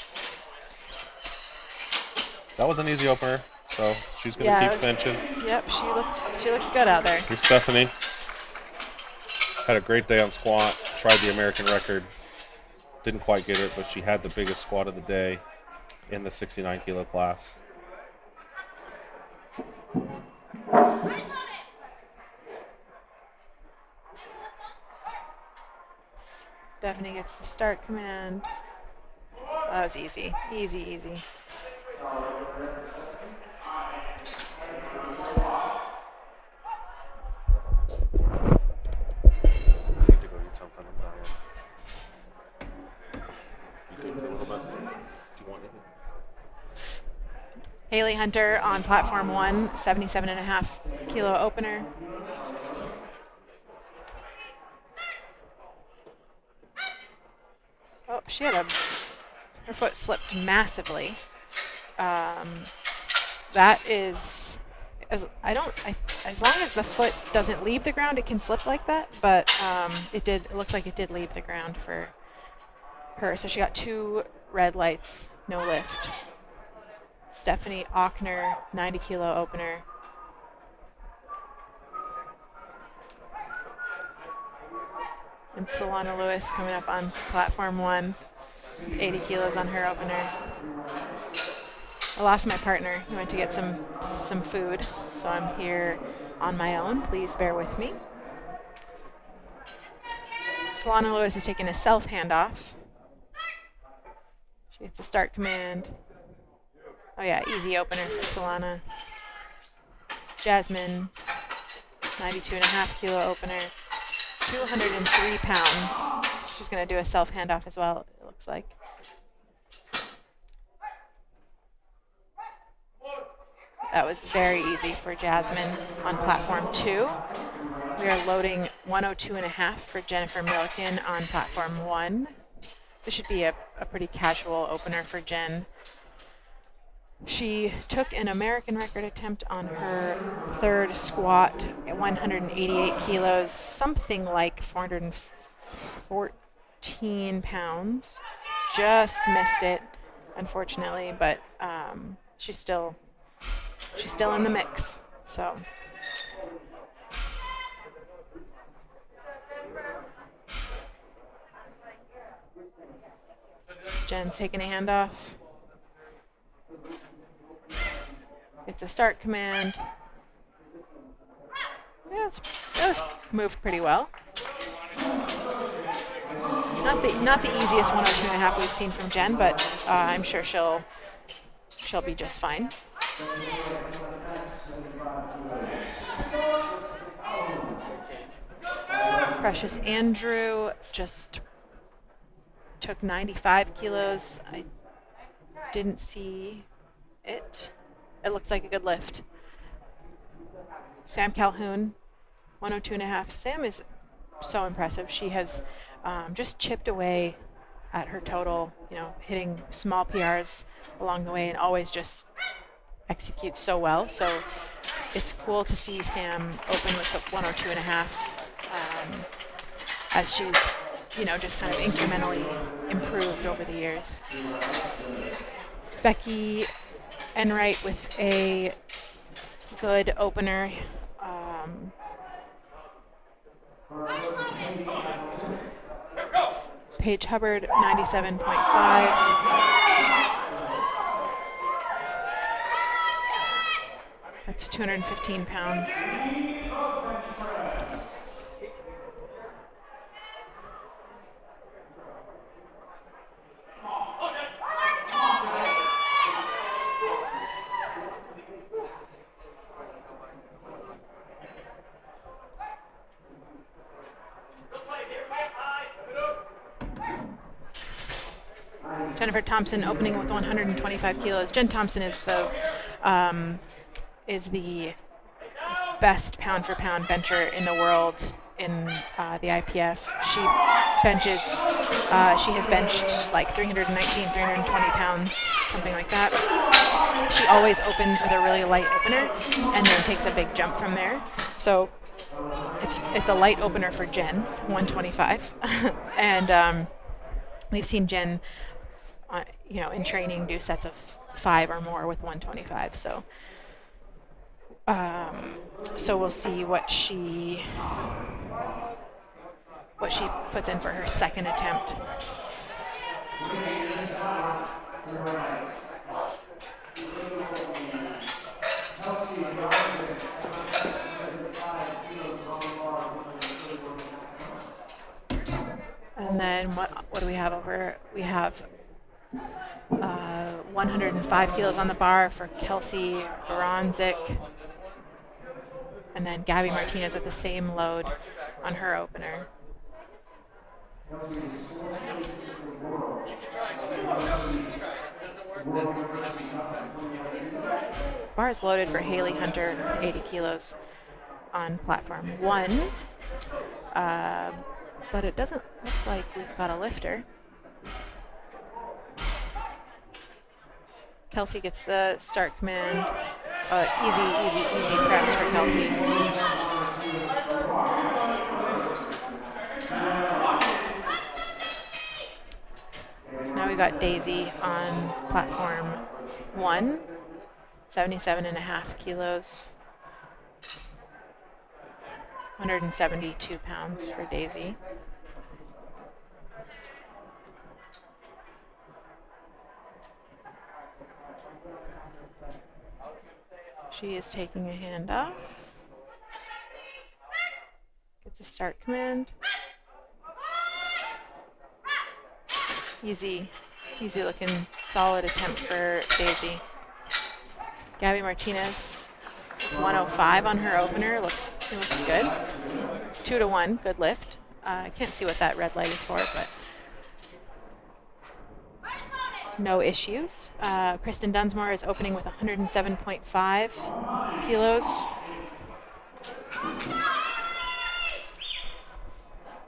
That was an easy opener, so she's going to Yeah. keep benching. Yep, she looked good out there. Here's Stephanie. Had a great day on squat. Tried the American record. Didn't quite get it, but she had the biggest squat of the day in the 69 kilo class. Stephanie gets the start command. That was easy. Easy. I need to go eat something. I'm dying. You good for a little bit? Do you want anything? Haley Hunter on platform 1, 77.5 kilo opener. Oh, her foot slipped massively. That is, as long as the foot doesn't leave the ground, it can slip like that. But it looks like it did leave the ground for her. So she got 2 red lights, no lift. Stephanie Ochner, 90 kilo opener. And Solana Lewis coming up on platform 1, 80 kilos on her opener. I lost my partner. He went to get some food, so I'm here on my own. Please bear with me. Solana Lewis is taking a self handoff. She gets a start command. Oh yeah, easy opener for Solana. Jasmine, 92.5 kilo opener, 203 pounds. She's going to do a self handoff as well, it looks like. That was very easy for Jasmine on platform 2. We are loading 102.5 for Jennifer Milliken on platform 1. This should be a pretty casual opener for Jen. She took an American record attempt on her third squat at 188 kilos, something like 414 pounds. Just missed it, unfortunately, but she's still in the mix. So Jen's taking a handoff. It's a start command. Yeah, that was moved pretty well. Not the easiest 102.5 we've seen from Jen, but I'm sure she'll be just fine. Precious Andrew just took 95 kilos. I didn't see it. It looks like a good lift. Sam Calhoun, 102.5. Sam is so impressive. She has just chipped away at her total, hitting small PRs along the way and always just executes so well. So it's cool to see Sam open with the 102.5 as she's, just kind of incrementally improved over the years. Becky Enright with a good opener. Paige Hubbard, 97.5. That's 215 pounds. Jennifer Thompson opening with 125 kilos. Jen Thompson is the best pound-for-pound bencher in the world in the IPF. She has benched like 319, 320 pounds, something like that. She always opens with a really light opener and then takes a big jump from there. So it's a light opener for Jen, 125. And we've seen Jen in training do sets of 5 or more with 125. So we'll see what she puts in for her second attempt. And then what do we have over? We have 105 kilos on the bar for Kelsey Baranczyk. And then Gabby Martinez with the same load on her opener. Bar is loaded for Haley Hunter, 80 kilos on platform 1. But it doesn't look like we've got a lifter. Kelsey gets the start command. Easy press for Kelsey. So now we got Daisy on platform 1, 77.5 kilos. 172 pounds for Daisy. She is taking a handoff. Gets a start command. Easy looking solid attempt for Daisy. Gabby Martinez 105 on her opener. It looks good. 2-1, good lift. I can't see what that red light is for, but no issues. Kristen Dunsmore is opening with 107.5 kilos.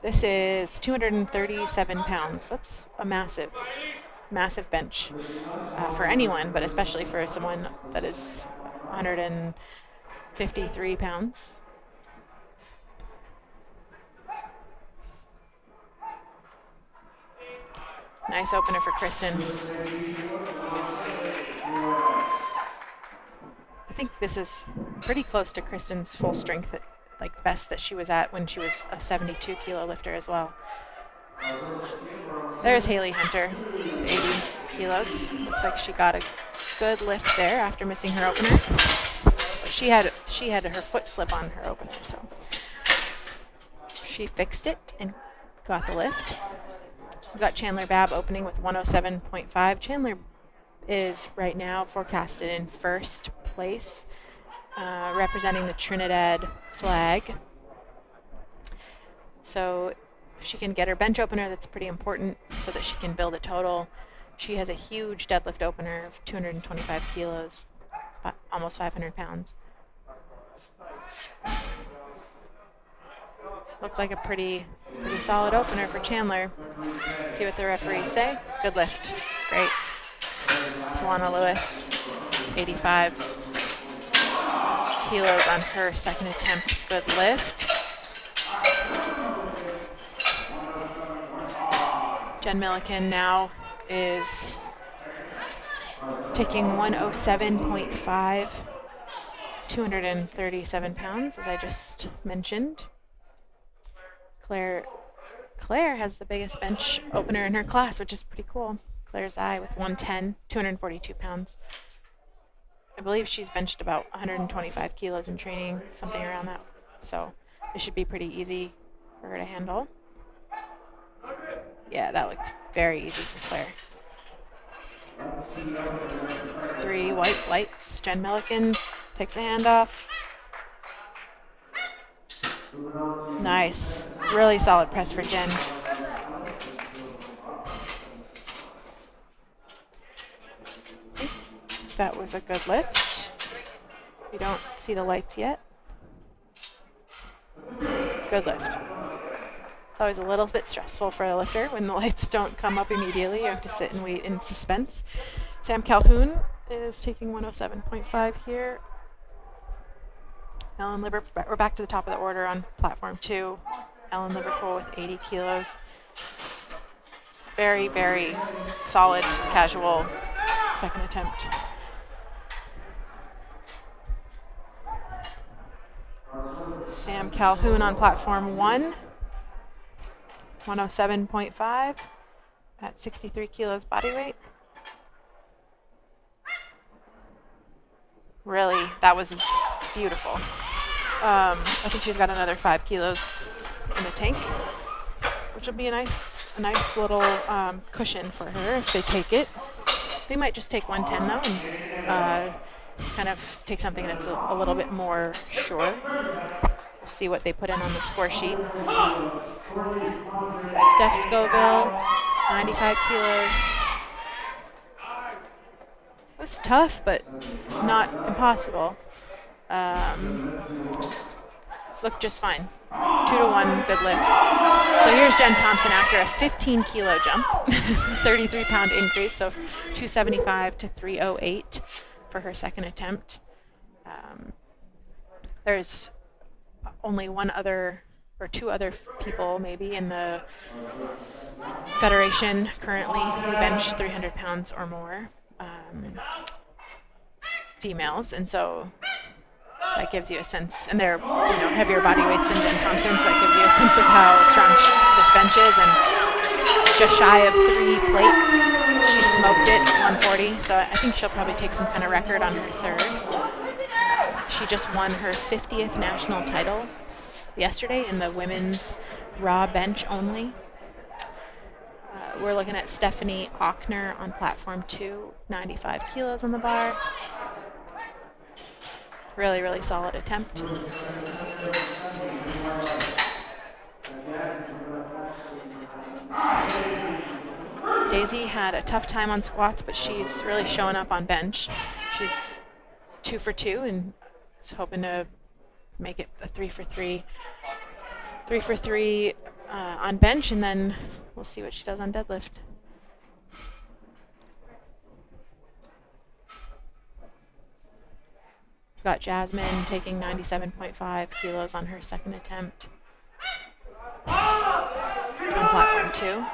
This is 237 pounds. That's a massive bench for anyone, but especially for someone that is 153 pounds. Nice opener for Kristen. I think this is pretty close to Kristen's full strength, like best that she was at when she was a 72 kilo lifter as well. There's Haley Hunter, 80 kilos. Looks like she got a good lift there after missing her opener. She had her foot slip on her opener, so she fixed it and got the lift. We've got Chandler Babb opening with 107.5. Chandler is right now forecasted in first place, representing the Trinidad flag. So if she can get her bench opener, that's pretty important so that she can build a total. She has a huge deadlift opener of 225 kilos, almost 500 pounds. Looked like a pretty solid opener for Chandler. See what the referees say. Good lift. Great. Solana Lewis, 85 kilos on her second attempt. Good lift. Jen Milliken now is taking 107.5, 237 pounds, as I just mentioned. Claire has the biggest bench opener in her class, which is pretty cool. Claire Zai with 110, 242 pounds. I believe she's benched about 125 kilos in training, something around that. So it should be pretty easy for her to handle. Yeah, that looked very easy for Claire. 3 white lights. Jen Milliken takes a handoff. Nice. Really solid press for Jen. That was a good lift. We don't see the lights yet. Good lift. It's always a little bit stressful for a lifter when the lights don't come up immediately. You have to sit and wait in suspense. Sam Calhoun is taking 107.5 here. Ellen Liverpool, we're back to the top of the order on platform 2. Ellen Liverpool with 80 kilos. Very, very solid, casual second attempt. Sam Calhoun on platform 1. 107.5 at 63 kilos body weight. Really, that was beautiful. I think she's got another 5 kilos in the tank, which will be a nice little cushion for her if they take it. They might just take 110 though, and kind of take something that's a little bit more sure. We'll see what they put in on the score sheet. Steph Scoville, 95 kilos. It was tough, but not impossible. Looked just fine. 2-1, good lift. So here's Jen Thompson after a 15 kilo jump, 33 pound increase, so 275 to 308 for her second attempt. There's only one other or two other people maybe in the federation currently who bench 300 pounds or more, females, and so that gives you a sense, and they're heavier body weights than Jen Thompson, so that gives you a sense of how strong this bench is. And just shy of 3 plates, she smoked it, 140. So I think she'll probably take some kind of record on her third. She just won her 50th national title yesterday in the women's raw bench only. We're looking at Stephanie Ochner on platform 2, 95 kilos on the bar. Really, really solid attempt. Daisy had a tough time on squats, but she's really showing up on bench. She's 2 for 2 and is hoping to make it a 3 for 3. 3 for 3 on bench, and then we'll see what she does on deadlift. Got Jasmine taking 97.5 kilos on her second attempt on platform 2.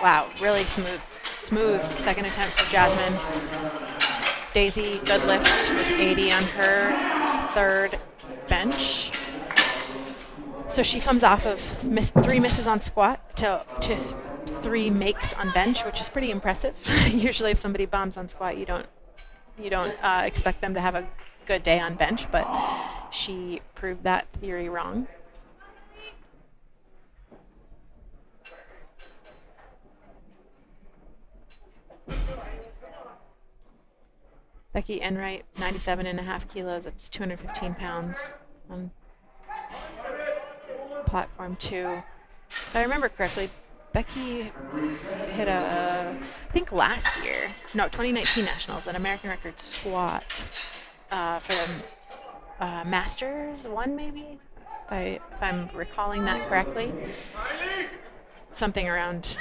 Wow, really smooth second attempt for Jasmine. Daisy good lift with 80 on her third bench. So she comes off of 3 misses on squat to 3 makes on bench, which is pretty impressive. Usually if somebody bombs on squat, you don't expect them to have a good day on bench, but she proved that theory wrong. Becky Enright, 97.5 kilos. That's 215 pounds on platform 2. If I remember correctly, Becky hit I think last year, no, 2019 Nationals, an American record squat for the Masters 1 maybe, if I'm recalling that correctly. Something around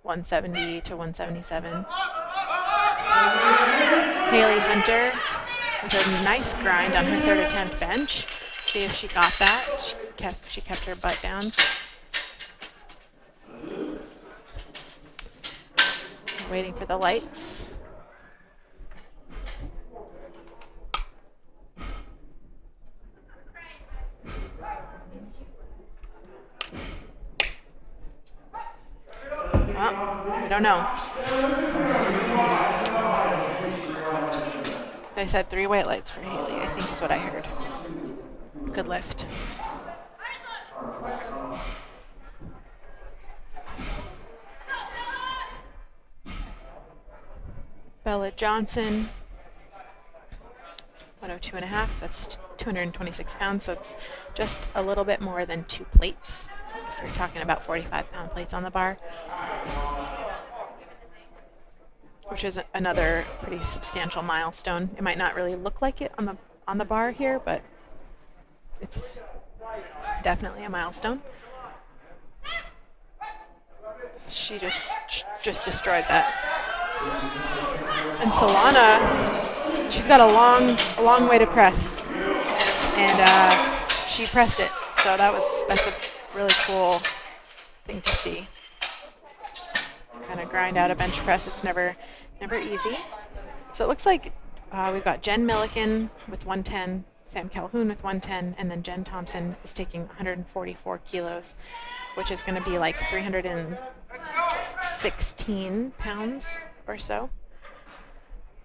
170 to 177. Haley Hunter with a nice grind on her third attempt bench. See if she got that. She kept her butt down. Waiting for the lights. Well, we don't know. They said 3 white lights for Haley, I think is what I heard. Good lift. Bella Johnson, 102.5, that's 226 pounds, so it's just a little bit more than 2 plates, if you're talking about 45-pound plates on the bar, which is another pretty substantial milestone. It might not really look like it on the bar here, but it's definitely a milestone. She just destroyed that. And Solana, she's got a long way to press, and she pressed it. So that's a really cool thing to see. Kind of grind out a bench press. It's never easy. So it looks like we've got Jen Milliken with 110, Sam Calhoun with 110, and then Jen Thompson is taking 144 kilos, which is going to be like 316 pounds or so.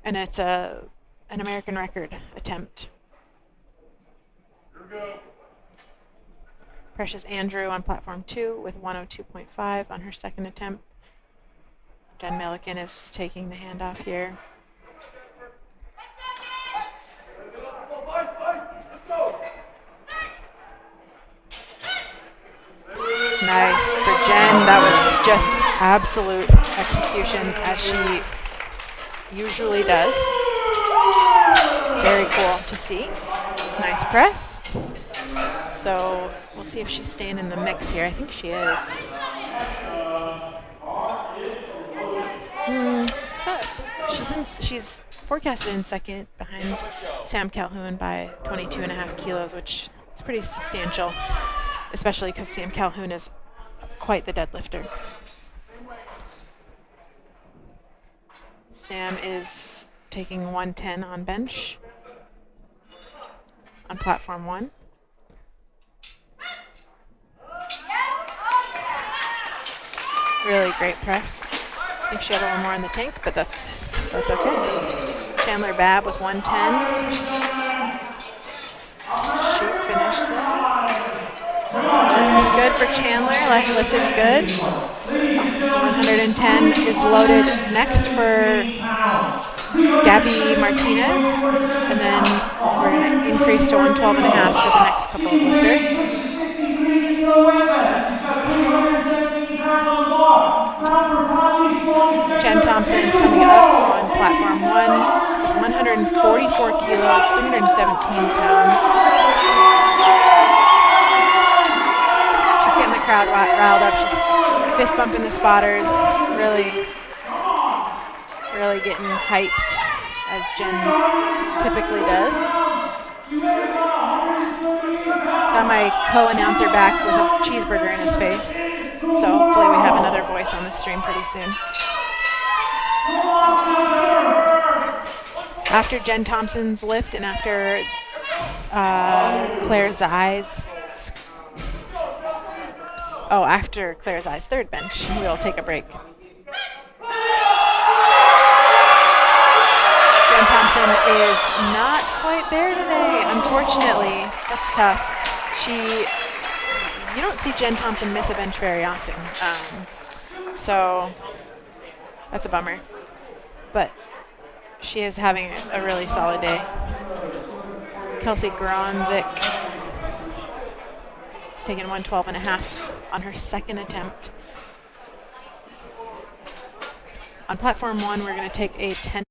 And it's an American record attempt. Precious Andrew on platform 2 with 102.5 on her second attempt. Jen Milliken is taking the handoff here. Nice for Jen. That was just absolute execution, as she usually does. Very cool to see. Nice press. So we'll see if she's staying in the mix here. I think she is. She's forecasted in second behind Sam Calhoun by 22.5 kilos, which is pretty substantial, especially because Sam Calhoun is quite the deadlifter. Sam is taking 110 on bench on platform 1. Really great press. I think she had a little more in the tank, but that's okay. Chandler Babb with 110. She finished that. Looks good for Chandler. Left lift is good. 110 is loaded next for Gabby Martinez, and then we're going to increase to 112 and a half for the next couple of lifters. Jen Thompson coming up on platform 1 with 144 kilos, 317 pounds. She's getting the crowd riled up. She's fist bumping the spotters, really getting hyped, as Jen typically does. Got my co-announcer back with a cheeseburger in his face, so hopefully we have another voice on the stream pretty soon. After Jen Thompson's lift and after Claire Zei's, after Claire Zei's third bench, we'll take a break. Jen Thompson is not quite there today, unfortunately. That's tough. You don't see Jen Thompson miss a bench very often, so that's a bummer. But she is having a really solid day. Kelsey Gronzik is taking 112 and a half on her second attempt. On platform 1, we're going to take a 10.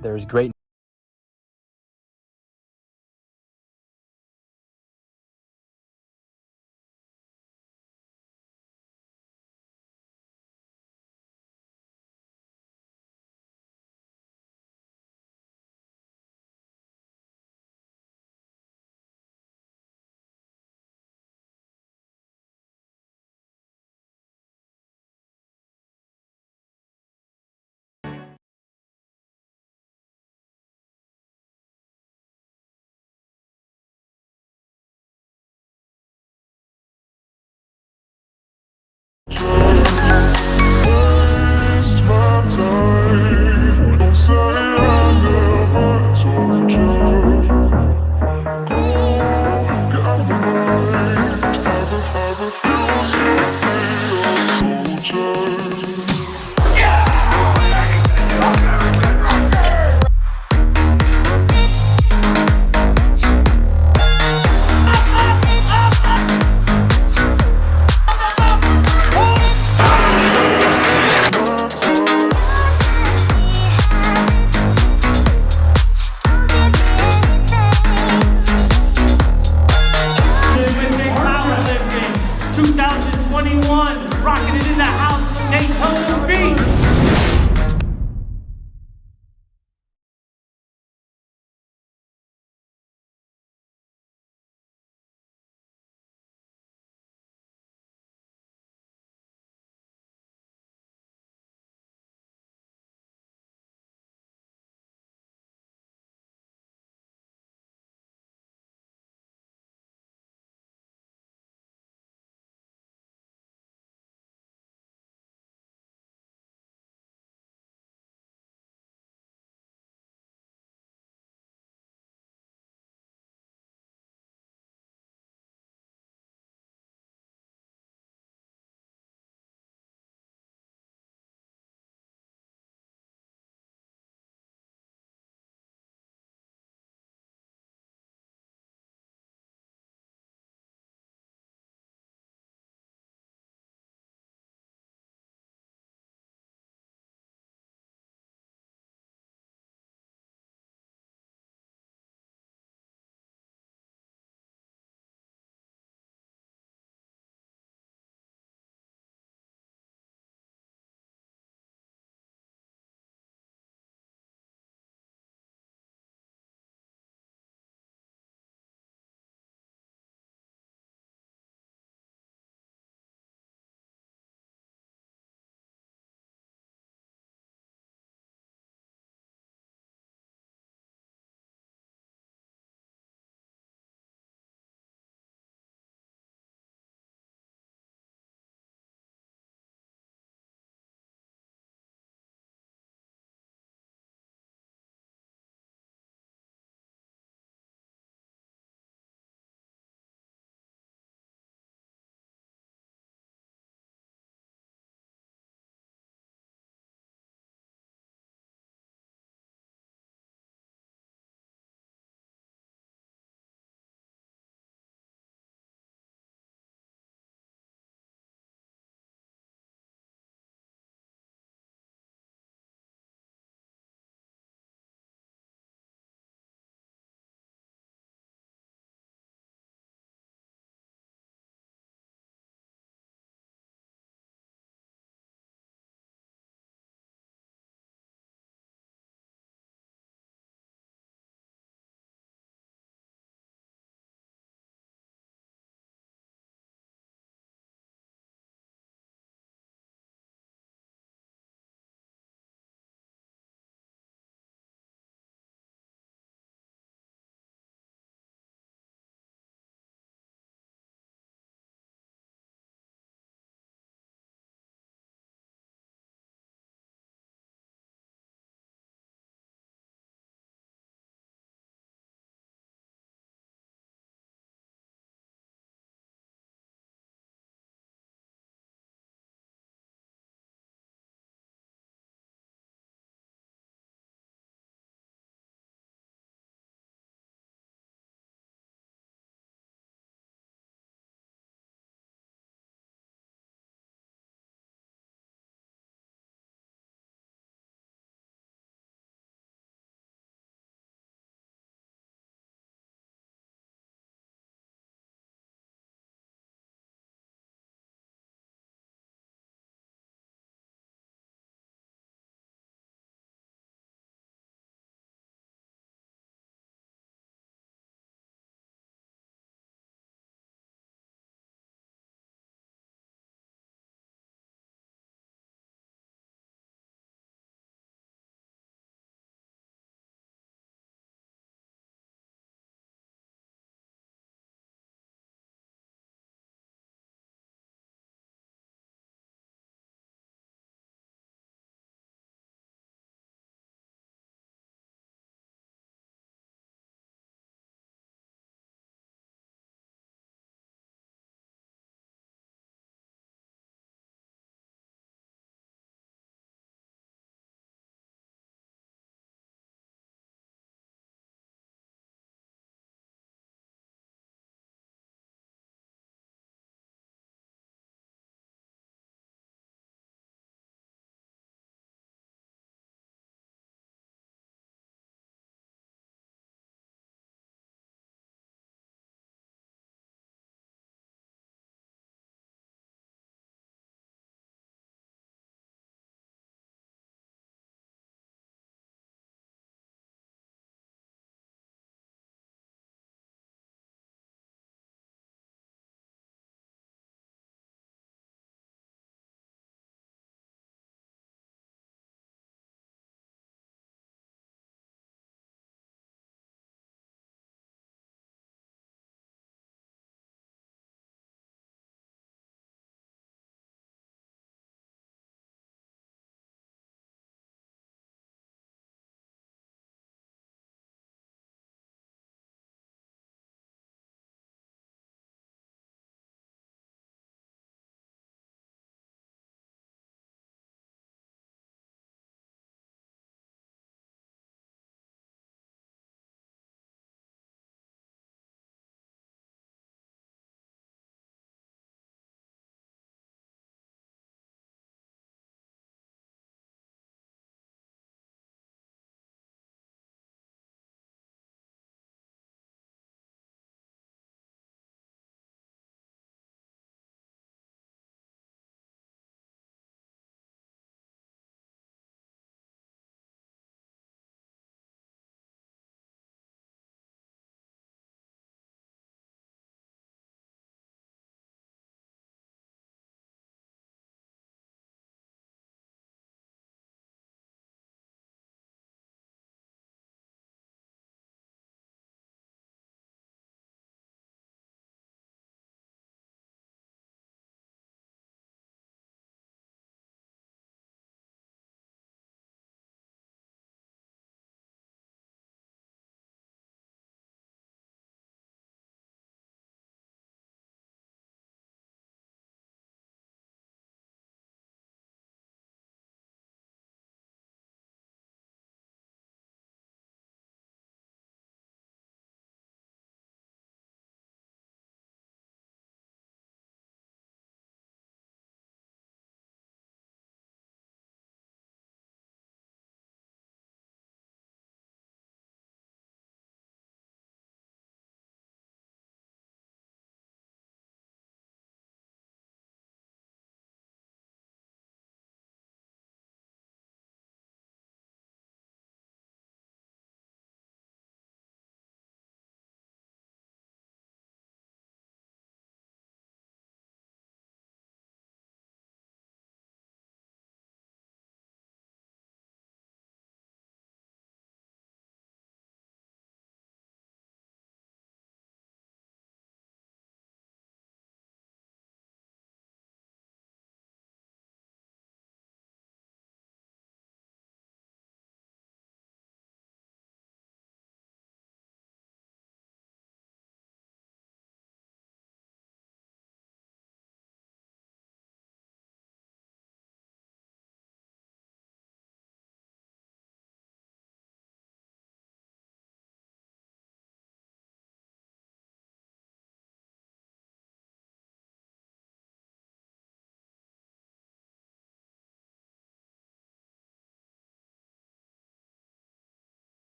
There's great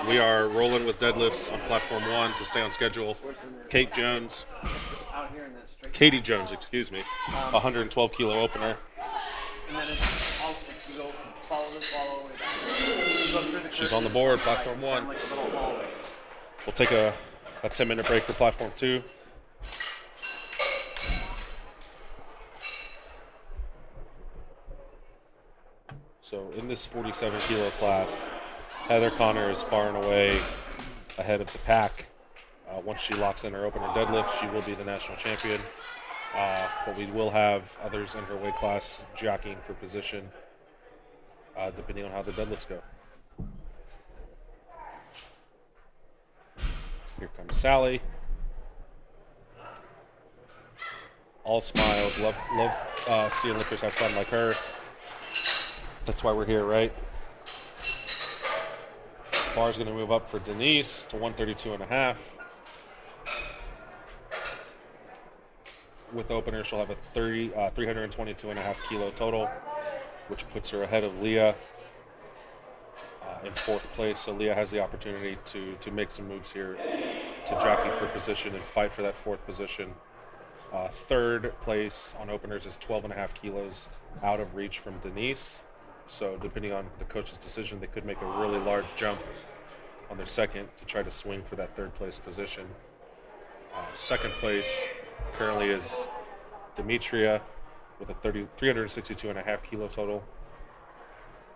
We are rolling with deadlifts on platform 1 to stay on schedule. Katie Jones, excuse me, 112 kilo opener. And then it's all, you go follow this wall all the way back. You go through the She's curtain, on the board, right, platform it's kinda 1. like a little hallway. We'll take a 10-minute break for platform 2. So in this 47 kilo class, Heather Connor is far and away ahead of the pack. Once she locks in her opener deadlift, she will be the national champion. But we will have others in her weight class jockeying for position, depending on how the deadlifts go. Here comes Sally. All smiles. Love seeing lifters have fun like her. That's why we're here, right? Bar's going to move up for Denise to 132.5. With opener, she'll have a 322.5 kilo total, which puts her ahead of Leah in 4th place. So Leah has the opportunity to make some moves here to jockey for position and fight for that 4th position. 3rd place on openers is 12.5 kilos out of reach from Denise. So depending on the coach's decision, they could make a really large jump on their 2nd to try to swing for that 3rd place position. 2nd place currently is Demetria with a 362.5 kilo total.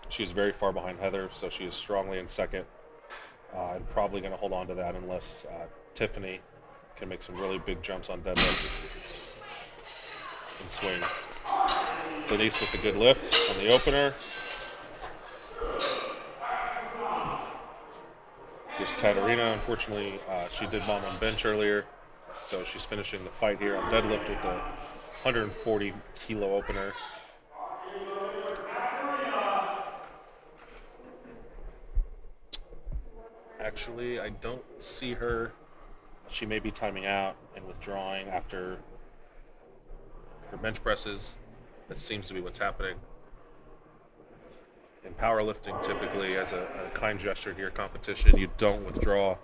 She's very far behind Heather, so she is strongly in 2nd and probably going to hold on to that unless Tiffany can make some really big jumps on deadlift and swing. Denise with the good lift on the opener. Here's Katarina. Unfortunately, she did bomb on bench earlier, so she's finishing the fight here on deadlift with a 140 kilo opener. Actually, I don't see her. She may be timing out and withdrawing after her bench presses. That seems to be what's happening. In powerlifting, typically, as a kind gesture to your competition, you don't withdraw.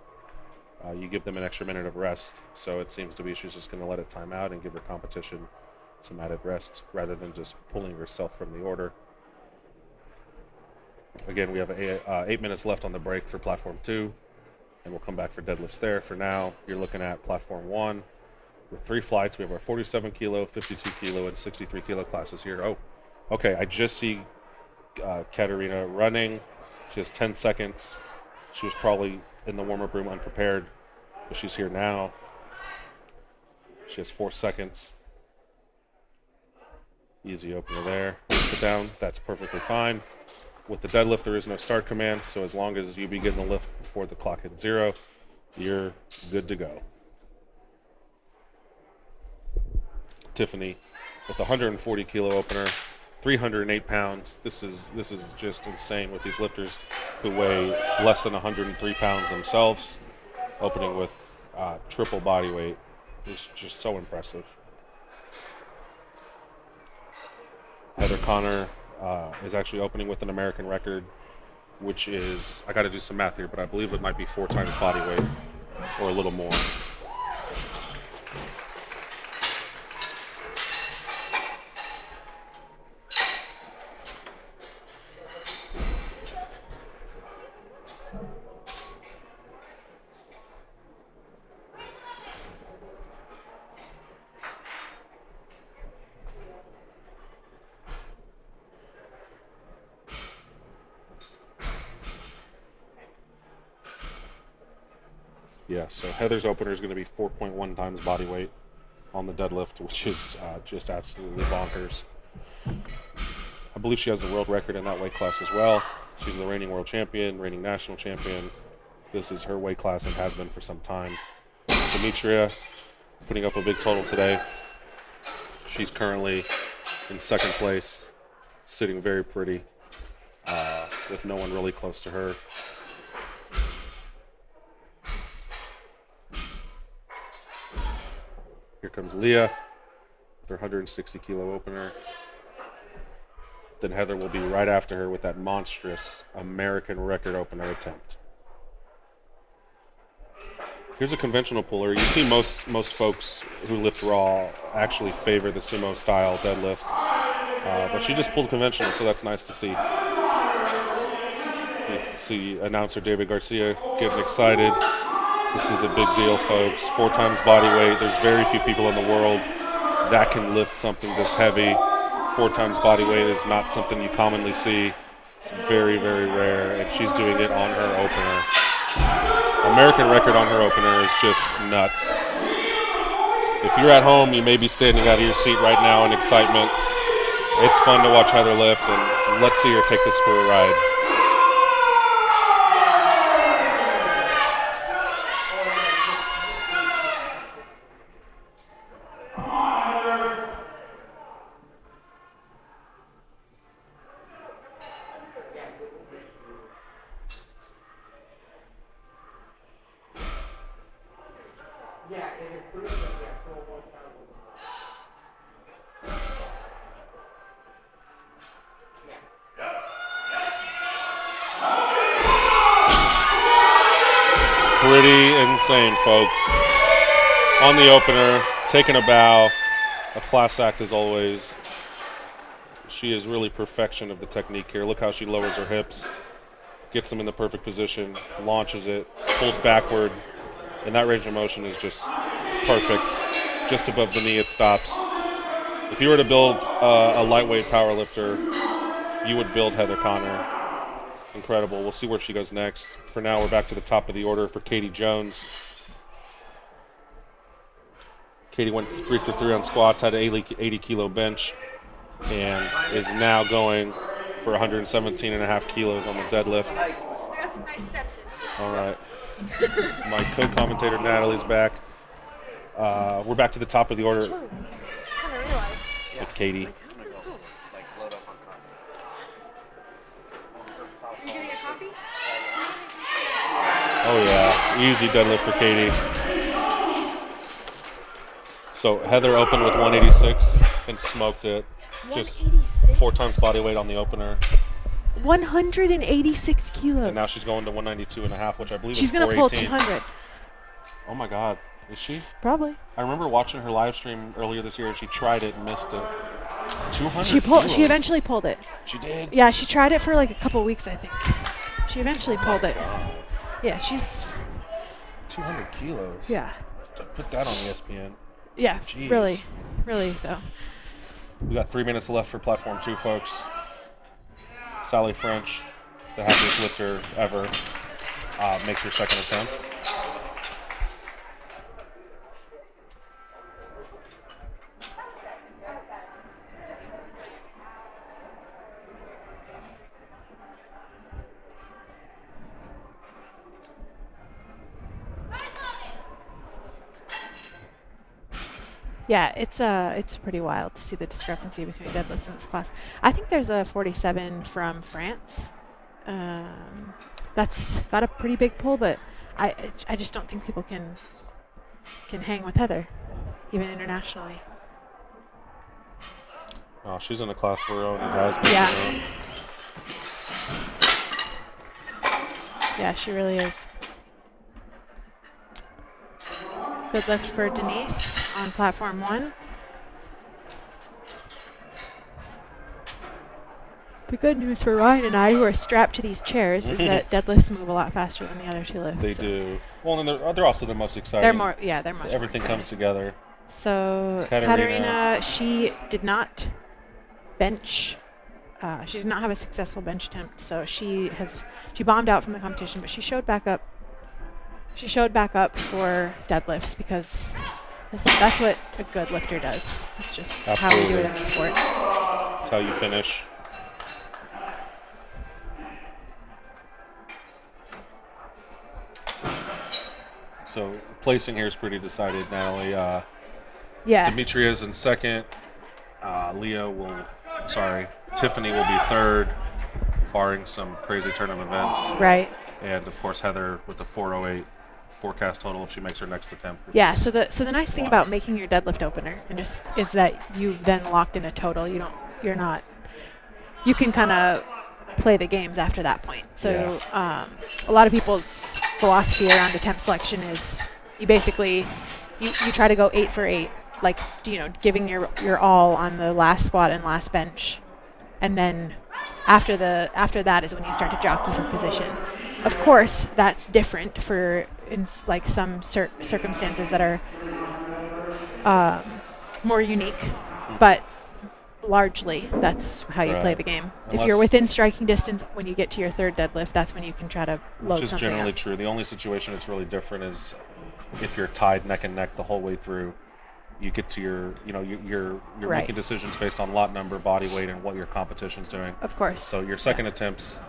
You give them an extra minute of rest. So it seems to be she's just going to let it time out and give her competition some added rest rather than just pulling herself from the order. Again, we have 8 minutes left on the break for platform 2, and we'll come back for deadlifts there. For now, you're looking at platform 1 with 3 flights. We have our 47 kilo, 52 kilo, and 63 kilo classes here. Oh, okay, I just see Katerina running. She has 10 seconds. She was probably in the warm-up room unprepared, but she's here now. She has 4 seconds. Easy opener there. Put down, that's perfectly fine. With the deadlift, there is no start command, so as long as you begin the lift before the clock hits 0, you're good to go. Tiffany with the 140 kilo opener, 308 pounds. This is just insane with these lifters who weigh less than 103 pounds themselves, opening with triple body weight. It's just so impressive. Heather Connor is actually opening with an American record, which is, I got to do some math here, but I believe it might be 4 times body weight or a little more. Yeah, so Heather's opener is going to be 4.1 times body weight on the deadlift, which is just absolutely bonkers. I believe she has the world record in that weight class as well. She's the reigning world champion, reigning national champion. This is her weight class and has been for some time. Demetria putting up a big total today. She's currently in 2nd place, sitting very pretty, with no one really close to her. Here comes Leah with her 160 kilo opener. Then Heather will be right after her with that monstrous American record opener attempt. Here's a conventional puller. You see most folks who lift raw actually favor the sumo style deadlift, but she just pulled conventional, so that's nice to see. You see announcer David Garcia getting excited. This is a big deal, folks. 4 times body weight. There's very few people in the world that can lift something this heavy. 4 times body weight is not something you commonly see. It's very, very rare, and she's doing it on her opener. American record on her opener is just nuts. If you're at home, you may be standing out of your seat right now in excitement. It's fun to watch Heather lift, and let's see her take this for a ride. Pretty insane, folks. On the opener, taking a bow, a class act as always. She is really perfection of the technique here. Look how she lowers her hips, gets them in the perfect position, launches it, pulls backward, and that range of motion is just perfect. Just above the knee, it stops. If you were to build a lightweight power lifter, you would build Heather Connor. Incredible. We'll see where she goes next. For now, we're back to the top of the order for Katie Jones. Katie went 3 for 3 on squats, had an 80 kilo bench, and is now going for 117.5 kilos on the deadlift. I got some nice steps in. All right. My co-commentator Natalie's back. We're back to the top of the order It's true. Just kind of realized. with Katie. Are you getting a coffee? Oh yeah, easy deadlift for Katie. So Heather opened with 186 and smoked it. Just 186? 4 times body weight on the opener. 186 kilos. And now she's going to 192.5, which I believe She's is going to pull 418. 200. Oh my God, is she? Probably. I remember watching her live stream earlier this year, and she tried it and missed it. 200 She kilos. eventually pulled it. She did? Yeah, she tried it for like a couple weeks, I think. She eventually pulled it. Yeah, she's 200 kilos. yeah. Put that on ESPN. Yeah, Jeez. really though. We got 3 minutes left for platform 2, folks. Sally French, the happiest lifter ever, makes her second attempt. Yeah, it's pretty wild to see the discrepancy between deadlifts in this class. I think there's a 47 from France. That's got a pretty big pull, but I just don't think people can hang with Heather, even internationally. Oh, she's in a class of her own and has been. Yeah. Yeah, she really is. Good lift for Denise on platform 1. The good news for Ryan and I, who are strapped to these chairs, is that deadlifts move a lot faster than the other 2 lifts. They so do. Well, and they're also the most exciting. They're more, yeah, they're much more Everything comes exciting. together. So Katarina. Katarina, she did not bench. She did not have a successful bench attempt, so she bombed out from the competition, but she showed back up. She showed back up for deadlifts because that's what a good lifter does. It's just how we do it in the sport. That's how you finish. So placing here is pretty decided, Natalie. Yeah. Demetria is in second. Tiffany will be third, barring some crazy turn of events. Right. And of course Heather with the 408 forecast total if she makes her next attempt. which Yeah. is So the nice thing wild. about making your deadlift opener is that you've then locked in a total. You can kind of play the games after that point. So a lot of people's philosophy around attempt selection is, you basically you try to go 8 for 8, like giving your all on the last squat and last bench, and then after that is when you start to jockey for position. Of course, that's different for like some circumstances that are more unique, but largely that's how you play the game. If you're within striking distance when you get to your third deadlift, that's when you can try to load something up. Which is generally true. The only situation it's really different is if you're tied neck and neck the whole way through. You get to you're making decisions based on lot number, body weight, and what your competition's doing. Of course. So your second attempts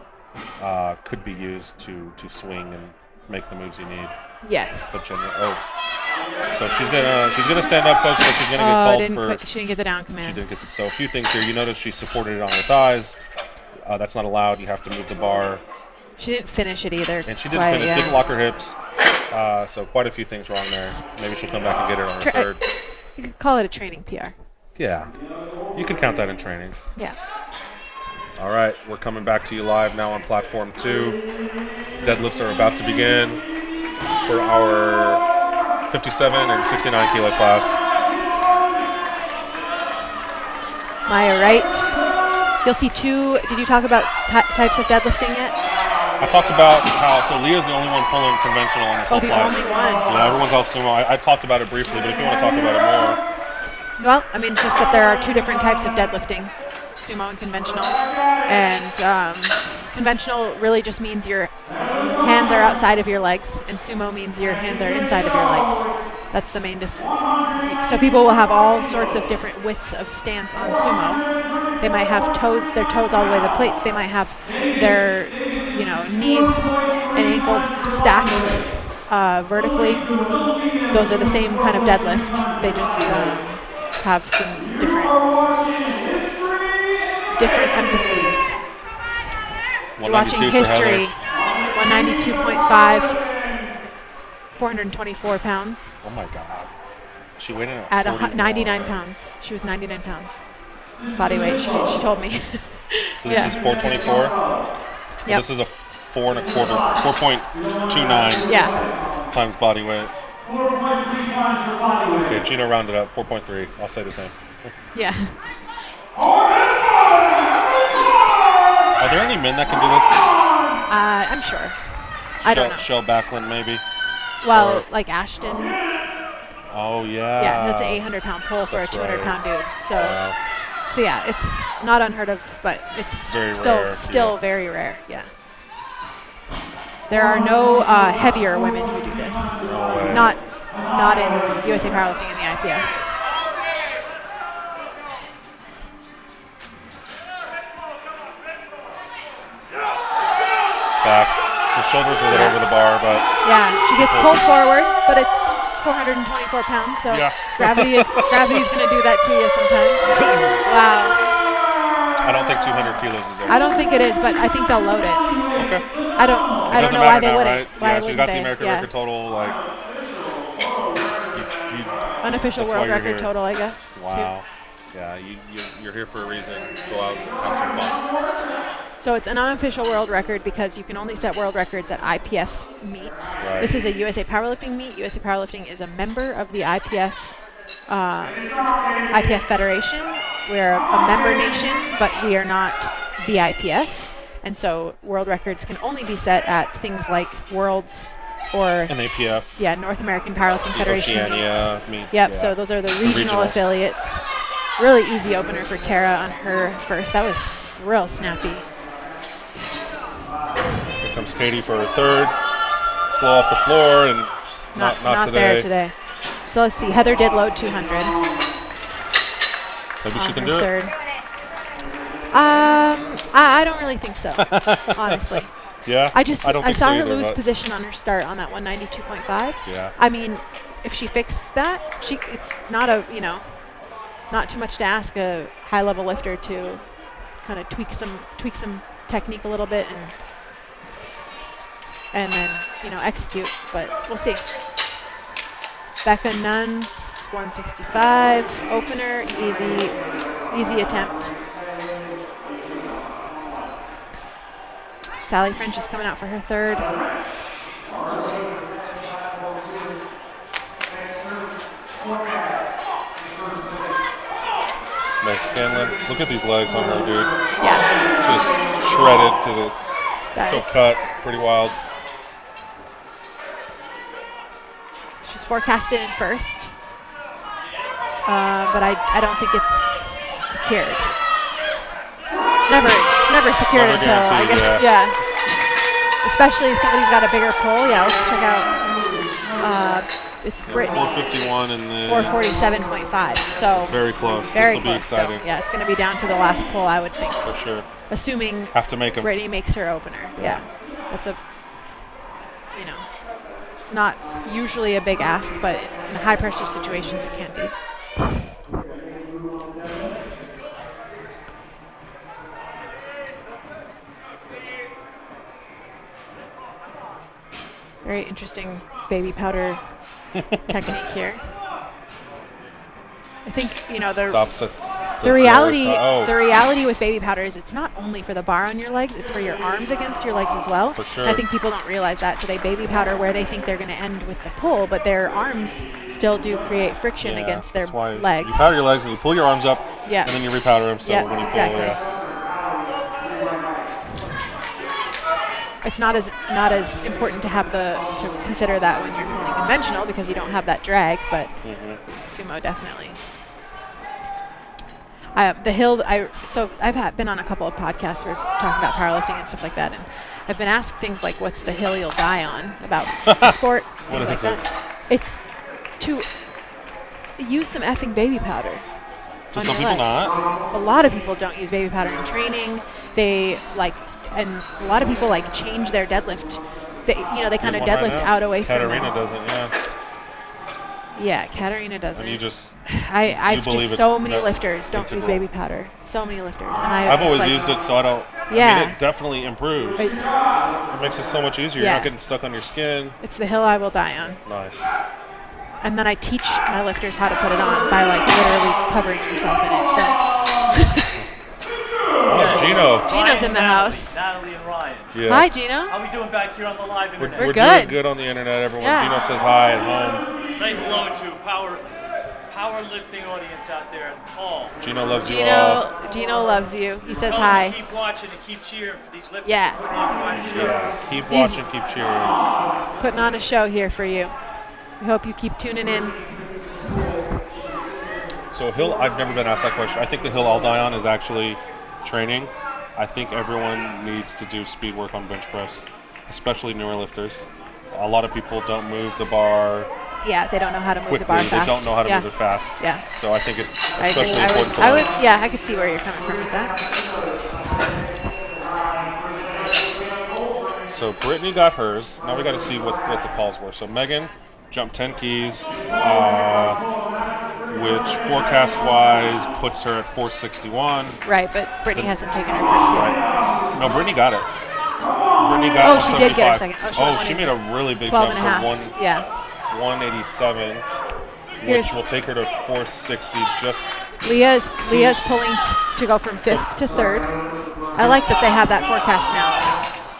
could be used to swing and make the moves you need. Yes. But so she's gonna stand up, folks, but she's gonna get called for. She didn't get the down command. She didn't get so a few things here. You notice she supported it on her thighs. That's not allowed. You have to move the bar. She didn't finish it either. And she didn't finish. Didn't lock her hips. So quite a few things wrong there. Maybe she'll come back and get it on her third. You could call it a training PR. Yeah, you can count that in training. Yeah. All right, we're coming back to you live now on platform 2. Deadlifts are about to begin for our 57 and 69 kilo class. Maya Wright. You'll see 2. Did you talk about types of deadlifting yet? I talked about how Leah's the only one pulling conventional on this whole flight. Only one. Yeah, everyone's all sumo. I talked about it briefly, but if you want to talk about it more. Well, I mean, it's just that there are 2 different types of deadlifting, sumo and conventional. And conventional really just means your hands are outside of your legs, and sumo means your hands are inside of your legs. That's the main so people will have all sorts of different widths of stance on sumo. They might have their toes all the way to the plates. They might have their knees and ankles stacked vertically. Those are the same kind of deadlift. They just have some different emphases. You're watching history. 192.5. 424 pounds. Oh my God. She weighed in at 99 pounds. She was 99 pounds. Body weight, she told me. So this is 424? Yeah. This is a 4 1/4, 4.29 times body weight. Okay, Gino rounded up, 4.3. I'll say the same. Yeah. Are there any men that can do this? I'm sure. I don't know. Shell Backlund, maybe? Well, like Ashton. Oh, yeah. Yeah, that's an 800-pound pull for a 200-pound dude. So yeah, it's not unheard of, but it's still very rare. Yeah. There are no heavier women who do this. No way. Not in USA Powerlifting and the IPF. Back. Her shoulders are a little over the bar, but yeah, she gets pulled forward, but it's 424 pounds, so gravity's going to do that to you sometimes. Wow. I don't think 200 kilos is over. I don't think it is, but I think they'll load it. Okay. I don't know why they wouldn't. Right? Why she's got the American record total, like unofficial world record total, I guess. Wow. Too. Yeah, you're here for a reason. Go out and have some fun. So it's an unofficial world record because you can only set world records at IPF meets. Right. This is a USA Powerlifting meet. USA Powerlifting is a member of the IPF Federation. We're a member nation, but we are not the IPF. And so world records can only be set at things like Worlds or an APF. Yeah, North American Powerlifting Federation meets. Yep, yeah. So those are the regional affiliates. Really easy opener for Tara on her first. That was real snappy. Here comes Katie for her third. Slow off the floor and not today. There today. So let's see. Heather did load 200. Maybe she can do it. I don't really think so, honestly. Yeah. I saw her lose position on her start on that 192.5. Yeah. I mean, if she fixed that, it's not not too much to ask a high-level lifter to kind of tweak some technique a little bit and then execute. But we'll see. Becca Nuns, 165 opener, easy attempt. Sally French is coming out for her third. Meg Scanlon. Look at these legs on her, dude. Yeah. Just shredded to the so That's- cut. Pretty wild. She's forecasted in first. But I don't think it's secured. It's never secured Never until, I guaranteed, guess, yeah. Especially if somebody's got a bigger pole. Yeah, let's check out. It's Brittany. 451 and then 447.5. So very close. very This will be close still. exciting Yeah, it's going to be down to the last pull, I would think. for sure. Assuming Have to make them. Brittany makes her opener. Yeah. That's a, you know, it's not usually a big ask, but in high pressure situations it can be. Very interesting baby powder technique here. I think, you know, Stops at the reality, oh, the reality with baby powder is it's not only for the bar on your legs; it's for your arms against your legs as well. For sure. I think people don't realize that, so they baby powder where they think they're going to end with the pull, but their arms still do create friction yeah, against their that's why legs. You powder your legs and you pull your arms up, Yeah. and then you repowder them. So Yeah, when you exactly. pull, yeah. It's not as important to have to consider that when you're pulling conventional because you don't have that drag, but sumo definitely. The hill. I've been on a couple of podcasts where we're talking about powerlifting and stuff like that, and I've been asked things like, "What's the hill you'll die on?" about the sport, What things is like it? that. It's to use some effing baby powder. Do on some your people legs. not? A lot of people don't use baby powder in training. They and a lot of people change their deadlift. They kind of There's one right deadlift now. out away from Katarina them. doesn't, yeah. Yeah, Katarina doesn't. And you just, I've believe just so it's many not lifters don't use integral. baby powder. So many lifters, and I've always used it, so I don't. I mean, Yeah. it definitely improves. It It's, makes it so much easier. Yeah. You're not getting stuck on your skin. it's the hill I will die on. Nice. And then I teach my lifters how to put it on by literally covering yourself in it. So Oh, Gino. Gino's in the Natalie, house. Natalie and Ryan. Yes. Hi, Gino. How we doing back here on the live internet? We're We're good. doing good on the internet, everyone. Yeah. Gino says hi at home. Say hello to powerlifting audience out there at Paul. Gino loves you all. Gino loves you. He says Tell them hi. to keep watching and keep cheering for these lifters. Yeah. Putting on quite a show. Yeah. Keep He's- watching, keep cheering. Putting on a show here for you. We hope you keep tuning in. So hill, I've never been asked that question. I think the hill I'll die on is actually training. I think everyone needs to do speed work on bench press, especially newer lifters. A lot of people don't move the bar Yeah, they don't know how to move quickly. the bar They fast. don't know how to yeah. move it fast. Yeah. So I think it's I agree. especially important to I learn. would, yeah, I could see where you're coming from with that. So Brittany got hers. Now we got to see what the calls were. So Megan jumped 10 keys, which forecast-wise puts her at 461. Right, but Brittany hasn't taken her first yet. Right. No, Brittany got it. Brittany got Oh, she did get her 175. second. Oh, she went she made a really big 12 jump and a half. to Yeah. 187, Here's- which will take her to 460. Just Leah's pulling to go from fifth to third. I like that they have that forecast now.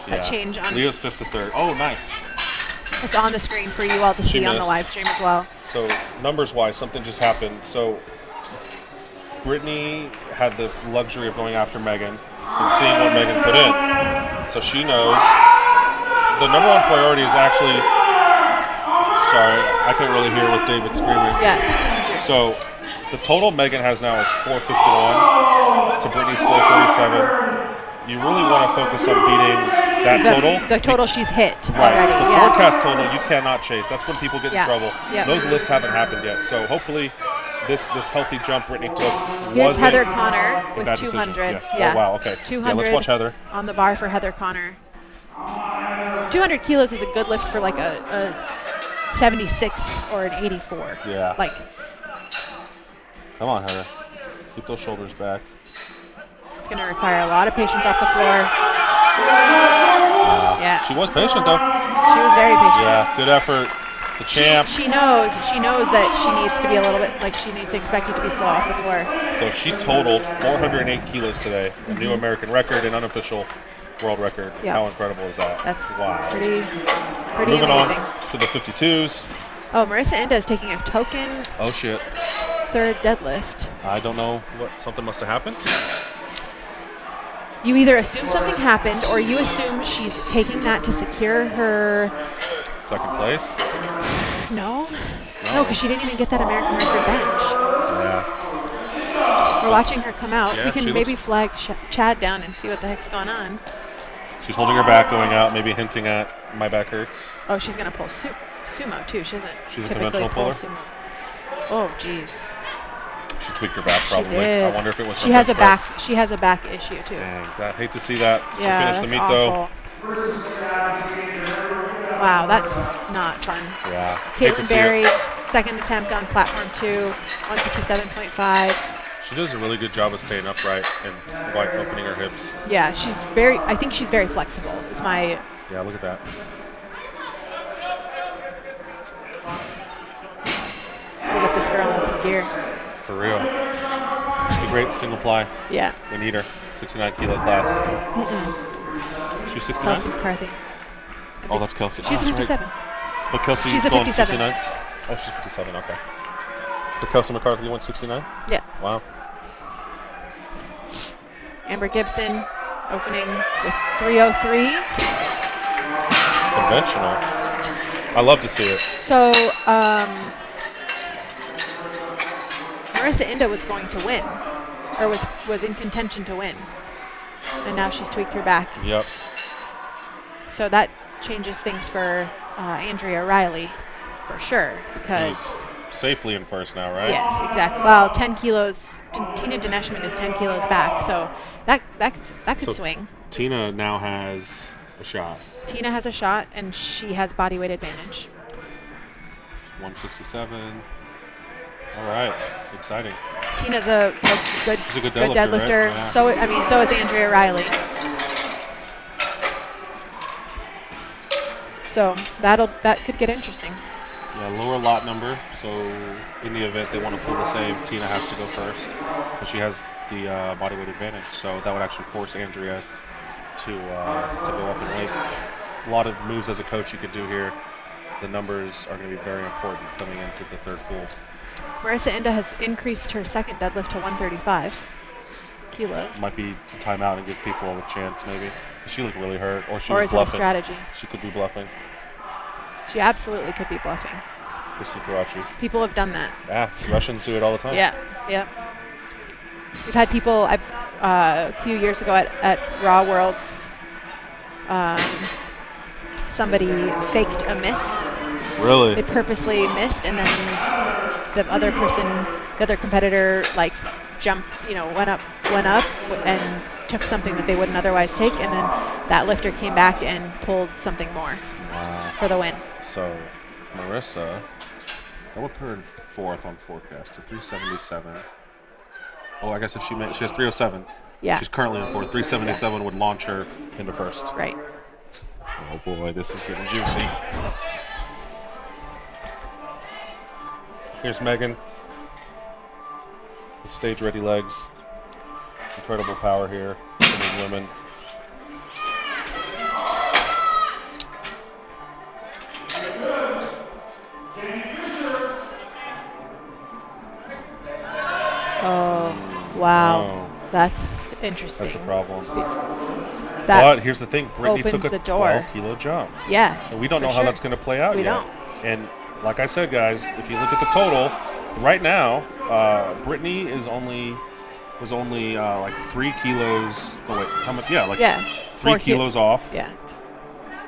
That change on Leah's fifth to third. Oh, nice. it's on the screen for you all to see on the missed. live stream as well. So numbers-wise, something just happened. So Brittany had the luxury of going after Megan and seeing what Megan put in. So she knows the number one priority is actually. Sorry, I couldn't really hear with David screaming. Yeah. So the total Megan has now is 451 to Brittany's 447. You really want to focus on beating that total. The total she's hit Right. already. The Yeah. forecast total you cannot chase. That's when people get Yeah. in trouble. Yep. Those lifts haven't happened yet. So hopefully this healthy jump Brittany took Here's wasn't Heather Connor a with bad decision. 200. Yes. Yeah. Oh, wow. Okay. 200 Yeah, let's watch Heather. on the bar for Heather Connor. 200 kilos is a good lift for like a 76 or an 84. Yeah. Like, Come on, Heather. Keep those shoulders back. it's going to require a lot of patience off the floor. Yeah. She was patient though. She was very patient. Yeah. Good effort. The champ. She knows that she needs to be a little bit, she needs to expect it to be slow off the floor. So she totaled 408 kilos today, a new American record and unofficial world record. Yeah. How incredible is that? That's wow. pretty Moving amazing. on to the 52s. Oh, Marissa Inda is taking a token Oh shit! third deadlift. I don't know what. Something must have happened. You either assume something happened or you assume she's taking that to secure her. Second place. No, No. because she didn't even get that American record bench. Yeah. We're watching her come out. Yeah, We can she maybe looks- flag Chad down and see what the heck's going on. She's holding her back going out, maybe hinting at my back hurts. Oh, she's gonna pull sumo too. She doesn't She's a typically conventional pull puller? sumo. Oh, jeez. She tweaked her back probably. did. I wonder if it was. She from has bench a back. press. She has a back issue too. Dang, I hate to see that. She Yeah, finished the that's meet awful. Wow, that's not fun. though. Yeah. Hate to Caitlin see Berry, it. second attempt on platform 2, 167.5. She does a really good job of staying upright and like opening her hips. Yeah, I think she's very flexible. Is my Yeah, look at that. We'll get this girl in some gear. For real. She's a great single ply. Yeah. We need her. 69 kilo class. She's 69? Kelsey McCarthy. Oh, that's Kelsey. She's oh, a that's right. 57. But Kelsey She's a going 57. 69? Oh, she's 57, okay. But Kelsey McCarthy went 69? Yeah. Wow. Amber Gibson opening with 303. Conventional. I love to see it. So, Marissa Inda was going to win, or was in contention to win, and now she's tweaked her back. Yep. So that changes things for Andrea Riley, for sure, because Safely in first now, right? yes, exactly. Well, 10 kilos. Tina Deneshman is 10 kilos back, so that could So- swing. Tina now has a shot. Tina has a shot, and she has body weight advantage. 167. All right. Exciting. Tina's a good, She's a good good deadlifter, deadlifter. right? Yeah. So is Andrea Riley. So that could get interesting. Yeah, lower lot number. So in the event they want to pull the same, Tina has to go first, but she has the body weight advantage. So that would actually force Andrea to go up in weight. A lot of moves as a coach you could do here. The numbers are going to be very important coming into the third pool. Marissa Inda has increased her second deadlift to 135 kilos. Might be to time out and give people a chance, maybe. She looked really hurt, or she Or was is it a bluffing. strategy? She could be bluffing. She absolutely could be bluffing. Chrissy Karachi. People have done that. Yeah, Russians do it all the time. Yeah. We've had people. A few years ago at Raw Worlds, somebody faked a miss. Really? They purposely missed, and then the other competitor, like jumped, went up, and took something that they wouldn't otherwise take, and then that lifter came back and pulled something more Wow. for the win. So, Marissa, that would put her in fourth on forecast to 377. Oh, I guess if she has 307. Yeah. She's currently in fourth. 377 would launch her into first. Right. Oh boy, this is getting juicy. Here's Megan. With stage ready legs. Incredible power here from these women. Oh, wow. Oh, That's interesting. that's a problem. That But here's the thing, Brittany opens took a the door. 12-kilo jump. Yeah. And we don't for know sure. how that's going to play out We yet. don't. And like I said, guys, if you look at the total, right now, Brittany was only like 3 kilos. Oh wait, how much? Yeah, like Yeah. 3 4 kilos off Yeah.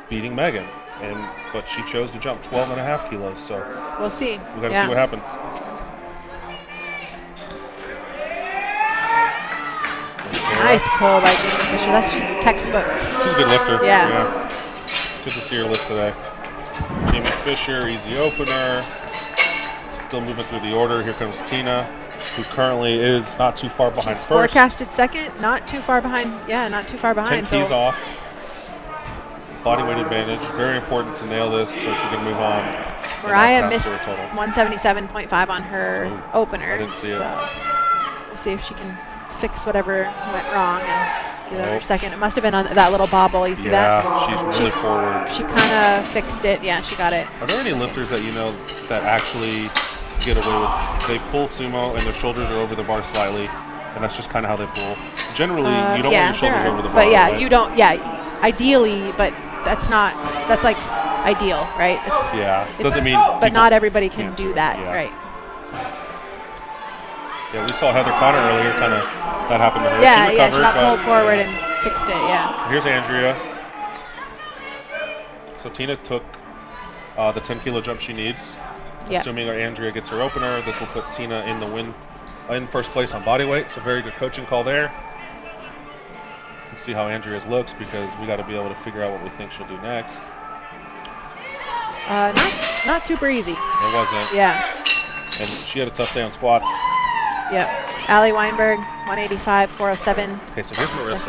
beating Megan, but she chose to jump 12.5 kilos. So We'll see. we got to yeah. see what happens. Nice pull by Jamie Fisher. That's just a textbook. She's a good lifter. Yeah. Good to see her lift today. Jamie Fisher, easy opener. Still moving through the order. Here comes Tina, who currently is not too far behind She's first. forecasted second, not too far behind. Yeah, not too far 10 behind. keys So off. Body weight advantage. Very important to nail this so she can move on. and Mariah not pass missed her total. 177.5 on her Oh, opener. I didn't see it. So we'll see if she can fix whatever went wrong and get her Nope. second. It must have been on that little bobble. You see that? Yeah, she's really forward. She kind of fixed it. Yeah, she got it. Are there any lifters that you know that actually get away with? They pull sumo and their shoulders are over the bar slightly, and that's just kind of how they pull. Generally, you don't yeah, want your there shoulders are. over the bar. But yeah, right? you don't. Yeah, ideally, but that's not. That's like ideal, right? It's Yeah, it's- doesn't mean. But people not everybody can can't do it. that, Yeah. right? Yeah, we saw Heather Connor earlier. Kind of that happened to her. Yeah, she yeah. recovered, She got but- pulled forward and fixed it. Yeah. So here's Andrea. So Tina took the 10-kilo jump she needs. Yeah. Assuming Andrea gets her opener, this will put Tina in the win, in first place on body weight. So very good coaching call there. Let's see how Andrea's looks because we got to be able to figure out what we think she'll do next. Not super easy. It wasn't, Yeah. and she had a tough day on squats. Yep. Allie Weinberg, 185, 407. Okay, so here's Marissa.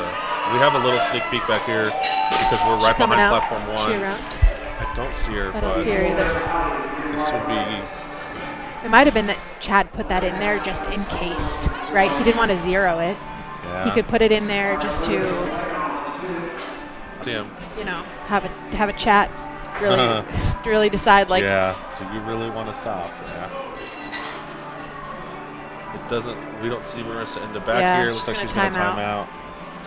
We have a little sneak peek back here because we're right Coming behind out. platform She one. around? I don't see her, I but don't see her either. this would be. It might have been that Chad put that in there just in case, right? He didn't want to zero it. Yeah. He could put it in there just to, see him. you know, have a chat, really, to really decide like. Yeah. Do you really want to stop? Yeah. It doesn't. We don't see Marissa in the back Yeah, here. It she's looks like gonna she's going to time time out.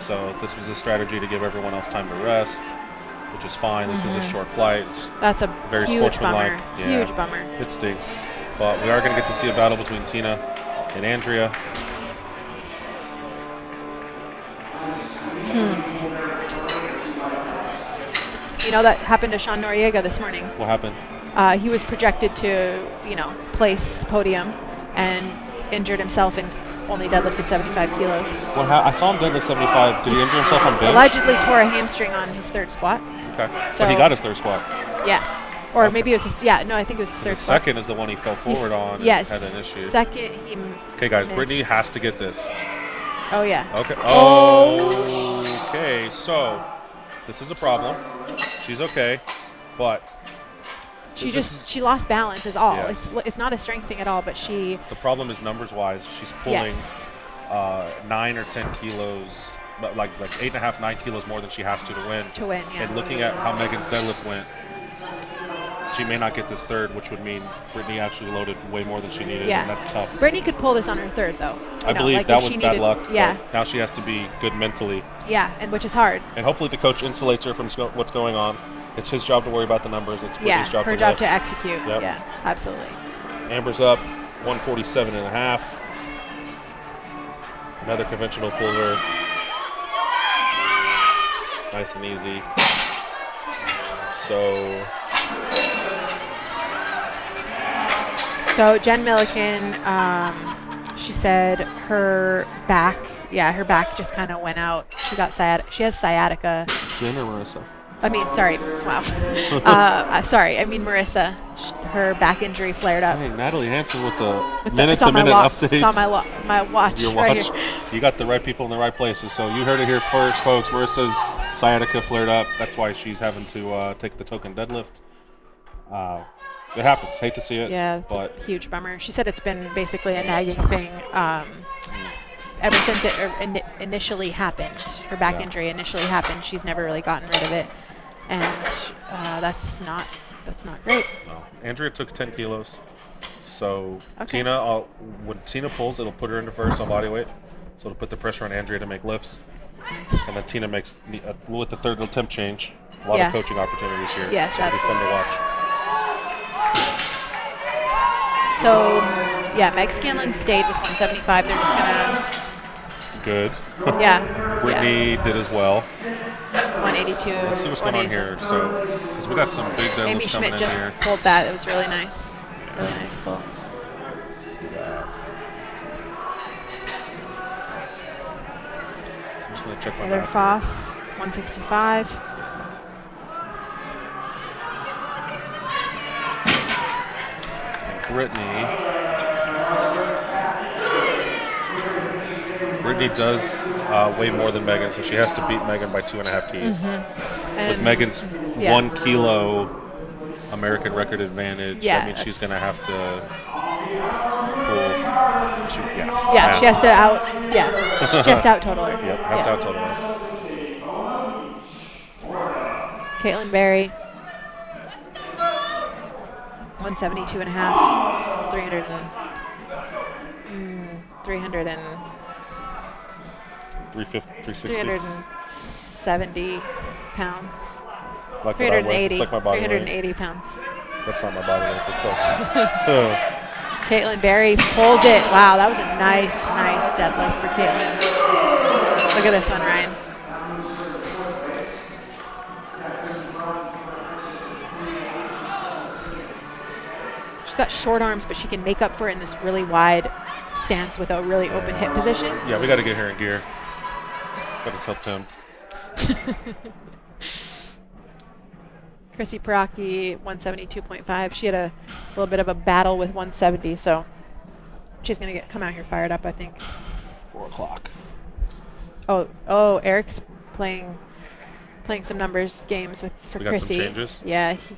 So this was a strategy to give everyone else time to rest, which is fine. This is a short flight. That's a Very huge sportsmanlike. bummer. Yeah. Huge bummer. It stinks. But we are going to get to see a battle between Tina and Andrea. You know, that happened to Sean Noriega this morning. What happened? He was projected to, you know, place podium and injured himself and only deadlifted 75 kilos. I saw him deadlift 75. Did he injure himself on bench? Allegedly tore a hamstring on his third squat. Okay. So- So he got his third squat. Yeah. Or Okay. maybe it was his, yeah, no, I think it was his The third squat. second is the one he fell He f- forward on Yes. and had an issue. Second, he. Okay, guys, missed. Brittany has to get this. Oh, yeah. Okay. Oh. Okay, so this is a problem. She's okay, but She this she lost balance is all. Yes. It's not a strength thing at all, but she. the problem is numbers-wise. She's pulling Yes. 9 or 10 kilos, but like 8.5, 9 kilos more than she has to win. To win, yeah. And looking at how Megan's deadlift went, she may not get this third, which would mean Brittany actually loaded way more than she needed, Yeah. and that's tough. Brittany could pull this on her third, though. I You know, believe like that if was she bad needed- luck. Yeah, but now she has to be good mentally, yeah, and which is hard. and hopefully the coach insulates her from what's going on. It's his job to worry about the numbers. It's Yeah, Brittany's job her to job lift. to execute. Yep. Yeah, absolutely. Amber's up, 147.5. Another conventional puller. Nice and easy. So Jen Milliken, she said her back just kind of went out. She got she has sciatica. Jen or Marissa? I mean, sorry, wow. Sorry, I mean Marissa. Her back injury flared up. Hey, Natalie Hansen with the It's minutes on and my minute updates. It's on my watch. Your right watch. here. You got the right people in the right places. So you heard it here first, folks. Marissa's sciatica flared up. That's why she's having to take the token deadlift. It happens. Hate to see it. Yeah, it's but a huge bummer. She said it's been basically a nagging thing ever since it initially happened. Her back Yeah. injury initially happened. She's never really gotten rid of it, and that's not great. no. Andrea took 10 kilos. So Okay. Tina, when Tina pulls, it'll put her into first on body weight. So it'll put the pressure on Andrea to make lifts. Nice. And then Tina makes, with the third attempt change, a lot Yeah. of coaching opportunities here. Yes, so it'll be fun to absolutely. watch. So yeah, Meg Scanlon stayed with 175. They're just gonna Good. yeah. Brittany did as well. 182. Let's see what's going on here. So, because we got some big deadlifts Amy coming Schmidt in just here. pulled that. It was really nice. Really nice pull. So I'm just going to check my Heather math. Foss, 165. Brittany does weigh more than Megan, so she has to beat Megan by 2.5 keys. With And Megan's yeah. 1 kilo American record advantage, Yeah, that means she's going that's- to have to pull. yeah, she has to out. Yeah, she has to out total her. Yep, has to Yeah. out total her. Caitlin Berry. 172 and a half. It's 300 and 360. 370 pounds. Like what I weigh. 380. It's like my body weight. 380 pounds. That's not my body weight, but close. Caitlin Berry pulls it. Wow, that was a nice deadlift for Caitlin. Look at this one, Ryan. She's got short arms, but she can make up for it in this really wide stance with a really open hip position. Yeah, we got to get her in gear. Got to tell Tim. Chrissy Paraki, 172.5. She had a little bit of a battle with 170, so she's going to come out here fired up, I think. 4 o'clock. Oh, Eric's playing some numbers games for We got Chrissy. some changes? Yeah, he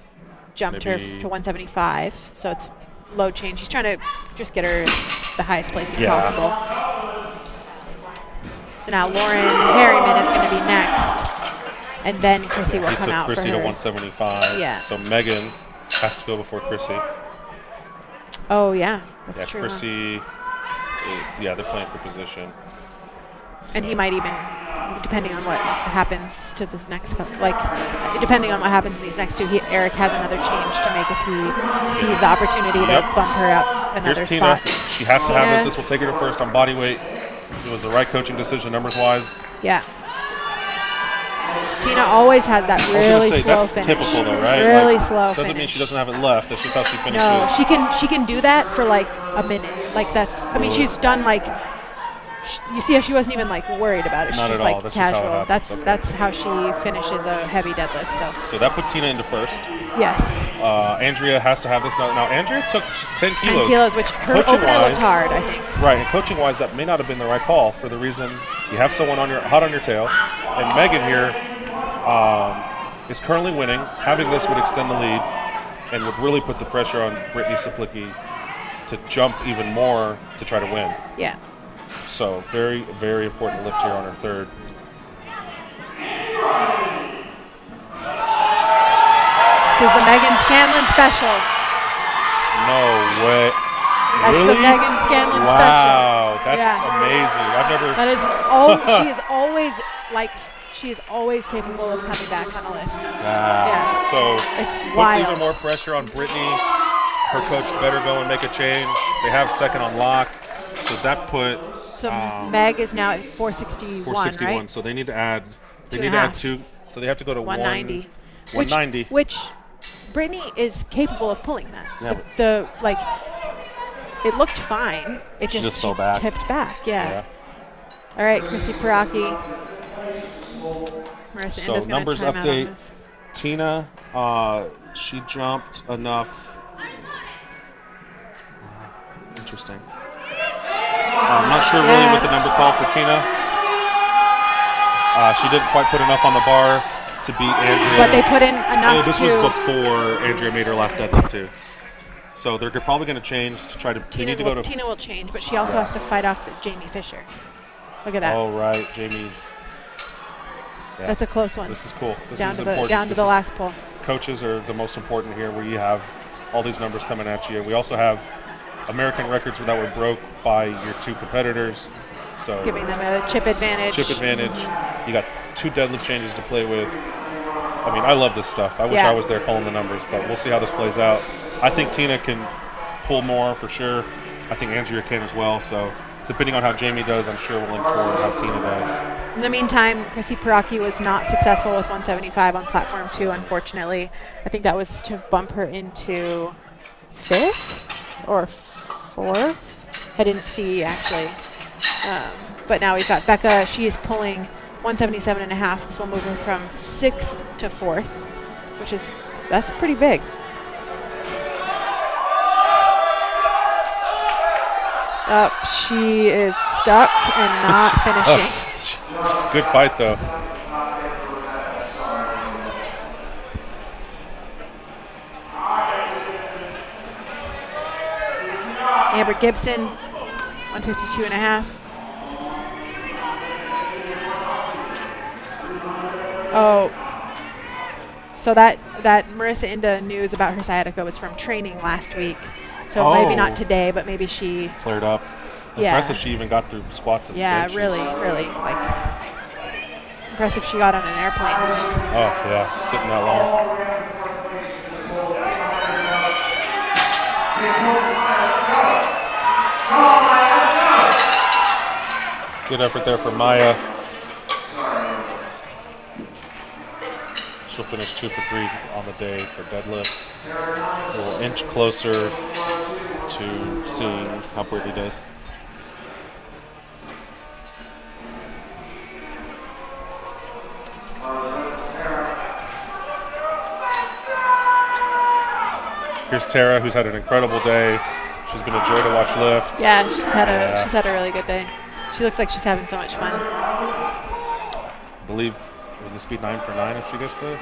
jumped her Maybe- to 175, so it's load change. He's trying to just get her the highest placing Yeah. possible. So now Lauren Harriman is going to be next, and then Chrissy will He come took out Chrissy for to her. 175. Yeah. So Megan has to go before Chrissy. Oh yeah, that's Yeah, true. huh? Chrissy. Yeah, they're playing for position. And he might even, depending on what happens to this next, depending on what happens in these next two, Eric has another change to make if he sees the opportunity to Yep. bump her up another Here's Tina. spot. She has to have Tina. this. This will take her to first on body weight. It was the right coaching decision numbers-wise. Yeah. Tina always has that I was really gonna say, slow that's finish. typical though, right? Really Like, slow Doesn't finish. mean she doesn't have it left. That's just how she finishes. No, she can do that for like a minute. Like that's. I mean, she's done like. You see how she wasn't even like worried about it. She's Not just at all. like That's just how it casual. happens. That's how she finishes a heavy deadlift. So So that put Tina into first. yes, Andrea has to have this. Now Andrea took 10 kilos. 10 kilos, which her Coaching opener looked wise- hard. I think. Right, and coaching-wise, that may not have been the right call for the reason you have someone hot on your tail, and Megan here is currently winning. Having this would extend the lead and would really put the pressure on Brittany Saplicki to jump even more to try to win. Yeah. So very, very important lift here on her third. This is the Megan Scanlon special. No way. That's Really? the Megan Scanlon special. Wow, that's Yeah. amazing. I've never. That is she is always capable of coming back on a lift. Yeah. So It's puts wild. even more pressure on Brittany. Her coach better go and make a change. They have second on lock, so that put So Meg is now at 461, 461. right? So they need to add. They Two need and to a add half. 2. So they have to go to 190. 190. Which Brittany is capable of pulling that. Yeah. The it looked fine. It She just, just fell back. tipped back. Yeah. Yeah. All right, Chrissy Paraki. Marissa So Inda's gonna numbers time out on update. this. Tina, she jumped enough. Interesting. I'm not sure really what the number call for Tina. She didn't quite put enough on the bar to beat Andrea. But they put in enough Oh, this to. was before Andrea made her last deadlift too. So they're probably going to change to try to. They need to go to. Tina will change, but she also has to fight off Jamie Fisher. Look at that. Oh right, Jamie's. Yeah. That's a close one. This is cool. This down is to important. the This the is- last pull. Coaches are the most important here, where you have all these numbers coming at you. We also have American records that were broke by your two competitors. So Giving them a chip advantage. chip advantage. You got 2 deadlift changes to play with. I mean, I love this stuff. I wish Yeah. I was there calling the numbers, but we'll see how this plays out. I think Tina can pull more for sure. I think Andrea can as well. So depending on how Jamie does, I'm sure we'll link forward how Tina does. In the meantime, Chrissy Paraki was not successful with 175 on platform 2, unfortunately. I think that was to bump her into 5th or 4th. I didn't see, actually. But now we've got Becca. She is pulling 177.5. This will move her from 6th to 4th, that's pretty big. She is stuck and not She's finishing. stuck. Good fight though. Amber Gibson, 152.5. Oh, So that Marissa Inda news about her sciatica was from training last week. So maybe not today, but maybe she. Flared up. Yeah. Impressive she even got through squats and Yeah, benches. really, like impressive she got on an airplane. Oh, yeah. Sitting that long. Good effort there for Maya. She'll finish 2 for 3 on the day for deadlifts. A little inch closer to seeing how Brittany does. Here's Tara, who's had an incredible day. She's been a joy to watch lift. Yeah, she's had a really good day. She looks like she's having so much fun. I believe, would this be 9 for 9 if she gets this?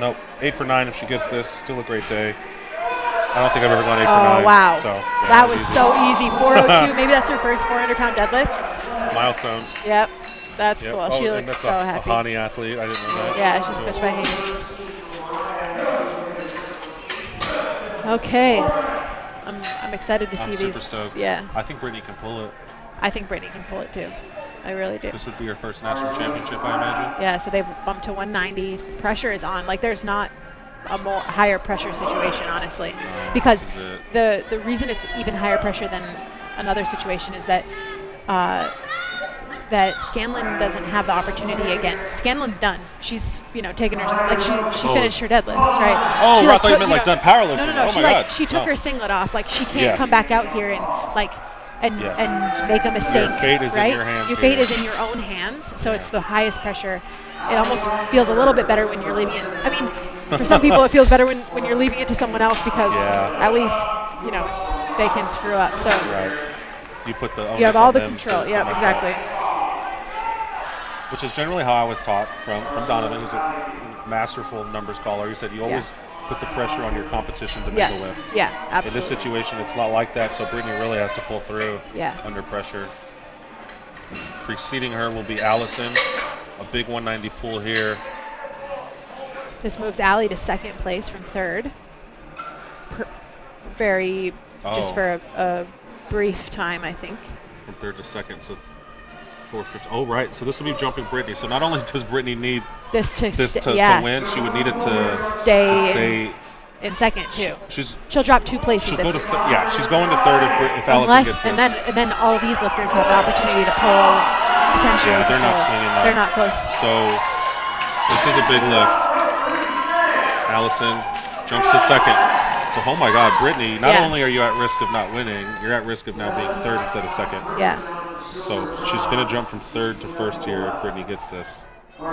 Nope, 8 for 9 if she gets this. Still a great day. I don't think I've ever gone 8 for 9. Oh, wow. So, yeah, that was easy. so easy. 402. Maybe that's her first 400-pound deadlift. Milestone. Yep. That's Yep. cool. Oh, She and looks that's so a happy. Hani athlete. I didn't know that. Yeah, she's coached by Haney. Okay. I'm excited to see I'm these. super stoked. Yeah. I think Brittany can pull it. I think Brittany can pull it too. I really do. This would be her first national championship, I imagine. Yeah, so they've bumped to 190. Pressure is on. Like there's not a more higher pressure situation, honestly. No, Because this is the reason it's even higher pressure than another situation is that that Scanlon doesn't have the opportunity again. Scanlon's done. She's, taken her, like she Oh. finished her deadlifts, right? Oh, She, I thought you meant like done powerlifting. No. Oh she my God. she took No. her singlet off. Like she can't Yes. come back out here and Yes. and make a mistake. fate is in right? your hands Your fate here. is in your own hands. So it's the highest pressure. It almost feels a little bit better when you're leaving it. I mean, for some people it feels better when you're leaving it to someone else because Yeah. at least they can screw up. So Right. You put the onus you have all on the them control. to Yeah, mess up. exactly. Which is generally how I was taught from Donovan, who's a masterful numbers caller. He said you always put the pressure on your competition to make Yeah. a lift. Yeah, In absolutely. this situation, it's not like that, so Brittany really has to pull through Yeah. under pressure. Preceding her will be Allison. A big 190 pull here. This moves Allie to second place from third. Just Oh. for a brief time, I think. From third to second, so 450. Oh, right. So this will be jumping Brittany. So not only does Brittany need This to this to win, she would need it to Stay in second too. She'll drop 2 places. She'll go to she's going to third if Allison unless gets this. and then all these lifters have the opportunity to pull potentially. Yeah, to they're not pull. swinging that. They're not close. So this is a big lift. Allison jumps to second. So, oh my God, Brittany, not Yeah. only are you at risk of not winning, you're at risk of now being third instead of second. Yeah. So she's going to jump from third to first here if Brittany gets this. Oh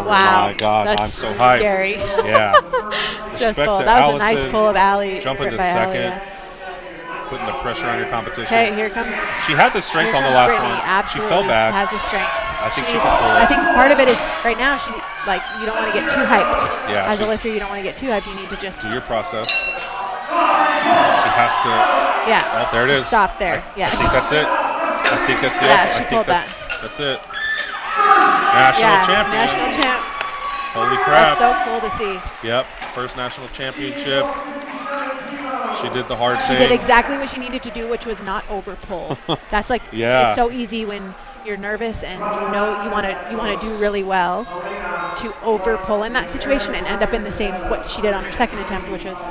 Wow. my God, That's I'm so hyped. scary. Yeah. Just Respect pull. to That was a nice Allison, pull of Allie. jumping to by Allie, second, yeah. putting the pressure on your competition. Okay, here comes. She had the strength Here on the comes last Brittany. one. Absolutely She fell back. has the strength. I think she needs- can pull it. I think part of it is right now. You don't want to get too hyped. Yeah, As a she's- lifter, you don't want to get too hyped. You need to just. Do your process. She has to. Yeah. Oh, there it is. Stop there. I Yeah. think that's it. I think that's it. Yeah, I she think pulled that's it. National Yeah. champion. National champ. Holy crap. That's so cool to see. Yep. First national championship. She did the hard She thing. did exactly what she needed to do, which was not over pull. That's like Yeah. it's so easy when you're nervous and you want to do really well to over pull in that situation and end up in the same what she did on her second attempt, which was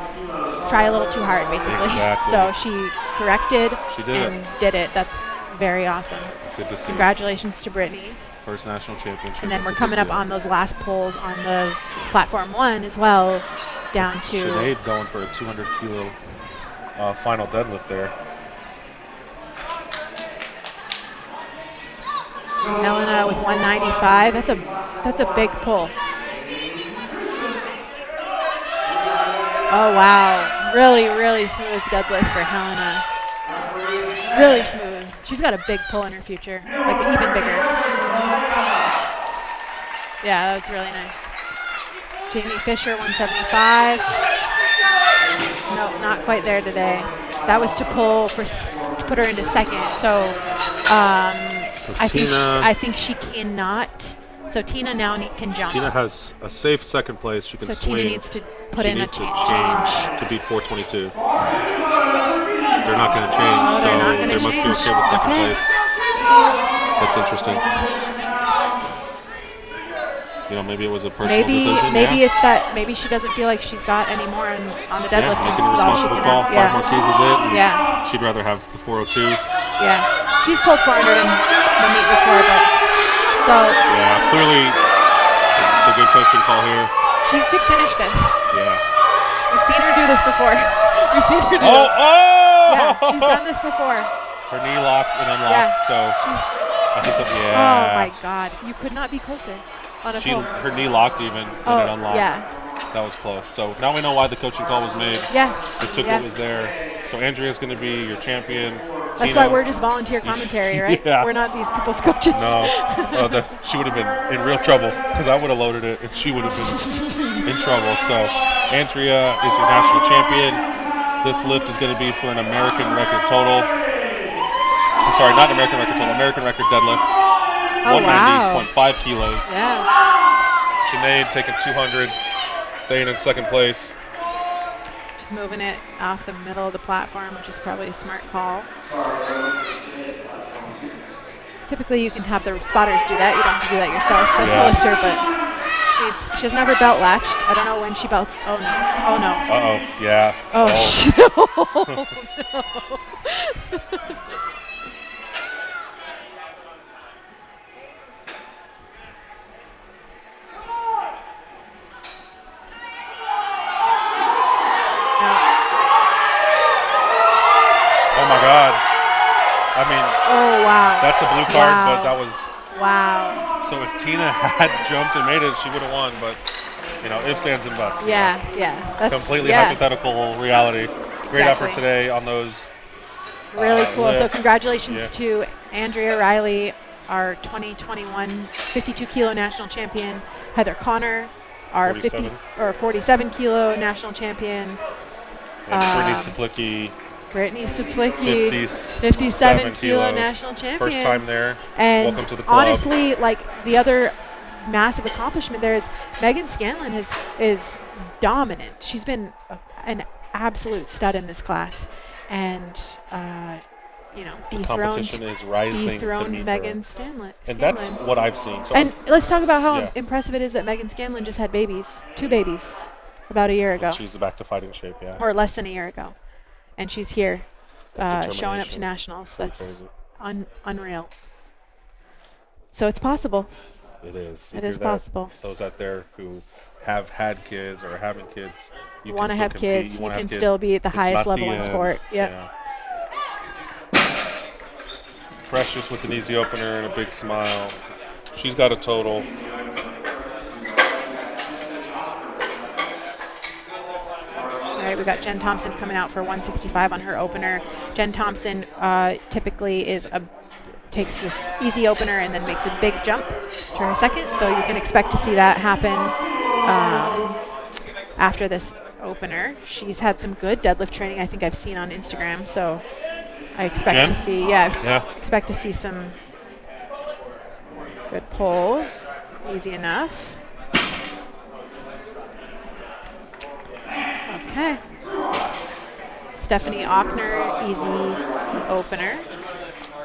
try a little too hard basically. Exactly. So she corrected She did and did it. That's very awesome. Good to see. Congratulations to Brittany. First national championship. And then That's we're a big coming up deal. on those last pulls on the platform 1 as well, down to Sinead going for a 200 kilo final deadlift there. Helena with 195. That's a big pull. Oh wow, really smooth deadlift for Helena. Really smooth. She's got a big pull in her future, like even bigger. Yeah, that was really nice. Jamie Fisher 175. Nope, not quite there today. That was to pull to put her into second. So I Tina- think she cannot So Tina now can jump. Tina has a safe second place. She can so swing. Tina needs to put She in a needs to change. to beat 422. They're not going to change, Oh, so they're not gonna they must be change. okay with second Okay. place. That's interesting. You know, maybe it was a personal decision. Maybe yeah. it's that maybe she doesn't feel like she's got any more on the Yeah, deadlift. making a This is all she responsible can call. have. 5 more keys is it. and Yeah. She'd rather have the 402. Yeah. She's pulled 400 in the meet before, but so Yeah, clearly it's a good coaching call here. she could finish this. Yeah. We've seen her do this before. We've seen her do Oh, this. oh! Yeah, she's done this before. Her knee locked and unlocked, Yeah. so She's I think that, yeah. oh my god. You could not be closer on a pull. Her knee locked even when it unlocked. yeah. That was close. So now we know why the coaching call was made. Yeah. They took Yeah. what was there. So Andrea's going to be your champion. That's Tina- why we're just volunteer commentary, right? Yeah. We're not these people's coaches. No, she would have been in real trouble because I would have loaded it and she would have been in trouble. So Andrea is your national champion. This lift is going to be for an American record total. I'm sorry, not American record total, American record deadlift. Oh, wow. 190.5 kilos. Yeah. Sinead taking 200, staying in second place. She's moving it off the middle of the platform, which is probably a smart call. Typically, you can have the spotters do that. You don't have to do that yourself as Yeah. a lifter, but she has never belt latched. I don't know when she belts. Oh no! Oh no! Uh-oh, yeah. Oh, no. Oh my God. I mean, Oh wow! that's a blue card, Wow. but that was... Wow! So if Tina had jumped and made it, she would have won, but, you know, ifs, ands, and buts. you know. Yeah. That's Completely yeah, hypothetical reality. Great effort Exactly. today on those. Really cool. So lifts. congratulations Yeah. to Andrea Riley, our 2021 52 kilo national champion, Heather Connor, our 47 kilo national champion, And Brittany Um, Saplicki, Brittany Saplicki, 57 kilo national champion. First time there. And Welcome to the club. honestly, like the other massive accomplishment there is Megan Scanlon is dominant. She's been an absolute stud in this class, and Competition is rising to dethroned meet Megan her. Scanlon. And that's what I've seen. So And let's talk about how Yeah. impressive it is that Megan Scanlon just had babies, 2 babies, about a year ago, she's back to fighting shape, yeah. or less than a year ago, and she's here, showing up to Determination. nationals. Pretty That's crazy. unreal. So it's possible. It is. You It hear is that? possible. Those out there who have had kids or are having kids, you wanna can still have compete. kids, wanna you have can still be at the It's highest not level in end. sport. Yep. Yeah. Precious with an easy opener and a big smile. She's got a total. All right, we got Jen Thompson coming out for 165 on her opener. Jen Thompson typically takes this easy opener and then makes a big jump to her second, so you can expect to see that happen after this opener. She's had some good deadlift training I think I've seen on Instagram, so I expect Jen? to see expect to see some good pulls. Easy enough. Okay. Stephanie Ochner, easy opener.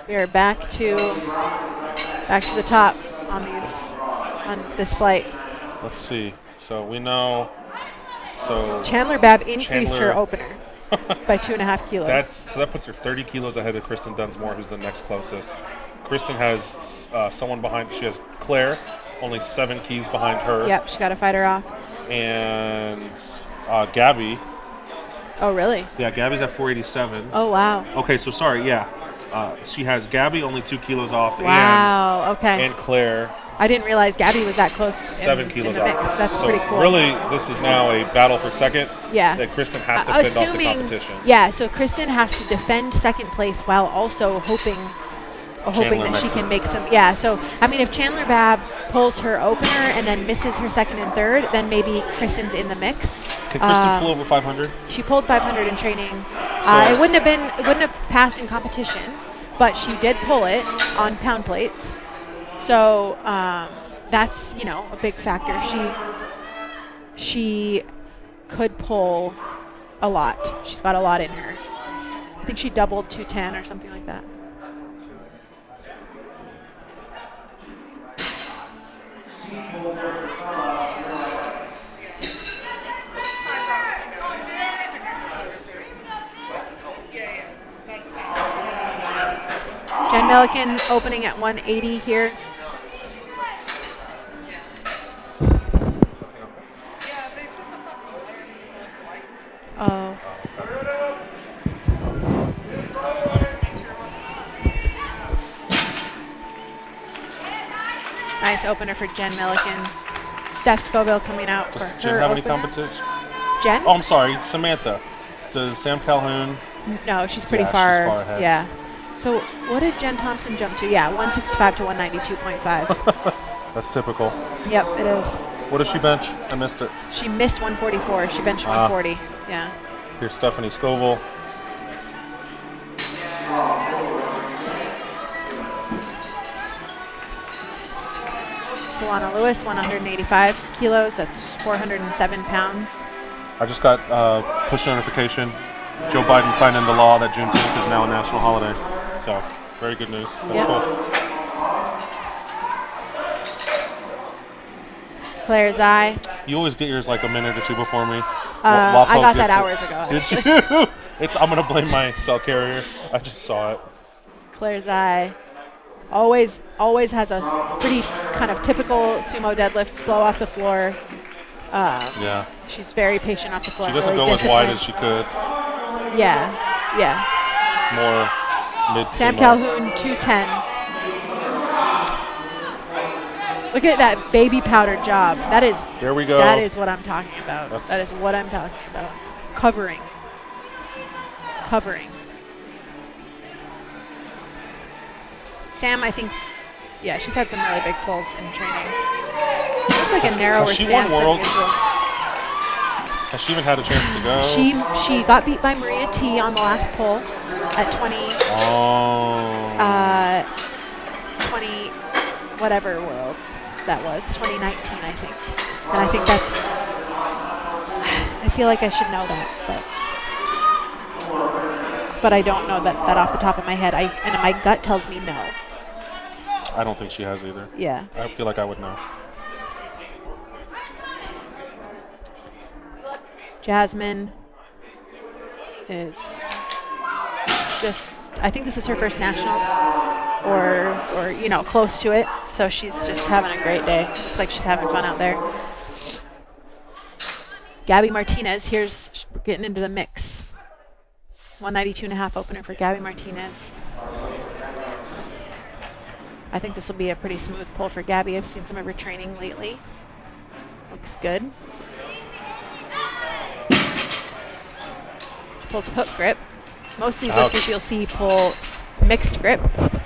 We are back to the top on this flight. Let's see. So we know. So Chandler Babb increased her Chandler- opener by 2.5 kilos. that puts her 30 kilos ahead of Kristen Dunsmore, who's the next closest. Kristen has someone behind. She has Claire, only 7 keys behind her. Yep, she got to fight her off. And Gabby. Oh, really? Yeah, Gabby's at 487. Oh, wow. Okay, so sorry. Yeah, she has Gabby only 2 kilos off. Wow. Okay. And Claire I didn't realize Gabby was that close 7 in kilos the mix. off. That's so pretty cool. really, this is now a battle for second. Yeah. That Kristen has to fend off the competition. Yeah, so Kristen has to defend second place while also hoping Chandler that she can mixes. make some. Yeah, so I mean, if Chandler Babb pulls her opener and then misses her second and third, then maybe Kristen's in the mix. Can Kristen pull over 500? She pulled 500 in training. It wouldn't have passed in competition, but she did pull it on pound plates. So that's, you know, a big factor. She could pull a lot. She's got a lot in her. I think she doubled 210 or something like that. Jen Milliken opening at 180 here. Oh. Nice opener for Jen Milliken. Steph Scoville coming out for Does her Jen have any opener. competition? Jen? Oh, I'm sorry, Samantha. Does Sam Calhoun? No, she's pretty Yeah, she's far. far ahead. Yeah. So what did Jen Thompson jump to? Yeah, 165 to 192.5. That's typical. Yep, it is. What does she bench? I missed it. She missed 144. She benched Ah. 140. Yeah. Here's Stephanie Scoville. Solana Lewis, 185 kilos. That's 407 pounds. I just got push notification. Joe Biden signed into law that Juneteenth is now a national holiday. So, very good news. That's Yep. cool. Claire Zai. You always get yours like a minute or two before me. I got that hours ago. Did actually. you? I'm gonna blame my cell carrier. I just saw it. Claire's eye always has a pretty kind of typical sumo deadlift, slow off the floor. Yeah. She's very patient off the floor. She doesn't really go as wide disciplined. as she could. Yeah. More mid. Sam Calhoun, 210. Look at that baby powder job. That is There we go. that is what I'm talking about. That's- That is what I'm talking about. Covering. Sam, I think, yeah, she's had some really big pulls in training. Looked like a narrower Has she stance won than Worlds? usual. Has she even had a chance to go? She got beat by Maria T on the last pull at 20 Oh. 20 whatever Worlds that was, 2019 I think. And I think that's, I feel like I should know that, but I don't know that off the top of my head. And my gut tells me no. I don't think she has either. Yeah. I feel like I would know. Jasmine is just, I think this is her first nationals or you know, close to it. So she's just having a great day. Looks like she's having fun out there. Gabby Martinez, here's getting into the mix. 192.5 opener for Gabby Martinez. I think this will be a pretty smooth pull for Gabby. I've seen some of her training lately. Looks good. She pulls hook grip. Most of these Ouch. lifters you'll see pull mixed grip.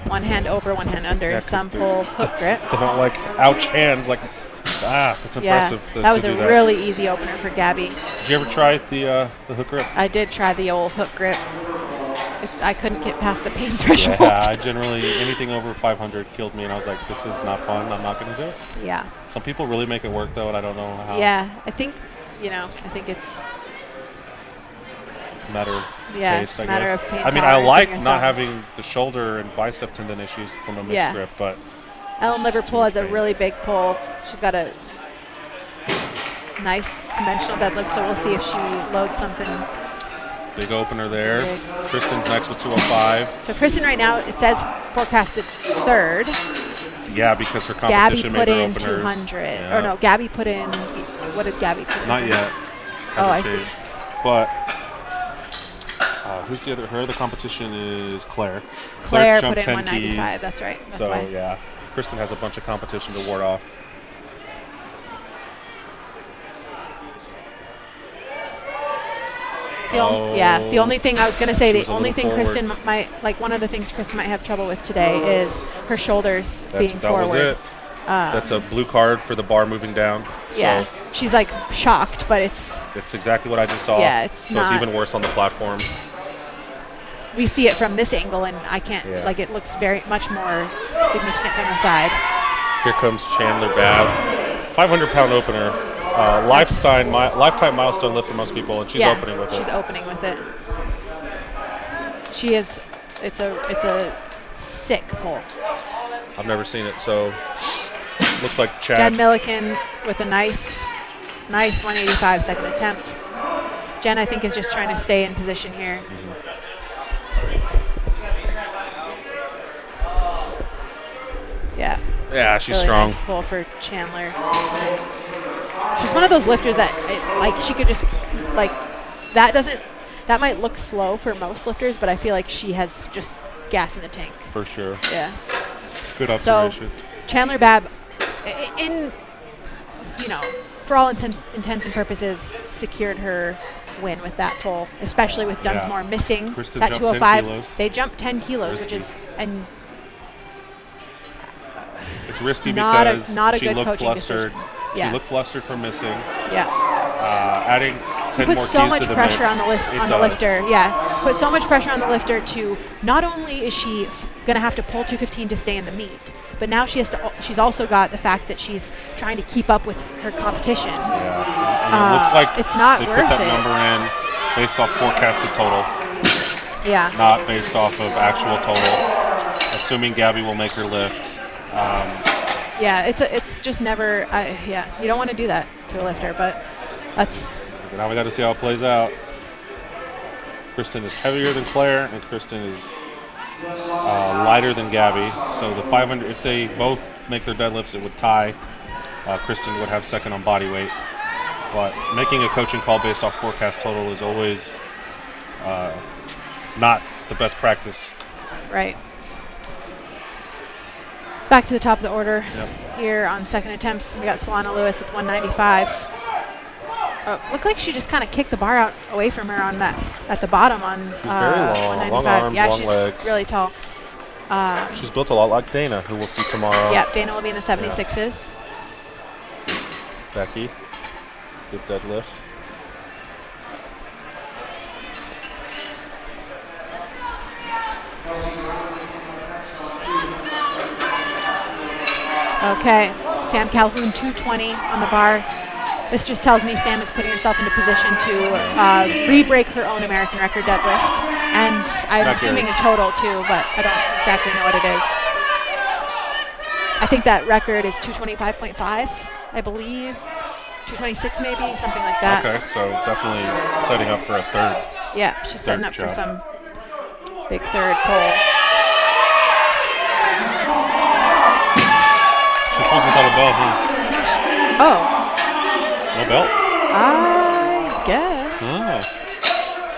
One hand over, one hand under. Yeah, 'cause Some they're- pull hook grip. They don't like ouch hands. Like, it's impressive. Yeah, to that was do a really easy opener for Gabby. Did you ever try the hook grip? I did try the old hook grip. I couldn't get past the pain threshold. Yeah, I generally, anything over 500 killed me, and I was like, this is not fun. I'm not going to do it. Yeah. Some people really make it work, though, and I don't know how. Yeah, I think it's A matter of Yeah, taste, just a I matter guess. of pain I mean, I tolerance and liked your not thumbs. having the shoulder and bicep tendon issues from a mixed Yeah. grip, but Ellen Just Liverpool too has a much really big pull. She's got a nice conventional deadlift, so we'll see if she loads something. big opener there. Big. Kristen's next with 205. So Kristen right now, it says forecasted third. Yeah, because her Gabby competition put made her in openers. 200. Yeah. Or no, Gabby put in, what did Gabby put in? Not yet. Oh, I Hasn't see. changed. But who's the other? Her other competition is Claire. Claire jumped put in 10 195. keys. That's right. That's So why. yeah, Kristen has a bunch of competition to ward off. The only thing I was going to say, She the was a only little thing Kristen might, like one of the things Kristen might have trouble with today is her shoulders being That forward. was it. That's a blue card for the bar moving down. Yeah, So she's like shocked, but it's, it's exactly what I just saw. Yeah, it's so not- it's even worse on the platform. we see it from this angle and I can't, Yeah. like it looks very much more significant from the side. Here comes Chandler Babb. 500-pound opener. Lifetime milestone lift for most people, and she's opening with it. She's opening with it. She is. It's a sick pull. I've never seen it, so looks like Jen Chad. Milliken with a nice 185 second attempt. Jen, I think, is just trying to stay in position here. Yeah. Yeah, she's Really strong. nice pull for Chandler. She's one of those lifters that, like, she could just, like, that might look slow for most lifters, but I feel like she has just gas in the tank. For sure. Yeah. Good So, observation. Chandler Babb, for all intents and purposes, secured her win with that pull, especially with Dunsmore missing Kristen that jumped 10 205. kilos. They jumped 10 kilos, which Risky. is and It's risky not because a she good looked coaching flustered. decision. She Yeah. looked flustered from missing. Yeah. Adding 10 Put more so keys much to the pressure mix, on the it the does. lifter. Yeah. Put so much pressure on the lifter to not only is she going to have to pull 215 to stay in the meet, but now she's also got the fact that she's trying to keep up with her competition. Yeah. And it looks like it's not they worth put that it. number in based off forecasted total, Yeah. not based off of actual total. Assuming Gabby will make her lift. Yeah, it's just never. You don't want to do that to a lifter, but that's Now we got to see how it plays out. Kristen is heavier than Claire, and Kristen is lighter than Gabby. So the 500, if they both make their deadlifts, it would tie. Kristen would have second on body weight. But making a coaching call based off forecast total is always not the best practice. right. Back to the top of the order Yep. here on second attempts. We got Solana Lewis with 195. Looked like she just kind of kicked the bar out away from her on that at the bottom on She's very long, 195. long arms, yeah, long she's legs. really tall. She's built a lot like Dana, who we'll see tomorrow. Yeah, Dana will be in the 76s. Becky, good deadlift. Okay, Sam Calhoun 220 on the bar. This just tells me Sam is putting herself into position to re-break her own American record deadlift. And I'm Not assuming good. a total too, but I don't exactly know what it is. I think that record is 225.5, I believe. 226 maybe, something like that. Okay, so definitely setting up for a third. Yeah, she's setting up for job. some big third pull. She pulls without a belt, huh? Oh, No belt? I guess. Oh.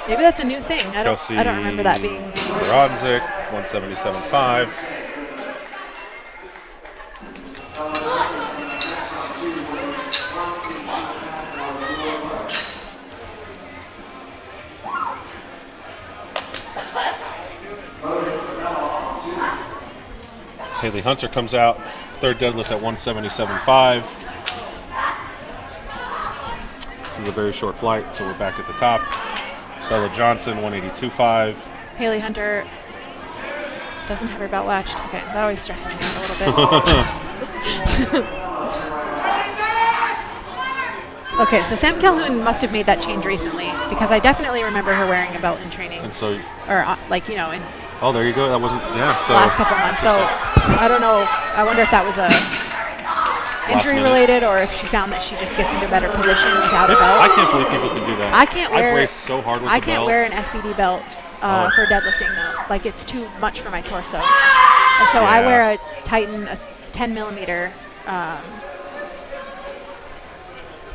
Maybe that's a new thing. I Kelsey don't remember that being. Rodzik, 177.5. Haley Hunter comes out, third deadlift at 177.5. This is a very short flight, so we're back at the top. Bella Johnson, 182.5. Haley Hunter doesn't have her belt latched. Okay, that always stresses me out a little bit. Okay, so Sam Calhoun must have made that change recently because I definitely remember her wearing a belt in training, And so, or in oh, there you go. That wasn't, yeah. So the last couple of months. So I don't know. I wonder if that was a injury minute. related or if she found that she just gets into better position without a belt. I can't believe people can do that. I can't wear. I brace so hard with I the can't belt. wear an SBD belt Oh. for deadlifting though. Like it's too much for my torso, and so I Yeah. wear a Titan, a 10 millimeter.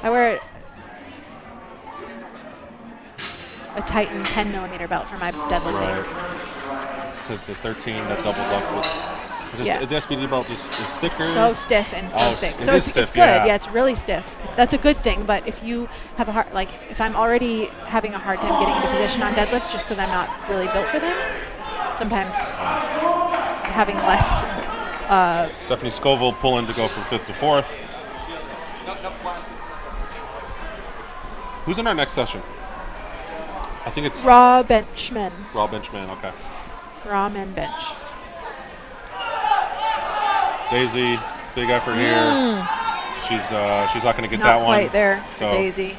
I wear a Titan 10 millimeter belt for my deadlifting. Right. It's because the 13 that doubles up with. Just, Yeah. The SBD belt is thicker. So stiff and so Oh, thick. it So is it's stiff, good. yeah. It's really stiff. That's a good thing. But if you have a hard, like if I'm already having a hard time getting into position on deadlifts just because I'm not really built for them, sometimes having less. Stephanie Scoville pulling to go from 5th to 4th. Who's in our next session? I think it's Raw benchmen. Raw Benchman. Okay. Raw men bench. Daisy Big effort here. She's not going to get Not that one. quite there for So Daisy.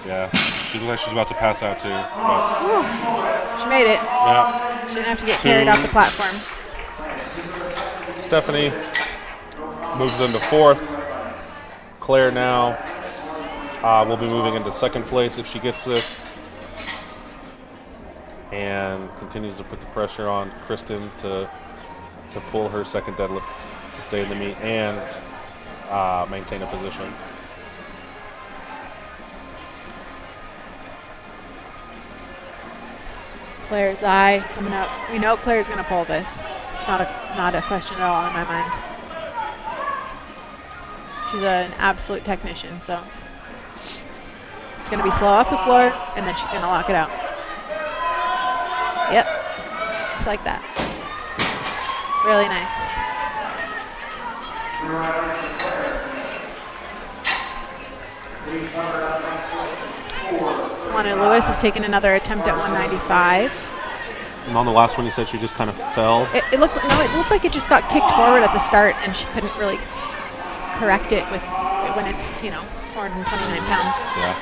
yeah, she looks like she's about to pass out too. But, Whew. She made it. yeah, She didn't have to get carried off the platform. Stephanie moves into 4th. Claire now will be moving into 2nd place if she gets this, and continues to put the pressure on Kristen to pull her 2nd deadlift to stay in the meet and maintain a position. Claire's eye coming up. We know Claire's going to pull this. It's not a question at all in my mind. She's an absolute technician, so it's going to be slow off the floor, and then she's going to lock it out. Yep, just like that. Really nice. Solana Lewis has taken another attempt at 195. And on the last one, you said she just kind of fell. It looked like it just got kicked forward at the start, and she couldn't really correct it when it's 429 pounds. Yeah.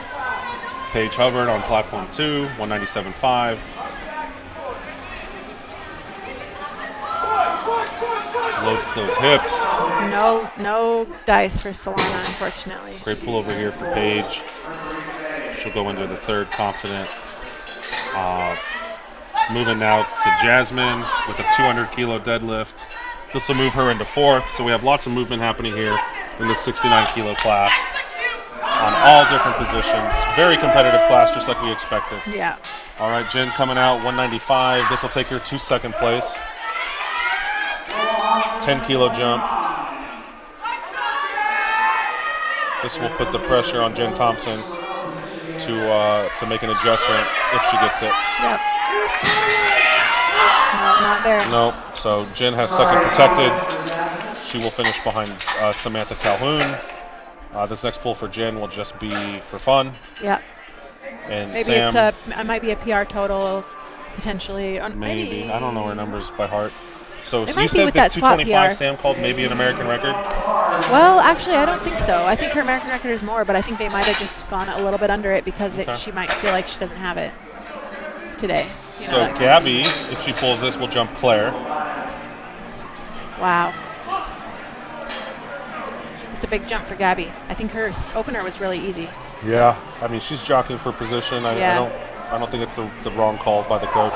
Paige Hubbard on platform 2, 197.5. Loads those hips. No dice for Solana, unfortunately. Great pull over here for Paige. She'll go into the 3rd confident. Moving now to Jasmine with a 200-kilo deadlift. This will move her into 4th, so we have lots of movement happening here in the 69-kilo class on all different positions. Very competitive class, just like we expected. Yeah. All right, Jen coming out 195. This will take her to 2nd place. 10-kilo jump. This will put the pressure on Jen Thompson to make an adjustment if she gets it. Yep. No, not there. No, so Jen has 2nd protected. She will finish behind Samantha Calhoun. This next pull for Jen will just be for fun. Yeah. And Maybe Sam, it might be a PR total potentially. maybe. I don't know her numbers by heart. So It you might be said with this that spot 225 PR. Sam called maybe an American record? Well, actually, I don't think so. I think her American record is more, but I think they might have just gone a little bit under it because Okay. she might feel like she doesn't have it today. You know, So that- Gabby, if she pulls this, will jump Claire. Wow. It's a big jump for Gabby. I think her opener was really easy. Yeah, I mean she's jockeying for position. Yeah. I don't think it's the wrong call by the coach.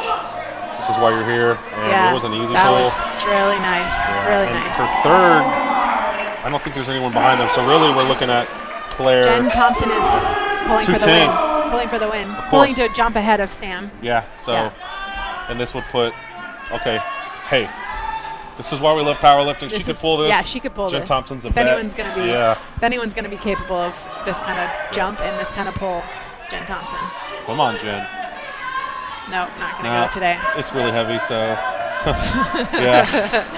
This is why you're here, and Yeah, it was an easy that pull. was really nice. Yeah, Really and nice. For 3rd, I don't think there's anyone behind them. So really, we're looking at Claire. Jen Thompson is pulling for the 210. win. Pulling for the win. Of Pulling course. to jump ahead of Sam. Yeah. So, Yeah. and this would put. Okay, hey, this is why we love powerlifting. She could pull this. Yeah, she could pull Jen this. Thompson's a if vet. anyone's gonna be, Yeah. if anyone's gonna be capable of this kind of jump and this kind of pull, it's Jen Thompson. Come on, Jen. No, not gonna No, go today. It's really heavy, so. Yeah.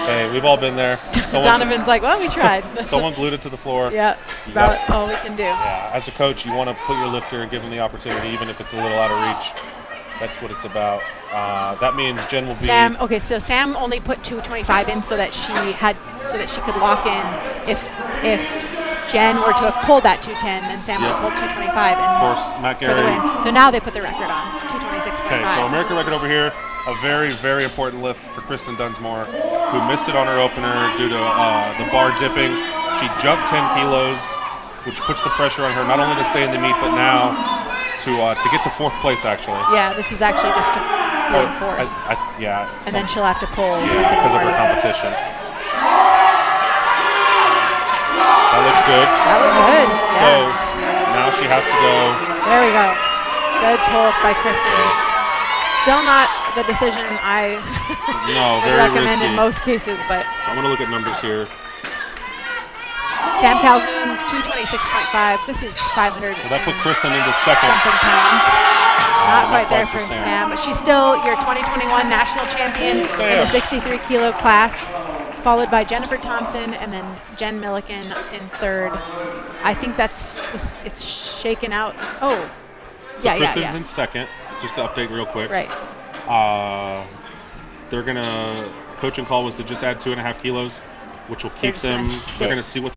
Hey, we've all been there. Donovan's like, well, we tried. Someone glued it to the floor. Yeah, it's You about got- all we can do. Yeah, as a coach, you want to put your lifter and give them the opportunity, even if it's a little out of reach. That's what it's about. That means Jen will be. Sam. Okay, so Sam only put 225 in so that she could lock in. If Jen were to have pulled that 210, then Sam would have Yeah. pulled 225 Of and course, Matt for the Gary. win. So now they put the record on 226.5. Okay, so American record over here. A very, very important lift for Kristen Dunsmore, who missed it on her opener due to the bar dipping. She jumped 10 kilos, which puts the pressure on her not only to stay in the meet, but now to get to 4th place, actually. Yeah, this is actually just to be in fourth. Yeah. And then she'll have to pull yeah, something because of more. her competition. That looks good. That looked good. So Yeah. now she has to go. There we go. Good pull by Kristen. Still not the decision I No, would very recommend risky. in most cases, but So I'm going to look at numbers here. Sam Calhoun, 226.5. This is 500 So that put Kristen into 2nd. something pounds. Not not quite there quite for for Sam. Sam, but she's still your 2021 national champion in Sam. the 63 kilo class, followed by Jennifer Thompson and then Jen Milliken in 3rd. I think it's shaken out. Oh, So yeah, Kristen's yeah. in 2nd. Just to update real quick. Right. They're gonna coaching call was to just add 2.5 kilos which will They're keep just gonna them. sit. They're going to see what.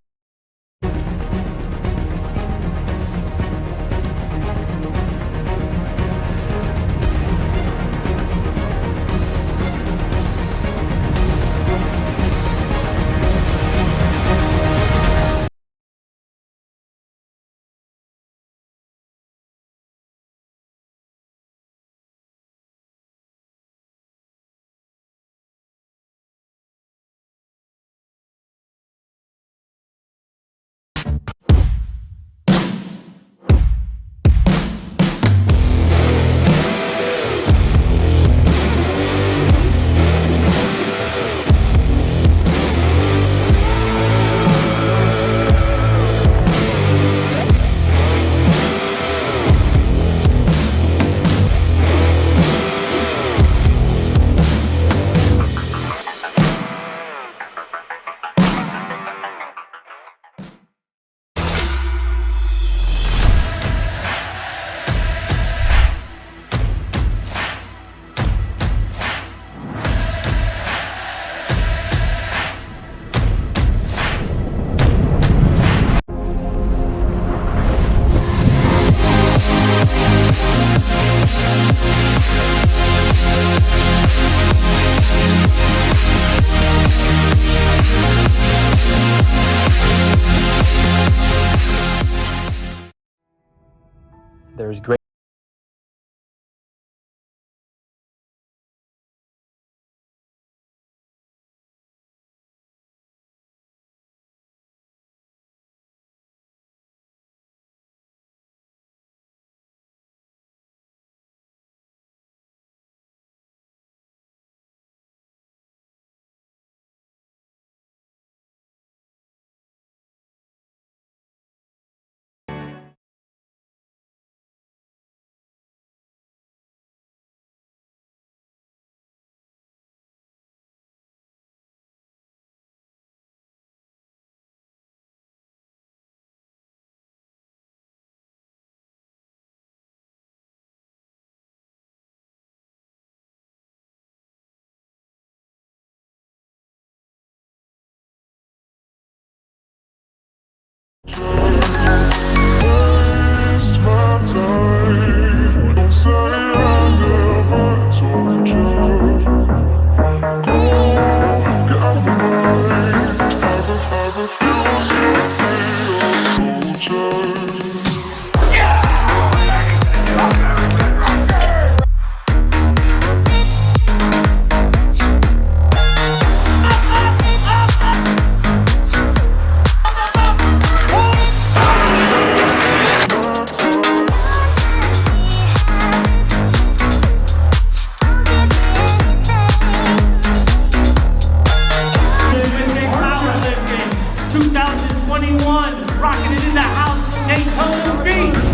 There's great Powerlifting 2021, rocking it in the house, Daytona Beach.